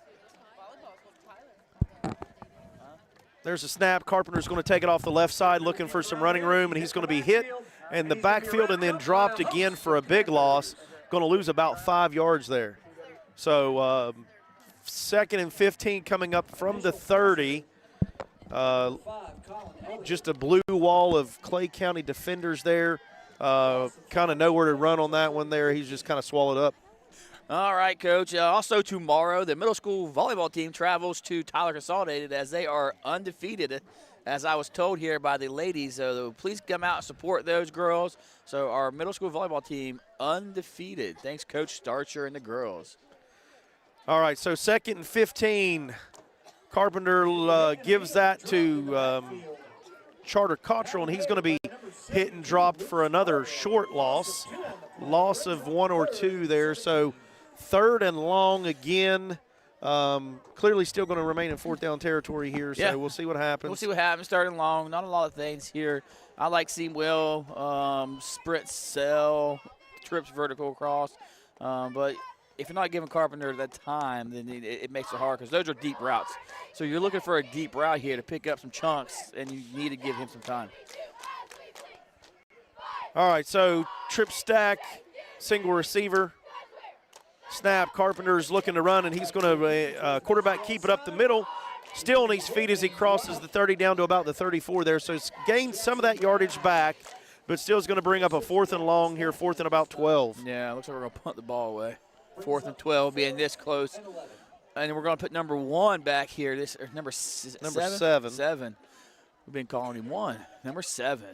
There's a snap. Carpenter's going to take it off the left side, looking for some running room, and he's going to be hit in the backfield and then dropped again for a big loss. Going to lose about 5 yards there. So 2nd and 15 coming up from the 30. Just a blue wall of Clay County defenders there. Kind of nowhere to run on that one there. He's just kind of swallowed up. All right, Coach. Also tomorrow, the middle school volleyball team travels to Tyler Consolidated as they are undefeated, as I was told here by the ladies. So please come out and support those girls. So our middle school volleyball team undefeated. Thanks, Coach Starcher and the girls. All right, so 2nd and 15. Carpenter gives that to Charter Cottrell, and he's going to be hit and dropped for another short loss. Loss of 1 or 2 there. So 3rd and long again. Clearly still going to remain in 4th down territory here, so we'll see what happens. We'll see what happens. Starting long, not a lot of things here. I like seam will, sprint cell, trips vertical across. But if you're not giving Carpenter that time, then it makes it hard because those are deep routes. So you're looking for a deep route here to pick up some chunks, and you need to give him some time. All right, so trip stack, single receiver. Snap, Carpenter's looking to run, and he's going to quarterback keep it up the middle. Still on his feet as he crosses the 30 down to about the 34 there. So he's gained some of that yardage back, but still is going to bring up a 4th and long here, 4th and about 12. Yeah, looks like we're going to punt the ball away. 4th and 12 being this close. And we're going to put number 1 back here. Number 7? 7. We've been calling him 1. Number 7.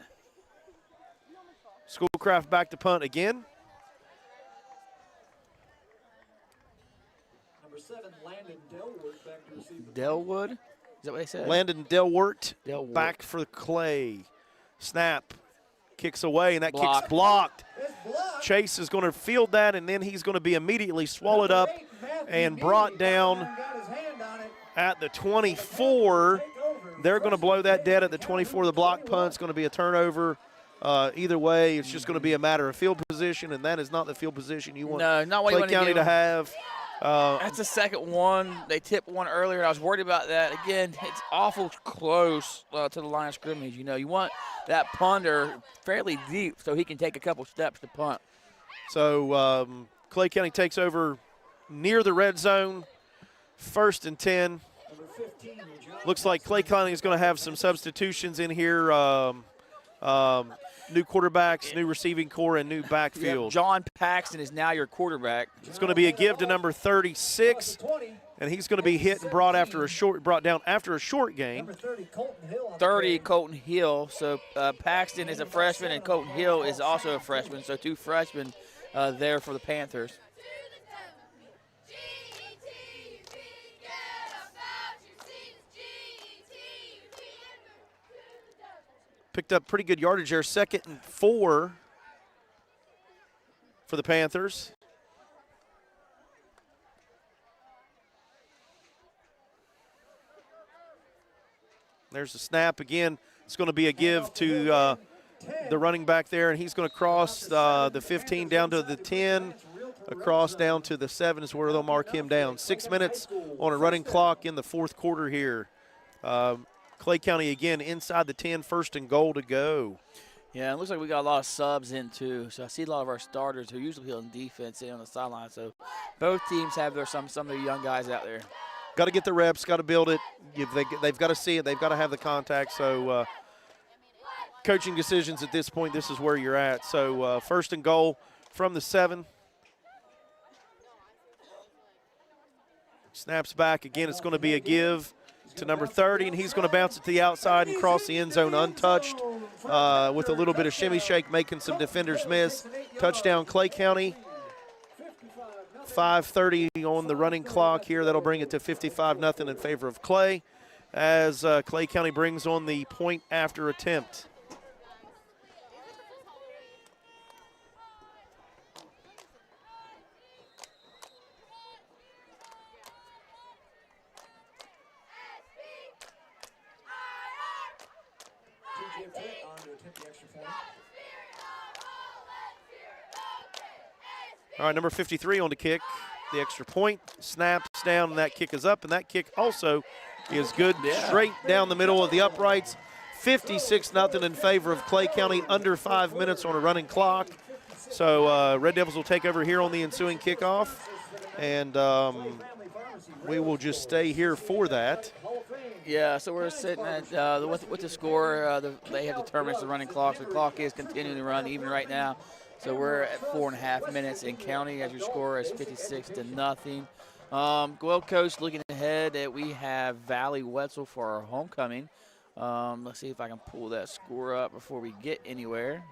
Schoolcraft back to punt again. Number 7, Landon Delwood back to receive the Delwood? Is that what they said? Landon Delwort back for Clay. Snap. Kicks away, and that kick's blocked. Chase is going to field that, and then he's going to be immediately swallowed up and brought down at the 24. They're going to blow that dead at the 24. The block punt's going to be a turnover. Either way, it's just going to be a matter of field position, and that is not the field position you want Clay County to have. That's the second one. They tipped one earlier, and I was worried about that. Again, it's awful close to the line of scrimmage. You want that punter fairly deep so he can take a couple steps to punt. So Clay County takes over near the red zone, 1st and 10. Looks like Clay County is going to have some substitutions in here. New quarterbacks, new receiving core, and new backfield. Yep, John Paxton is now your quarterback. It's going to be a give to number 36, and he's going to be hit and brought down after a short game. 30, Colton Hill. So Paxton is a freshman, and Colton Hill is also a freshman. So 2 freshmen there for the Panthers. Picked up pretty good yardage there. 2nd and 4 for the Panthers. There's the snap again. It's going to be a give to the running back there, and he's going to cross the 15 down to the 10, across down to the 7 is where they'll mark him down. 6 minutes on a running clock in the 4th quarter here. Clay County again inside the 10, 1st and goal to go. Yeah, it looks like we got a lot of subs in too. So I see a lot of our starters who usually play on defense in on the sideline. So both teams have some of their young guys out there. Got to get the reps, got to build it. They've got to see it. They've got to have the contact. So coaching decisions at this point, this is where you're at. So first and goal from the 7. Snaps back. Again, it's going to be a give to number 30, and he's going to bounce it to the outside and cross the end zone untouched with a little bit of shimmy shake, making some defenders miss. Touchdown, Clay County. 5:30 on the running clock here. That'll bring it to 55-0 in favor of Clay as Clay County brings on the point after attempt. All right, number 53 on the kick. The extra point, snaps down, and that kick is up, and that kick also is good straight down the middle of the uprights. 56-0 in favor of Clay County, under 5 minutes on a running clock. So Red Devils will take over here on the ensuing kickoff, and we will just stay here for that. Yeah, so we're sitting at with the score. They have determined the running clock. The clock is continuing to run even right now. So we're at 4.5 minutes in county as your score is 56-0. Well, Coach, looking ahead, that we have Valley Wetzel for our homecoming. Let's see if I can pull that score up before we get anywhere.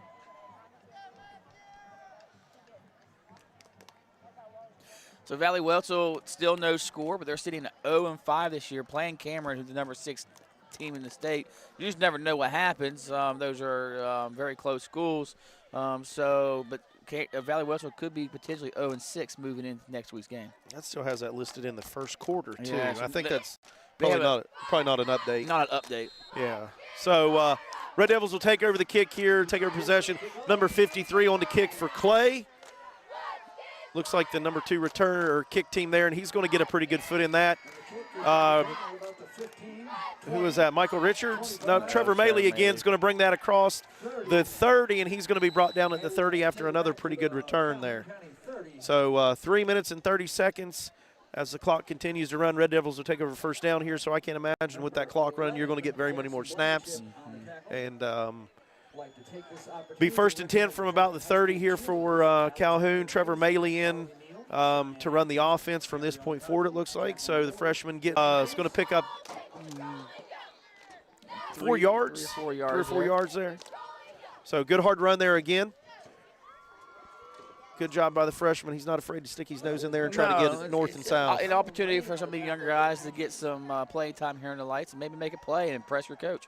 So Valley Wetzel still no score, but they're sitting at 0-5 this year, playing Cameron, who's the number 6 team in the state. You just never know what happens. Those are very close schools. But Valley Wetzel could be potentially 0-6 moving into next week's game. That still has that listed in the first quarter, too. Yeah, so I think that's probably not an update. Not an update. Yeah. So Red Devils will take over the kick here, take over possession. Number 53 on the kick for Clay. Looks like the number 2 returner or kick team there, and he's going to get a pretty good foot in that. Who is that? Michael Richards? No, Trevor Maley again is going to bring that across the 30, and he's going to be brought down at the 30 after another pretty good return there. So 3 minutes and 30 seconds as the clock continues to run. Red Devils will take over first down here, so I can't imagine with that clock running you're going to get very many more snaps. And be first and 10 from about the 30 here for Calhoun. Trevor Maley in to run the offense from this point forward, it looks like. So the freshman is going to pick up 4 yards. 3 or 4 yards there. So good hard run there again. Good job by the freshman. He's not afraid to stick his nose in there and try to get it north and south. An opportunity for some of the younger guys to get some playing time here in the lights and maybe make a play and impress your coach.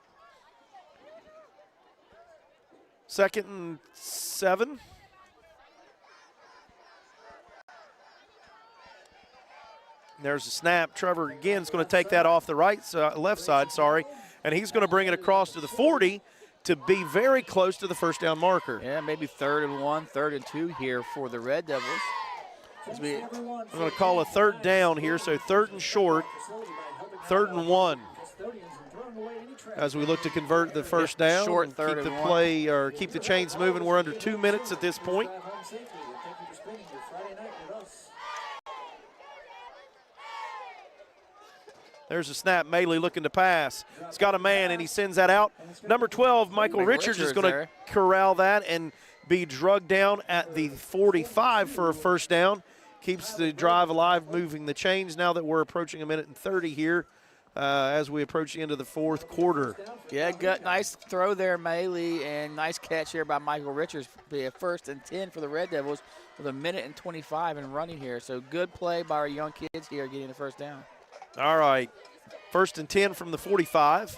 2nd and 7. There's a snap. Trevor again is going to take that off the left side, and he's going to bring it across to the 40 to be very close to the first down marker. Yeah, maybe 3rd and 1, 3rd and 2 here for the Red Devils. I'm going to call a 3rd down here, so 3rd and short, 3rd and 1. As we look to convert the first down, short and third keep the and 1. play or keep the chains moving. We're under 2 minutes at this point. There's a snap. Maley looking to pass. He's got a man, and he sends that out. Number 12, Michael Richards is going to corral that and be drugged down at the 45 for a first down. Keeps the drive alive, moving the chains now that we're approaching 1:30 here as we approach the end of the fourth quarter. Yeah, good, nice throw there, Maley, and nice catch here by Michael Richards. Be a 1st and 10 for the Red Devils with 1:25 in running here. So good play by our young kids here getting the first down. All right, 1st and 10 from the 45.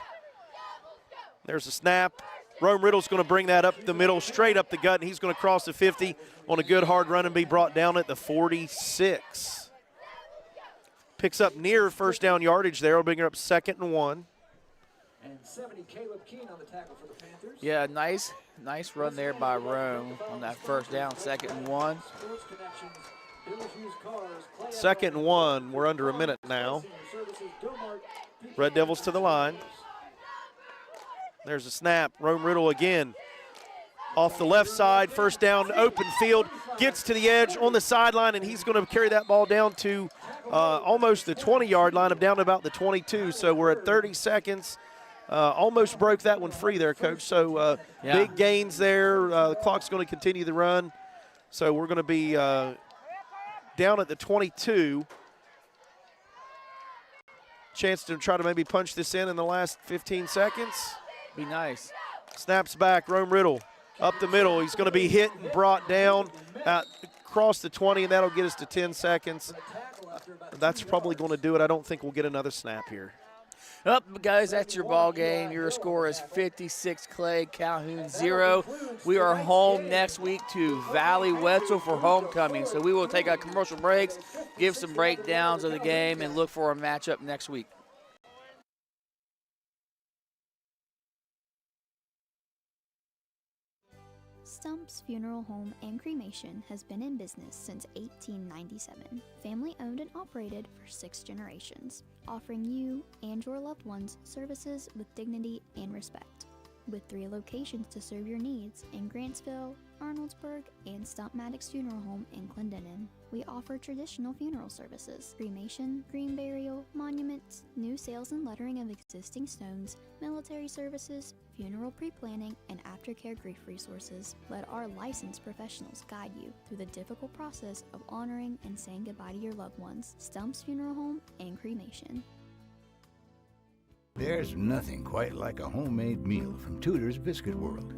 There's a snap. Rome Riddle's going to bring that up the middle, straight up the gut, and he's going to cross the 50 on a good hard run and be brought down at the 46. Picks up near first down yardage there. Will bring her up 2nd and 1. And 70, Caleb Keene on the tackle for the Panthers. Yeah, nice run there by Rome on that first down, 2nd and 1. 2nd and 1. We're under a minute now. Red Devils to the line. There's a snap. Rome Riddle again. off the left side. First down, open field, gets to the edge on the sideline, and he's going to carry that ball down to almost the 20-yard line, down to about the 22. So we're at 30 seconds. Almost broke that one free there, Coach. So big gains there. The clock's going to continue to run. So we're going to be down at the 22. Chance to try to maybe punch this in the last 15 seconds. Be nice. Snaps back, Rome Riddle up the middle. He's going to be hit and brought down across the 20, and that'll get us to 10 seconds. That's probably going to do it. I don't think we'll get another snap here. Up, guys, that's your ball game. Your score is 56 Clay, Calhoun 0. We are home next week to Valley Wetzel for homecoming. So we will take our commercial breaks, give some breakdowns of the game, and look for a matchup next week. Stump's Funeral Home and Cremation has been in business since 1897. Family owned and operated for 6 generations, offering you and your loved ones services with dignity and respect. With 3 locations to serve your needs in Grantsville, Arnoldsburg, and Stump Maddox Funeral Home in Clendenin. We offer traditional funeral services, cremation, green burial, monuments, new sales and lettering of existing stones, military services, funeral pre-planning, and aftercare grief resources. Let our licensed professionals guide you through the difficult process of honoring and saying goodbye to your loved ones. Stump's Funeral Home and Cremation. There's nothing quite like a homemade meal from Tudor's Biscuit World.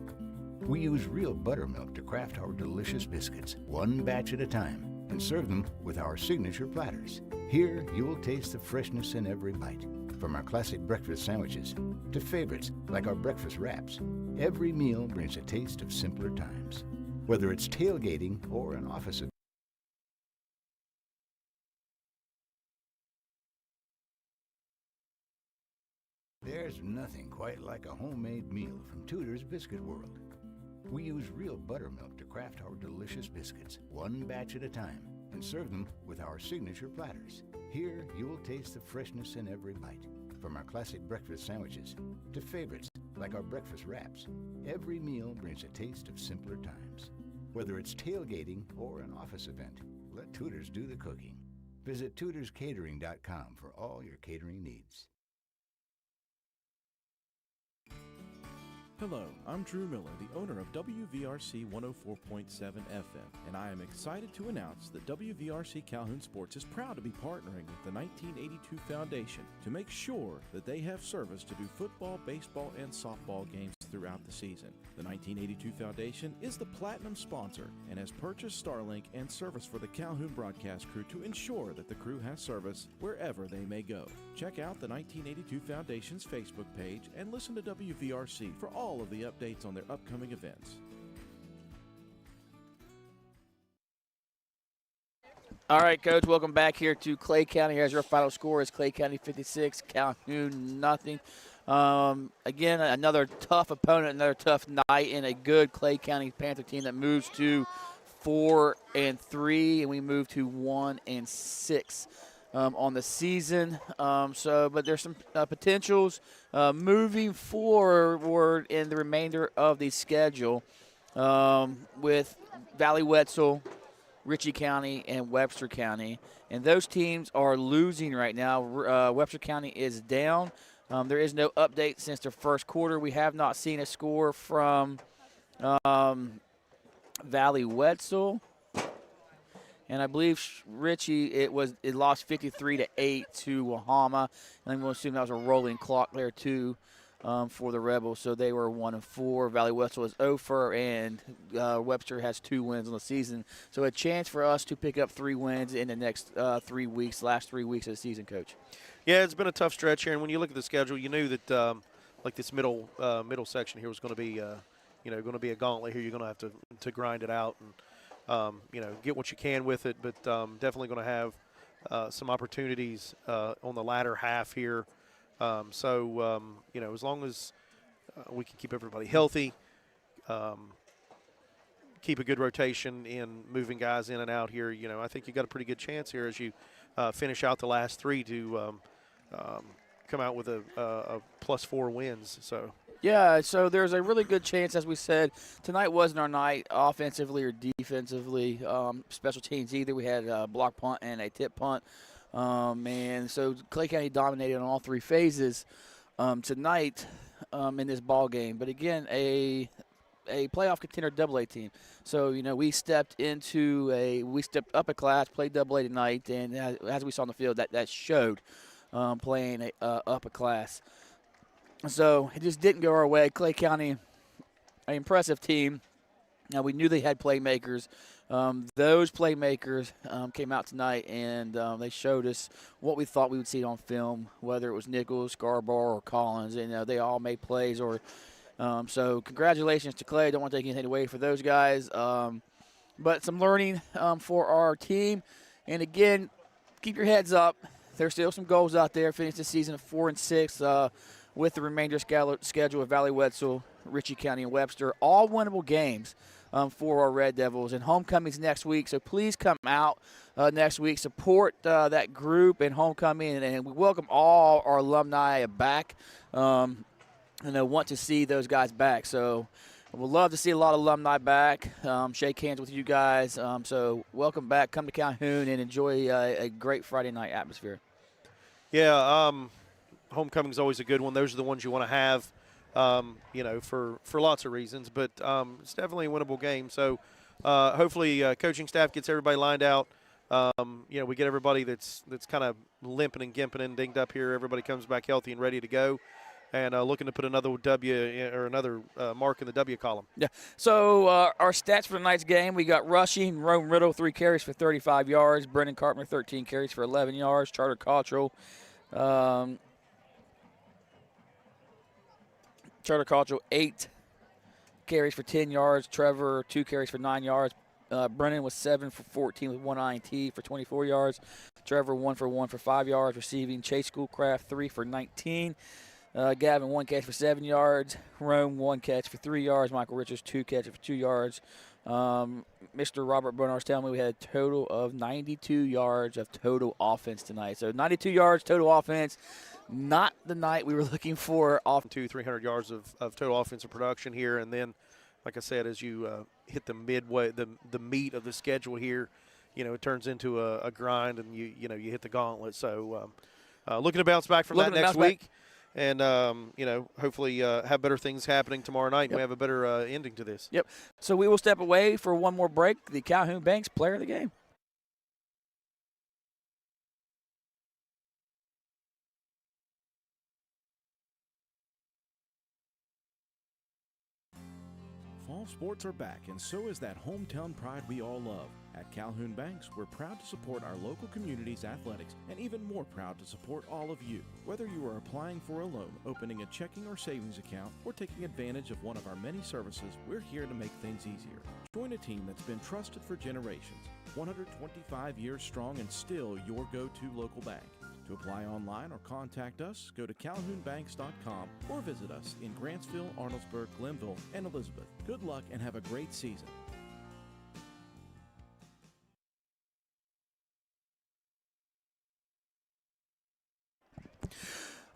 We use real buttermilk to craft our delicious biscuits, one batch at a time, and serve them with our signature platters. Here, you will taste the freshness in every bite. From our classic breakfast sandwiches to favorites like our breakfast wraps, every meal brings a taste of simpler times. Whether it's tailgating or an office event. There's nothing quite like a homemade meal from Tudor's Biscuit World. We use real buttermilk to craft our delicious biscuits, one batch at a time, and serve them with our signature platters. Here, you will taste the freshness in every bite. From our classic breakfast sandwiches to favorites like our breakfast wraps, every meal brings a taste of simpler times. Whether it's tailgating or an office event, let Tudor's do the cooking. Visit tudorscatering.com for all your catering needs. Hello, I'm Drew Miller, the owner of WVRC 104.7 FM, and I am excited to announce that WVRC Calhoun Sports is proud to be partnering with the 1982 Foundation to make sure that they have service to do football, baseball, and softball games throughout the season. The 1982 Foundation is the platinum sponsor and has purchased Starlink and service for the Calhoun broadcast crew to ensure that the crew has service wherever they may go. Check out the 1982 Foundation's Facebook page and listen to WVRC for all of the updates on their upcoming events. All right, Coach, welcome back here to Clay County. Here's your final score is Clay County 56, Calhoun nothing. Again, another tough opponent, another tough night, and a good Clay County Panther team that moves to 4-3, and we move to 1-6 on the season. But there's some potentials moving forward in the remainder of the schedule with Valley Wetzel, Ritchie County, and Webster County. And those teams are losing right now. Webster County is down. There is no update since the first quarter. We have not seen a score from Valley Wetzel. And I believe Ritchie, it lost 53-8 to Wahama. And I'm going to assume that was a rolling clock there, too, for the Rebels. So they were 1-4. Valley Wetzel is 0-4, and Webster has 2 wins on the season. So a chance for us to pick up 3 wins in the next 3 weeks, last 3 weeks of the season, Coach. Yeah, it's been a tough stretch here. And when you look at the schedule, you knew that like this middle section here was going to be, going to be a gauntlet here. You're going to have to grind it out and, get what you can with it, but definitely going to have some opportunities on the latter half here. As long as we can keep everybody healthy, keep a good rotation in moving guys in and out here, I think you got a pretty good chance here as you finish out the last 3 to come out with a +4 wins. So Yeah, so there's a really good chance, as we said, tonight wasn't our night offensively or defensively, special teams either. We had a block punt and a tip punt. And so Clay County dominated on all three phases tonight in this ball game. But again, a playoff contender AA team. So, we stepped up a class, played AA tonight, and as we saw on the field, that showed playing up a class. So it just didn't go our way. Clay County, an impressive team. Now, we knew they had playmakers. Those playmakers came out tonight, and they showed us what we thought we would see on film, whether it was Nichols, Scarborough, or Collins. They all made plays. So congratulations to Clay. I don't want to take anything away for those guys. But some learning for our team. And, again, keep your heads up. There's still some goals out there. Finish the season at 4-6 with the remainder schedule of Valley Wetzel, Ritchie County, and Webster. All winnable games for our Red Devils. And homecoming's next week, so please come out next week. Support that group and homecoming, and we welcome all our alumni back. And I want to see those guys back. So we'd love to see a lot of alumni back, shake hands with you guys. So welcome back. Come to Calhoun and enjoy a great Friday night atmosphere. Yeah, homecoming's always a good one. Those are the ones you want to have, for lots of reasons. But it's definitely a winnable game. So hopefully coaching staff gets everybody lined out. We get everybody that's kind of limping and gimping and dinged up here. Everybody comes back healthy and ready to go. And looking to put another W or another mark in the W column. Yeah. So our stats for tonight's game, we got rushing, Rome Riddle, 3 carries for 35 yards. Brendan Carpenter, 13 carries for 11 yards. Charter Cottrell, 8 carries for 10 yards. Trevor, 2 carries for 9 yards. Brennan was 7 for 14 with 1 INT for 24 yards. Trevor, 1 for 1 for 5 yards. Receiving, Chase Schoolcraft, 3 for 19. Gavin, 1 catch for 7 yards. Rome, 1 catch for 3 yards. Michael Richards, 2 catches for 2 yards. Mr. Robert Bernard's telling me we had a total of 92 yards of total offense tonight. So 92 yards total offense. Not the night we were looking for. 300 yards of total offensive production here. And then, like I said, as you hit the midway, the meat of the schedule here, it turns into a grind, and you hit the gauntlet. So looking to bounce back from that next week. And, hopefully have better things happening tomorrow night. Yep. And we have a better ending to this. Yep. So we will step away for one more break. The Calhoun Banks player of the game. Fall sports are back, and so is that hometown pride we all love. At Calhoun Banks, we're proud to support our local community's athletics and even more proud to support all of you. Whether you are applying for a loan, opening a checking or savings account, or taking advantage of one of our many services, we're here to make things easier. Join a team that's been trusted for generations, 125 years strong and still your go-to local bank. To apply online or contact us, go to calhounbanks.com or visit us in Grantsville, Arnoldesburg, Glenville, and Elizabeth. Good luck and have a great season.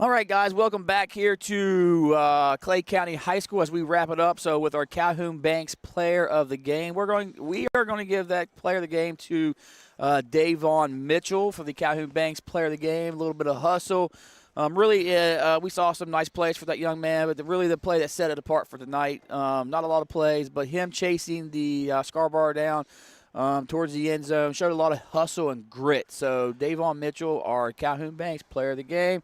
All right, guys, welcome back here to Clay County High School as we wrap it up. So with our Calhoun Banks player of the game, we are going to give that player of the game to Davon Mitchell for the Calhoun Banks player of the game. A little bit of hustle. We saw some nice plays for that young man, but really the play that set it apart for tonight. Not a lot of plays, but him chasing the Scarborough down towards the end zone showed a lot of hustle and grit. So Davon Mitchell, our Calhoun Banks player of the game.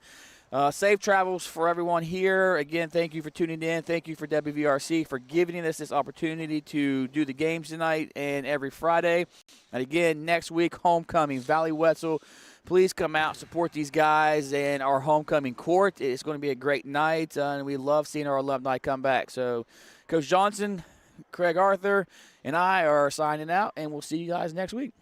Safe travels for everyone here. Again, thank you for tuning in. Thank you for WVRC for giving us this opportunity to do the games tonight and every Friday. And again, next week, homecoming, Valley Wetzel. Please come out, support these guys and our homecoming court. It's going to be a great night, and we love seeing our alumni come back. So, Coach Johnson, Craig Arthur, and I are signing out, and we'll see you guys next week.